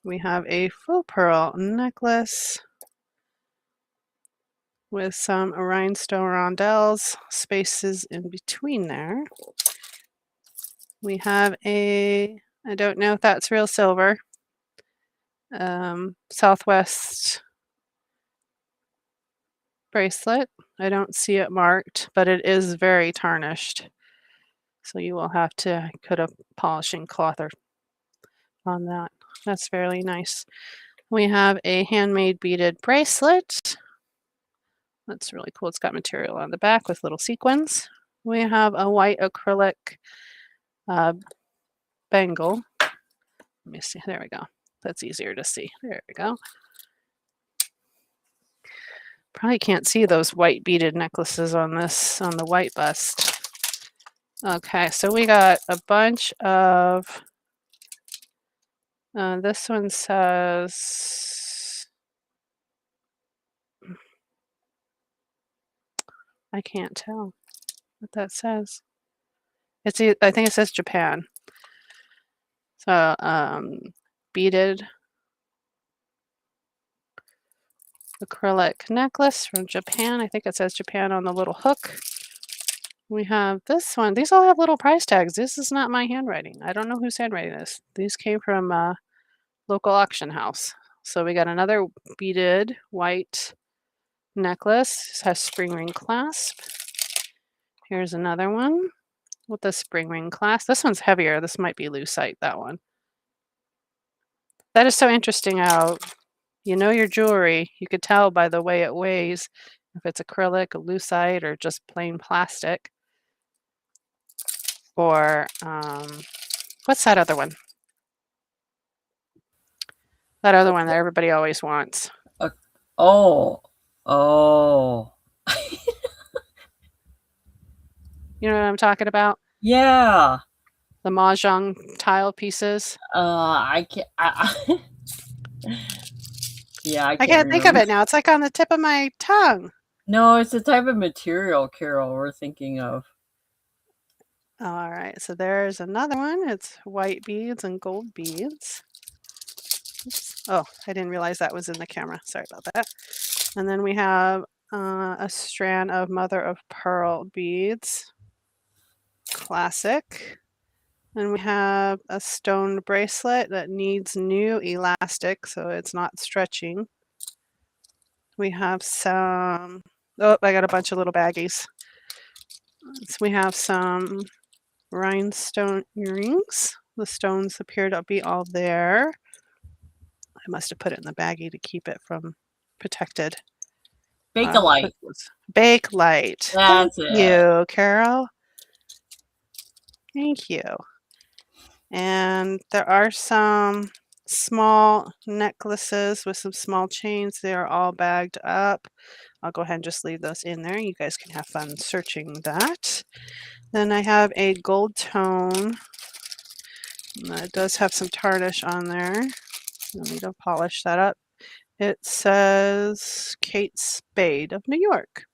We have a faux pearl necklace with some rhinestone rondelles, spaces in between there. We have I don't know if that's real silver, Southwest bracelet. I don't see it marked, but it is very tarnished. So you will have to put a polishing cloth on that. That's fairly nice. We have a handmade beaded bracelet. That's really cool. It's got material on the back with little sequins. We have a white acrylic bangle. Let me see. There we go. That's easier to see. There we go. Probably can't see those white beaded necklaces on the white bust. Okay, so we got a bunch of, this one says, I can't tell what that says. I think it says Japan. So, beaded acrylic necklace from Japan. I think it says Japan on the little hook. We have this one. These all have little price tags. This is not my handwriting. I don't know whose handwriting this. These came from a local auction house. So we got another beaded white necklace. This has spring ring clasp. Here's another one with the spring ring clasp. This one's heavier. This might be lucite, that one. That is so interesting how your jewelry, you could tell by the way it weighs, if it's acrylic, lucite, or just plain plastic. Or what's that other one? That other one that everybody always wants. Oh. You know what I'm talking about? Yeah. The mahjong tile pieces. I can't. Yeah, I can't think of it now. It's like on the tip of my tongue. No, it's the type of material, Carol, we're thinking of. All right, so there's another one. It's white beads and gold beads. Oops. Oh, I didn't realize that was in the camera. Sorry about that. And then we have a strand of mother of pearl beads. Classic. And we have a stone bracelet that needs new elastic, so it's not stretching. We have some, oh, I got a bunch of little baggies. So we have some rhinestone earrings. The stones appear to be all there. I must have put it in the baggie to keep it from protected. Bakelite. Bakelite. That's Thank it. you, Carol. Thank you. And there are some small necklaces with some small chains. They are all bagged up. I'll go ahead and just leave those in there. You guys can have fun searching that. Then I have a gold tone. It does have some tarnish on there. Let me go polish that up. It says Kate Spade of New York.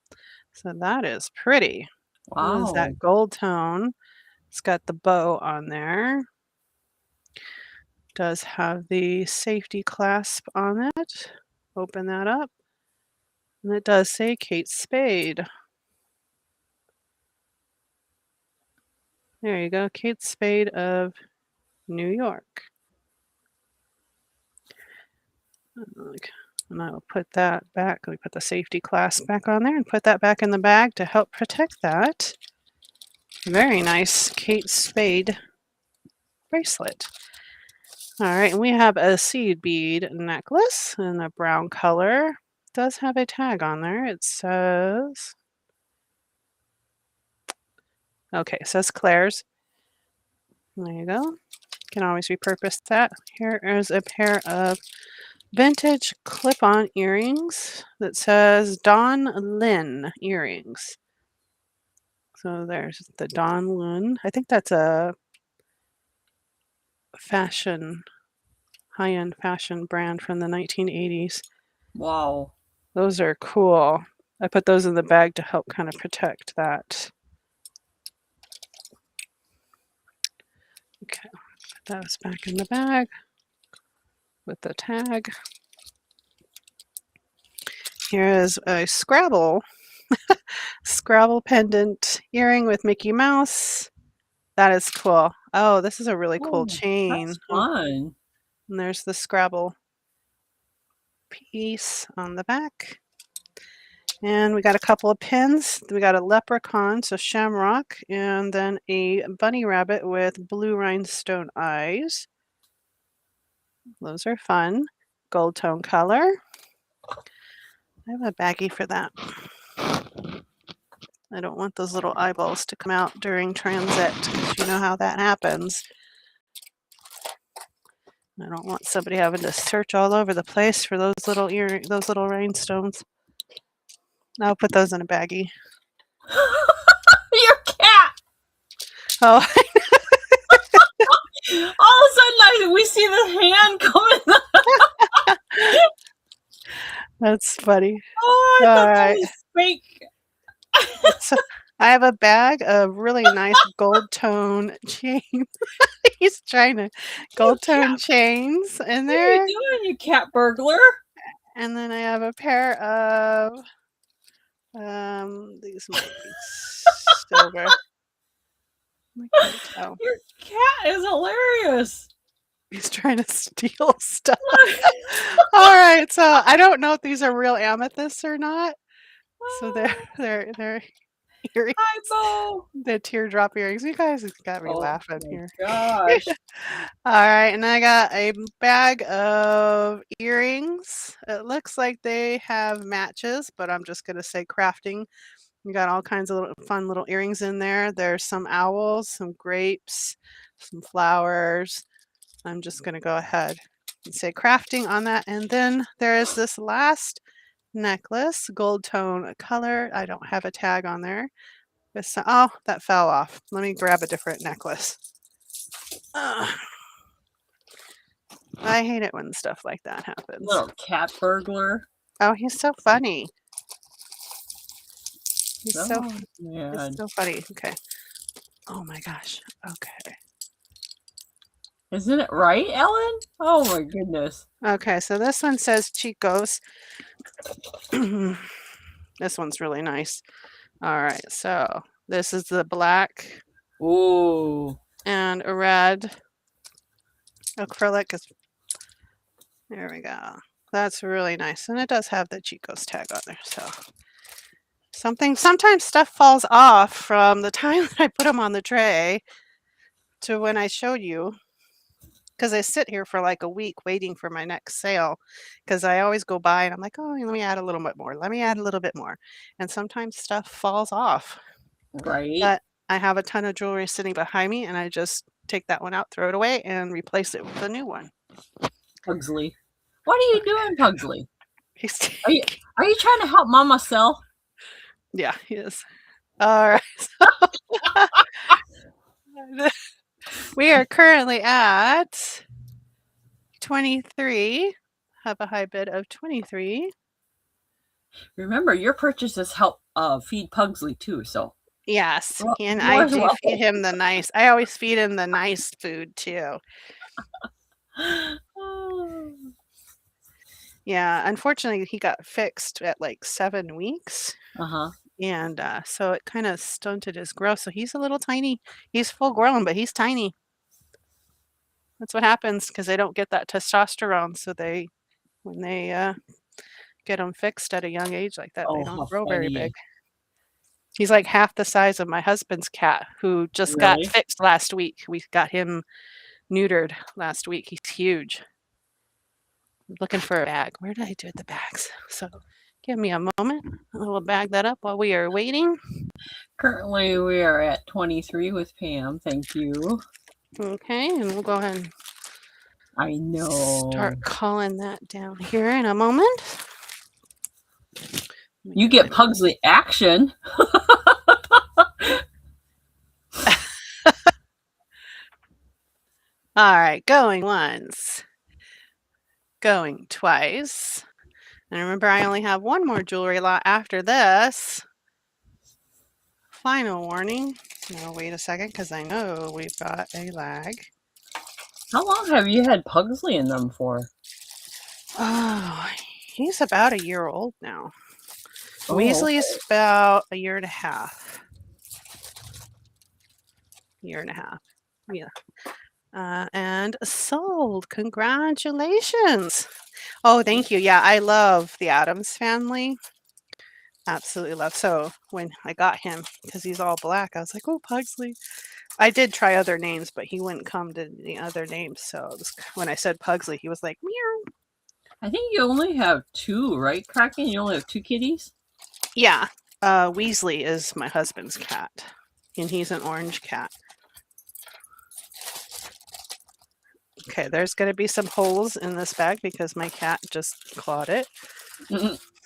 So that is pretty. Wow. What is that gold tone? It's got the bow on there. Does have the safety clasp on it. Open that up. And it does say Kate Spade. There you go, Kate Spade of New York. And I will put that back. We put the safety clasp back on there and put that back in the bag to help protect that. Very nice Kate Spade bracelet. All right, and we have a seed bead necklace in a brown color. It does have a tag on there. It says, okay, it says Claire's. There you go. Can always repurpose that. Here is a pair of vintage clip-on earrings that says Don Lin earrings. So there's the Don Lin. I think that's a fashion, high-end fashion brand from the 1980s. Wow. Those are cool. I put those in the bag to help kind of protect that. Okay, put those back in the bag with the tag. Here is a Scrabble pendant earring with Mickey Mouse. That is cool. Oh, this is a really cool Oh, chain. that's fun. And there's the Scrabble piece on the back. And we got a couple of pins. We got a leprechaun, so shamrock, and then a bunny rabbit with blue rhinestone eyes. Those are fun. Gold tone color. I have a baggie for that. I don't want those little eyeballs to come out during transit, because you know how that happens. I don't want somebody having to search all over the place for those little rhinestones. I'll put those in a baggie. Your cat! Oh, All of a sudden, we see the hand coming. that's funny. Oh, I thought that Alright. was fake. So I have a bag of really nice gold tone chain. He's trying to gold tone chains in What are there. you doing, you cat burglar? And then I have a pair of these might be silver. I can't tell. Your cat is hilarious. He's trying to steal stuff. All right, so I don't know if these are real amethysts or not. So they're earrings. Hi, Bo. The teardrop earrings. You guys got me laughing my here. Gosh. All right, and I got a bag of earrings. It looks like they have matches, but I'm just going to say crafting. You got all kinds of fun little earrings in there. There's some owls, some grapes, some flowers. I'm just going to go ahead and say crafting on that. And then there is this last necklace, gold tone color. I don't have a tag on there. Oh, that fell off. Let me grab a different necklace. I hate it when stuff like that happens. Little cat burglar. Oh, he's so funny. He's Oh, man. so funny. Okay. Oh my gosh. Okay. Isn't it right, Ellen? Oh my goodness. Okay, so this one says Chico's. This one's really nice. All right, so this is the black Ooh. and a red acrylic. There we go. That's really nice. And it does have the Chico's tag on there. So sometimes stuff falls off from the time that I put them on the tray to when I showed you. Because I sit here for like a week waiting for my next sale, because I always go by and I'm like, oh, let me add a little bit more. Let me add a little bit more. And sometimes stuff falls off. Right. But I have a ton of jewelry sitting behind me, and I just take that one out, throw it away, and replace it with a new one. Pugsley. What are you doing, Pugsley? Are you trying to help Mama sell? Yeah, he is. All right. We are currently at 23. Have a high bid of 23. Remember, your purchases help feed Pugsley too, so. Yes, Well, and more I as do well. feed him the nice. I always feed him the nice food too. Yeah, unfortunately, he got fixed at like 7 weeks. Uh-huh. And so it kind of stunted his growth. So he's a little tiny. He's full grown, but he's tiny. That's what happens because they don't get that testosterone. So when they get them fixed at a young age like that, they don't grow very big. He's like half the size of my husband's cat, who just got fixed last week. We got him neutered last week. He's huge. I'm looking for a bag. Where did I do the bags? So give me a moment. We'll bag that up while we are waiting. Currently, we are at 23 with Pam. Thank you. Okay, and we'll go ahead and I know. start calling that down here in a moment. You get Pugsley action. All right, going once, going twice. And remember, I only have one more jewelry lot after this. Final warning. Now, wait a second, because I know we've got a lag. How long have you had Pugsley in them for? Oh, he's about a year old now. Oh, Weasley's about a year and a half. Year and a half. Yeah. And sold. Congratulations. Oh, thank you. Yeah, I love the Addams family. Absolutely love. So when I got him, because he's all black, I was like, oh, Pugsley. I did try other names, but he wouldn't come to the other names. So it was, when I said Pugsley, he was like, meow. I think you only have 2, right, Kraken? You only have 2 kitties? Yeah. Weasley is my husband's cat, and he's an orange cat. Okay, there's going to be some holes in this bag because my cat just clawed it.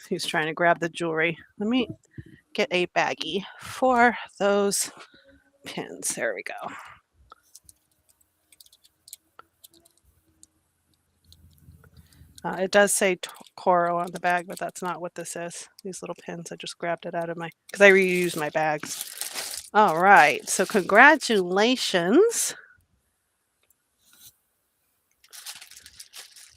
He's trying to grab the jewelry. Let me get a baggie for those pins. There we go. It does say Coro on the bag, but that's not what this is. These little pins, I just grabbed it out of my, because I reuse my bags. All right, so congratulations.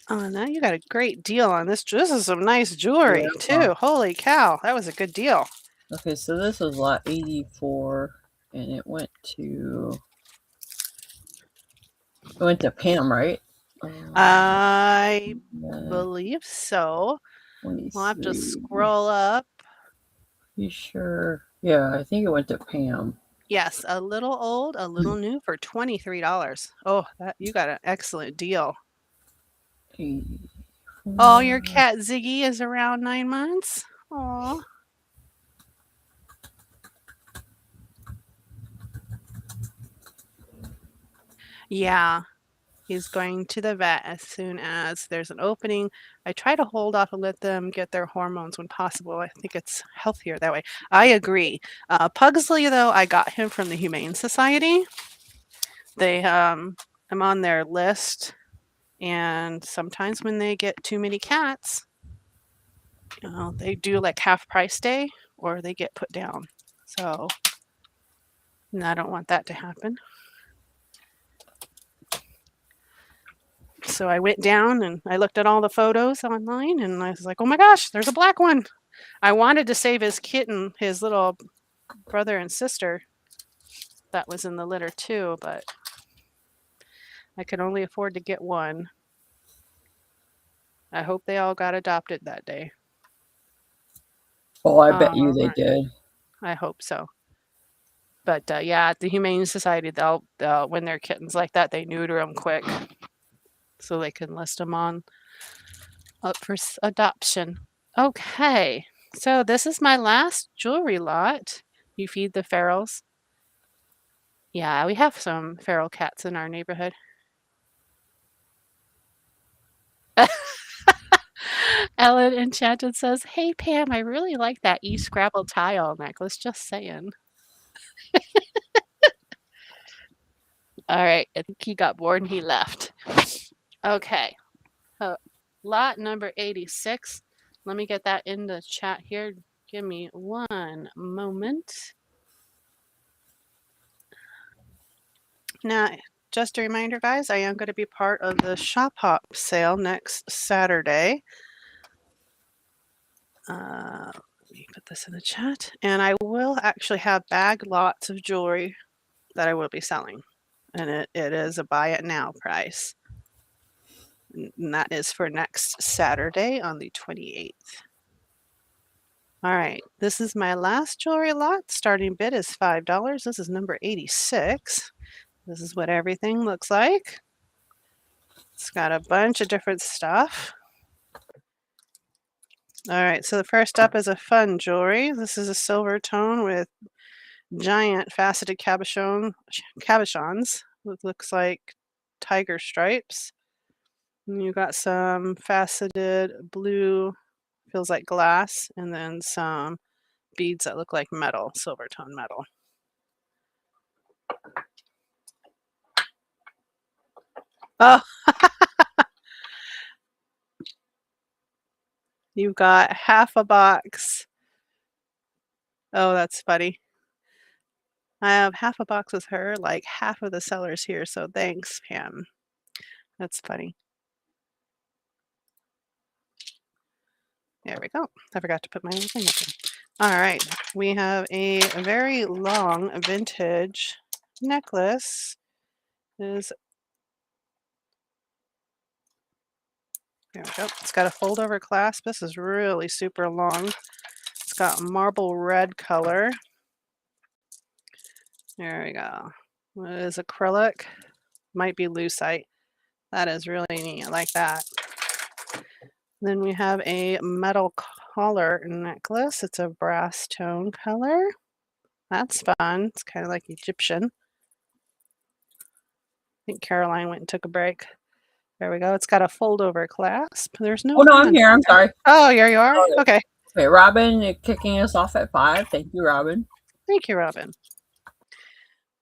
Oh, now you got a great deal on this. This is some nice jewelry, too. Holy cow, that was a good deal. Okay, so this was lot 84, and it went to Pam, right? I believe so. 23. We'll have to scroll up. You sure? Yeah, I think it went to Pam. Yes, a little old, a little new for $23. Oh, that you got an excellent deal. 84. Oh, your cat Ziggy is around 9 months. Aw. Yeah, he's going to the vet as soon as there's an opening. I try to hold off and let them get their hormones when possible. I think it's healthier that way. I agree. Pugsley, though, I got him from the Humane Society. They, I'm on their list, and sometimes when they get too many cats, they do like half price day or they get put down. So, and I don't want that to happen. So I went down and I looked at all the photos online and I was like, oh my gosh, there's a black one. I wanted to save his kitten, his little brother and sister that was in the litter too, but I could only afford to get one. I hope they all got adopted that day. Oh, I bet you they did. I hope so. But yeah, at the Humane Society, they'll when they're kittens like that, they neuter them quick so they can list them on up for adoption. Okay, so this is my last jewelry lot. You feed the ferals. Yeah, we have some feral cats in our neighborhood. Ellen Enchanted says, hey, Pam, I really like that E-Scrabble tile necklace. Just saying. All right, I think he got bored and he left. Okay, lot number 86. Let me get that in the chat here. Give me one moment. Now, just a reminder, guys, I am going to be part of the Shop Hop sale next Saturday. Let me put this in the chat. And I will actually have bag lots of jewelry that I will be selling. And it is a buy it now price. And that is for next Saturday on the 28th. All right, this is my last jewelry lot. Starting bid is $5. This is number 86. This is what everything looks like. It's got a bunch of different stuff. All right, so the first up is a fun jewelry. This is a silver tone with giant faceted cabochons. It looks like tiger stripes. And you got some faceted blue, feels like glass, and then some beads that look like metal, silver tone metal. Oh, you've got half a box. Oh, that's funny. I have half a box with her, like half of the sellers here, so thanks, Pam. That's funny. There we go. I forgot to put my own thing up there. All right, we have a very long vintage necklace. There we go. It's got a fold over clasp. This is really super long. It's got marble red color. There we go. It is acrylic. Might be lucite. That is really neat. I like that. Then we have a metal collar necklace. It's a brass tone color. That's fun. It's kind of like Egyptian. I think Caroline went and took a break. There we go. It's got a fold over clasp. There's no. Oh no, I'm here. I'm sorry. Oh, here you are. Okay. Okay, Robin kicking us off at 5. Thank you, Robin. Thank you, Robin.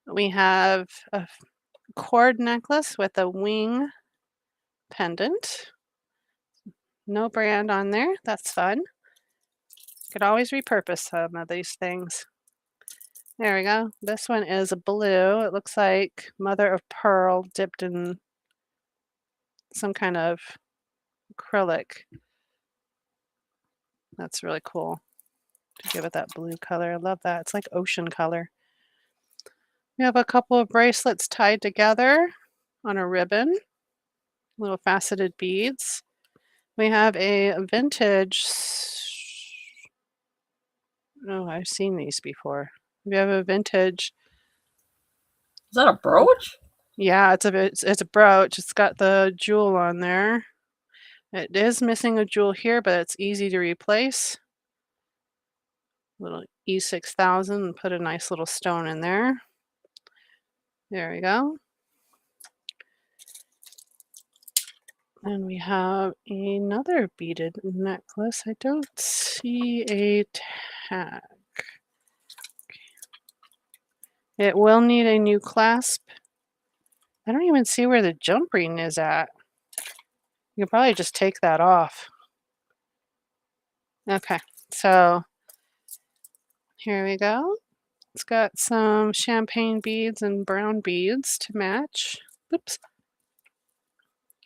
We have a cord necklace with a wing pendant. No brand on there. That's fun. Could always repurpose some of these things. There we go. This one is blue. It looks like mother of pearl dipped in some kind of acrylic. That's really cool to give it that blue color. I love that. It's like ocean color. We have a couple of bracelets tied together on a ribbon, little faceted beads. We have a vintage. Oh, I've seen these before. We have a vintage. Is that a brooch? Yeah, it's a brooch. It's got the jewel on there. It is missing a jewel here, but it's easy to replace. Little E6000 and put a nice little stone in there. There we go. And we have another beaded necklace. I don't see a tag. It will need a new clasp. I don't even see where the jump ring is at. You can probably just take that off. Okay, so here we go. It's got some champagne beads and brown beads to match. Oops.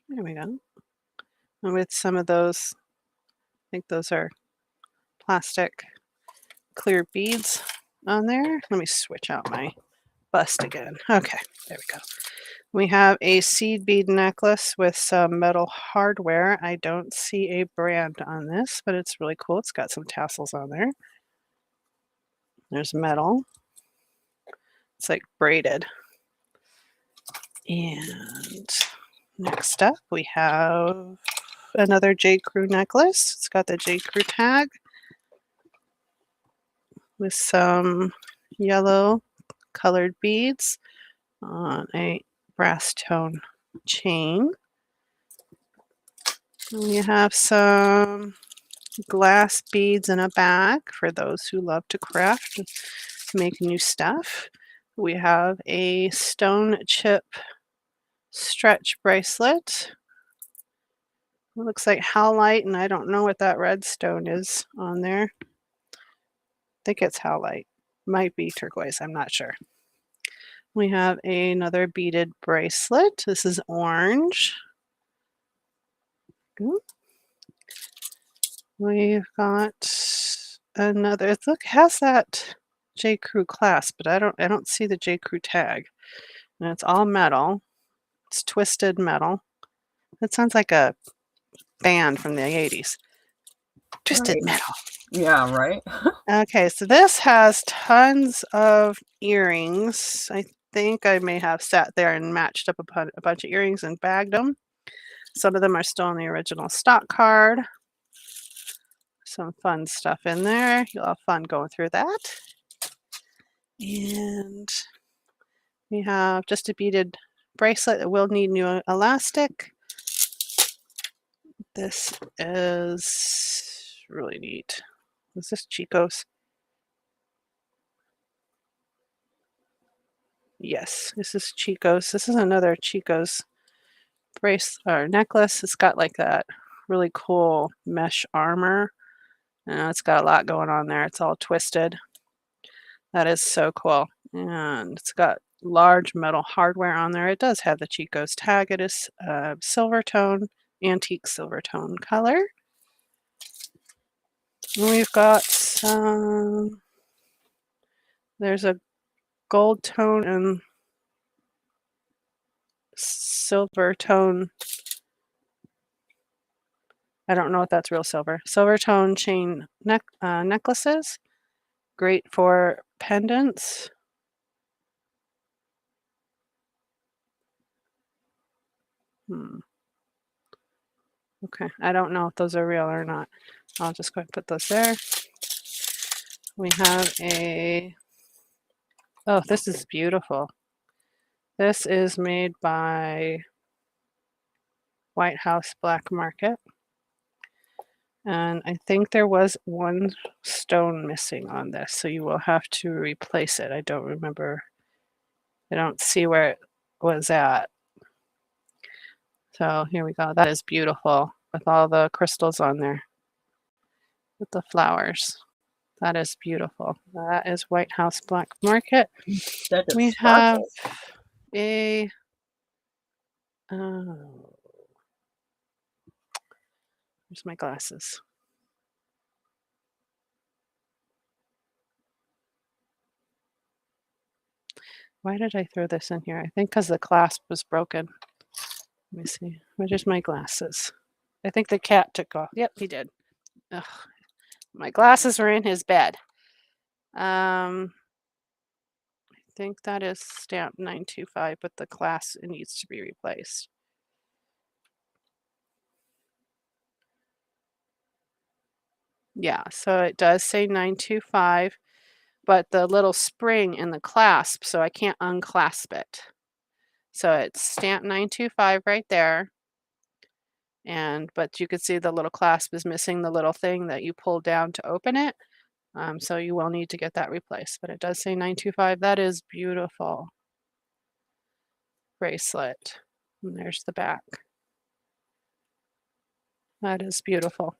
There we go. And with some of those, I think those are plastic clear beads on there. Let me switch out my bust again. Okay, there we go. We have a seed bead necklace with some metal hardware. I don't see a brand on this, but it's really cool. It's got some tassels on there. There's metal. It's like braided. And next up, we have another J. Crew necklace. It's got the J. Crew tag with some yellow colored beads on a brass tone chain. We have some glass beads in a bag for those who love to craft and make new stuff. We have a stone chip stretch bracelet. It looks like howlite, and I don't know what that red stone is on there. I think it's howlite. Might be turquoise, I'm not sure. We have another beaded bracelet. This is orange. We've got another. It has that J. Crew clasp, but I don't see the J. Crew tag. And it's all metal. It's twisted metal. It sounds like a band from the 80s. Twisted metal. Yeah, right. Okay, so this has tons of earrings. I think I may have sat there and matched up a bunch of earrings and bagged them. Some of them are still in the original stock card. Some fun stuff in there. You'll have fun going through that. And We have just a beaded bracelet that will need new elastic. This is really neat. Is this Chico's? Yes, this is Chico's. This is another Chico's brace or necklace. It's got like that really cool mesh armor. It's got a lot going on there. It's all twisted. That is so cool. And it's got large metal hardware on there. It does have the Chico's tag. It is silver tone, antique silver tone color. And we've got some, there's a gold tone and silver tone. I don't know if that's real silver. Silver tone chain necklaces. Great for pendants. Okay, I don't know if those are real or not. I'll just go ahead and put those there. We have a, oh, this is beautiful. This is made by White House Black Market. And I think there was one stone missing on this, so you will have to replace it. I don't remember. I don't see where it was at. So here we go. That is beautiful with all the crystals on there with the flowers. That is beautiful. That is White House Black Market. We have a where's my glasses? Why did I throw this in here? I think because the clasp was broken. Let me see. Where's my glasses? I think the cat took off. Yep, he did. Ugh. My glasses were in his bed. I think that is stamp 925, but the clasp needs to be replaced. Yeah, so it does say 925, but the little spring in the clasp, so I can't unclasp it. So it's stamp 925 right there. But you can see the little clasp is missing the little thing that you pull down to open it. So you will need to get that replaced, but it does say 925. That is beautiful. Bracelet. And there's the back. That is beautiful.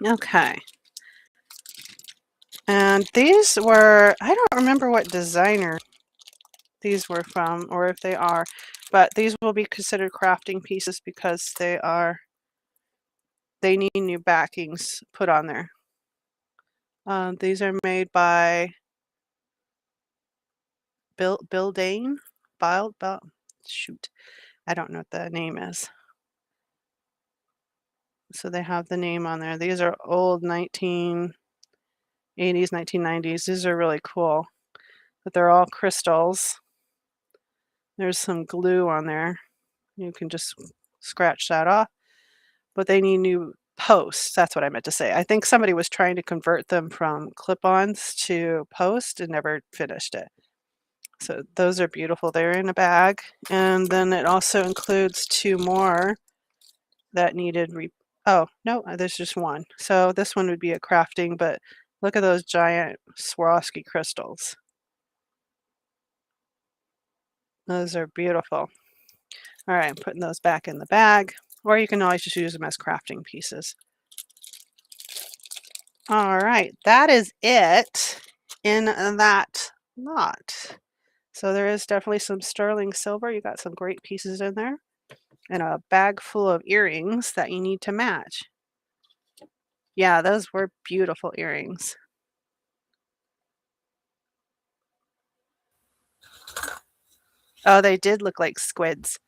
Okay. And these were, I don't remember what designer these were from or if they are, but these will be considered crafting pieces because they need new backings put on there. These are made by Bill Dane. Shoot, I don't know what the name is. So they have the name on there. These are old 1980s, 1990s. These are really cool, but they're all crystals. There's some glue on there. You can just scratch that off, but they need new posts. That's what I meant to say. I think somebody was trying to convert them from clip-ons to post and never finished it. So those are beautiful. They're in a bag. And then it also includes two more that needed oh, no, there's just one. So this one would be a crafting, but look at those giant Swarovski crystals. Those are beautiful. All right, I'm putting those back in the bag, or you can always just use them as crafting pieces. All right, that is it in that lot. So there is definitely some sterling silver. You got some great pieces in there and a bag full of earrings that you need to match. Yeah, those were beautiful earrings. Oh, they did look like squids.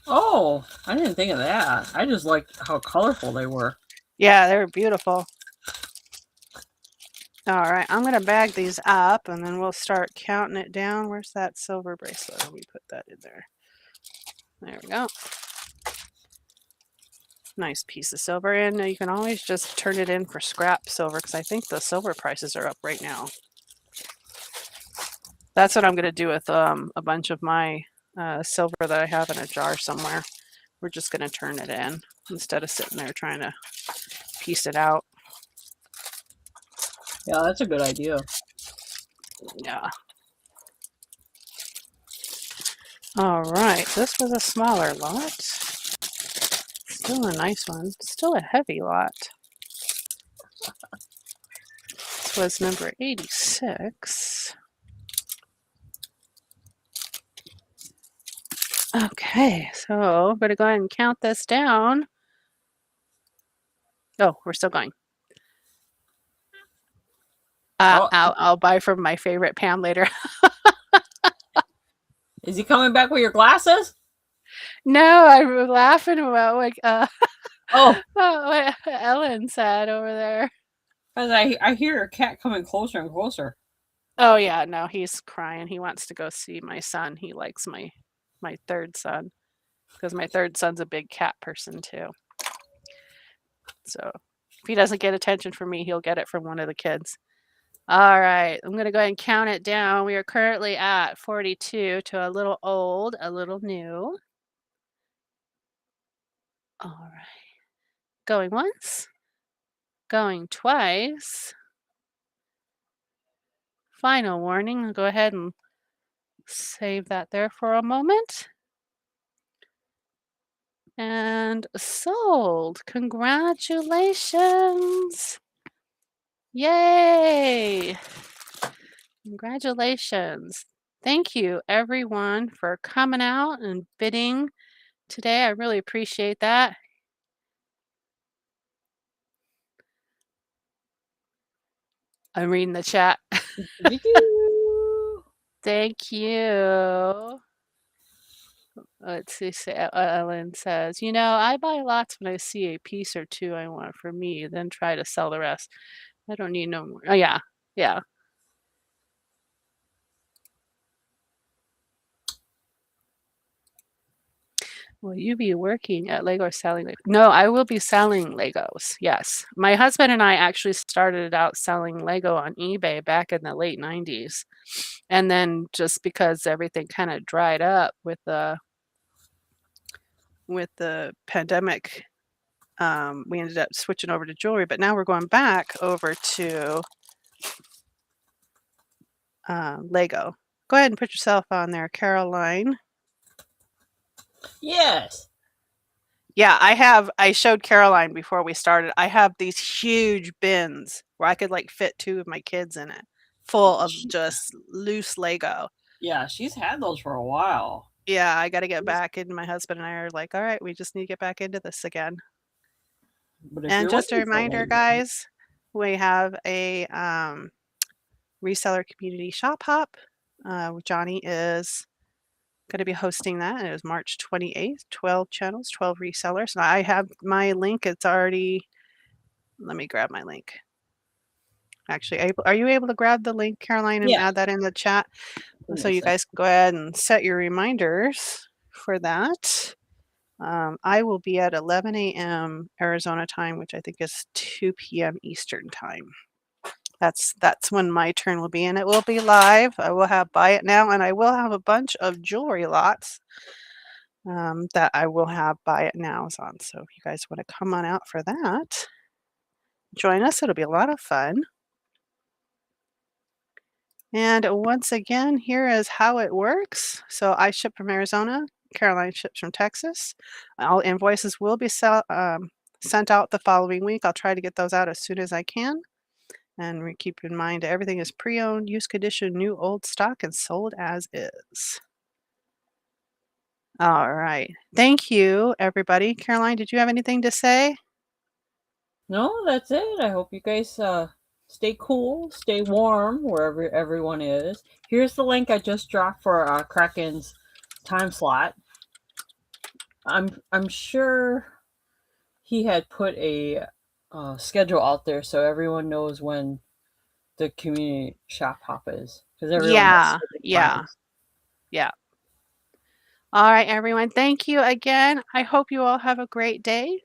Oh, I didn't think of that. I just liked how colorful they were. Yeah, they were beautiful. All right, I'm going to bag these up and then we'll start counting it down. Where's that silver bracelet? Let me put that in there. There we go. Nice piece of silver. And you can always just turn it in for scrap silver because I think the silver prices are up right now. That's what I'm going to do with a bunch of my silver that I have in a jar somewhere. We're just going to turn it in instead of sitting there trying to piece it out. Yeah, that's a good idea. Yeah. All right, this was a smaller lot. Still a nice one. Still a heavy lot. This was number 86. Okay, so I'm going to go ahead and count this down. Oh, we're still going. Oh, I'll buy from my favorite Pam later. is he coming back with your glasses? No, I'm laughing about Oh, what Ellen said over there. because I hear a cat coming closer and closer. Oh yeah, no, he's crying. He wants to go see my son. He likes my third son because my third son's a big cat person too. So if he doesn't get attention from me, he'll get it from one of the kids. All right, I'm going to go ahead and count it down. We are currently at 42 to a little old, a little new. All right. Going once. Going twice. Final warning. I'll go ahead and save that there for a moment. And sold. Congratulations. Yay. Congratulations. Thank you, everyone, for coming out and bidding today. I really appreciate that. I'm reading the chat. Thank you. Let's see. Ellen says, I buy lots when I see a piece or two I want for me, then try to sell the rest. I don't need no more. Oh, yeah. Yeah. Will you be working at Lego or selling? No, I will be selling Legos. Yes. My husband and I actually started out selling Lego on eBay back in the late 90s. And then just because everything kind of dried up with the pandemic, we ended up switching over to jewelry, but now we're going back over to Lego. Go ahead and put yourself on there, Caroline. Yes. Yeah, I showed Caroline before we started. I have these huge bins where I could fit two of my kids in it, full of just loose Lego. Yeah, she's had those for a while. Yeah, I got to get back in. My husband and I are like, all right, we just need to get back into this again. And just a reminder, guys, we have a reseller community shop hop. Johnny is going to be hosting that. It is March 28th, 12 channels, 12 resellers. And I have my link. It's already, let me grab my link. Actually, are you able to grab the link, Caroline, and add that in the chat? So you guys can go ahead and set your reminders for that. I will be at 11 a.m. Arizona time, which I think is 2 p.m. Eastern time. That's when my turn will be, and it will be live. I will have buy it now, and I will have a bunch of jewelry lots that I will have buy it nows on. So if you guys want to come on out for that, join us. It'll be a lot of fun. And once again, here is how it works. So I ship from Arizona. Caroline ships from Texas. All invoices will be sent out the following week. I'll try to get those out as soon as I can. And we keep in mind everything is pre-owned, used condition, new old stock, and sold as is. All right. Thank you, everybody. Caroline, did you have anything to say? No, that's it. I hope you guys stay cool, stay warm wherever everyone is. Here's the link I just dropped for Kraken's time slot. I'm sure he had put a schedule out there so everyone knows when the community shop hop is. Yeah. All right, everyone. Thank you again. I hope you all have a great day.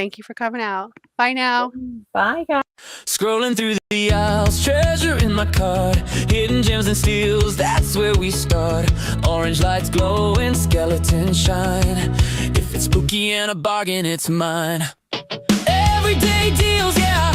Thank you for coming out. Bye now. Bye, guys. Scrolling through the aisles, treasure in my cart, hidden gems and steals, that's where we start. Orange lights glowing, skeletons shine. If it's spooky and a bargain, it's mine. Everyday deals, yeah,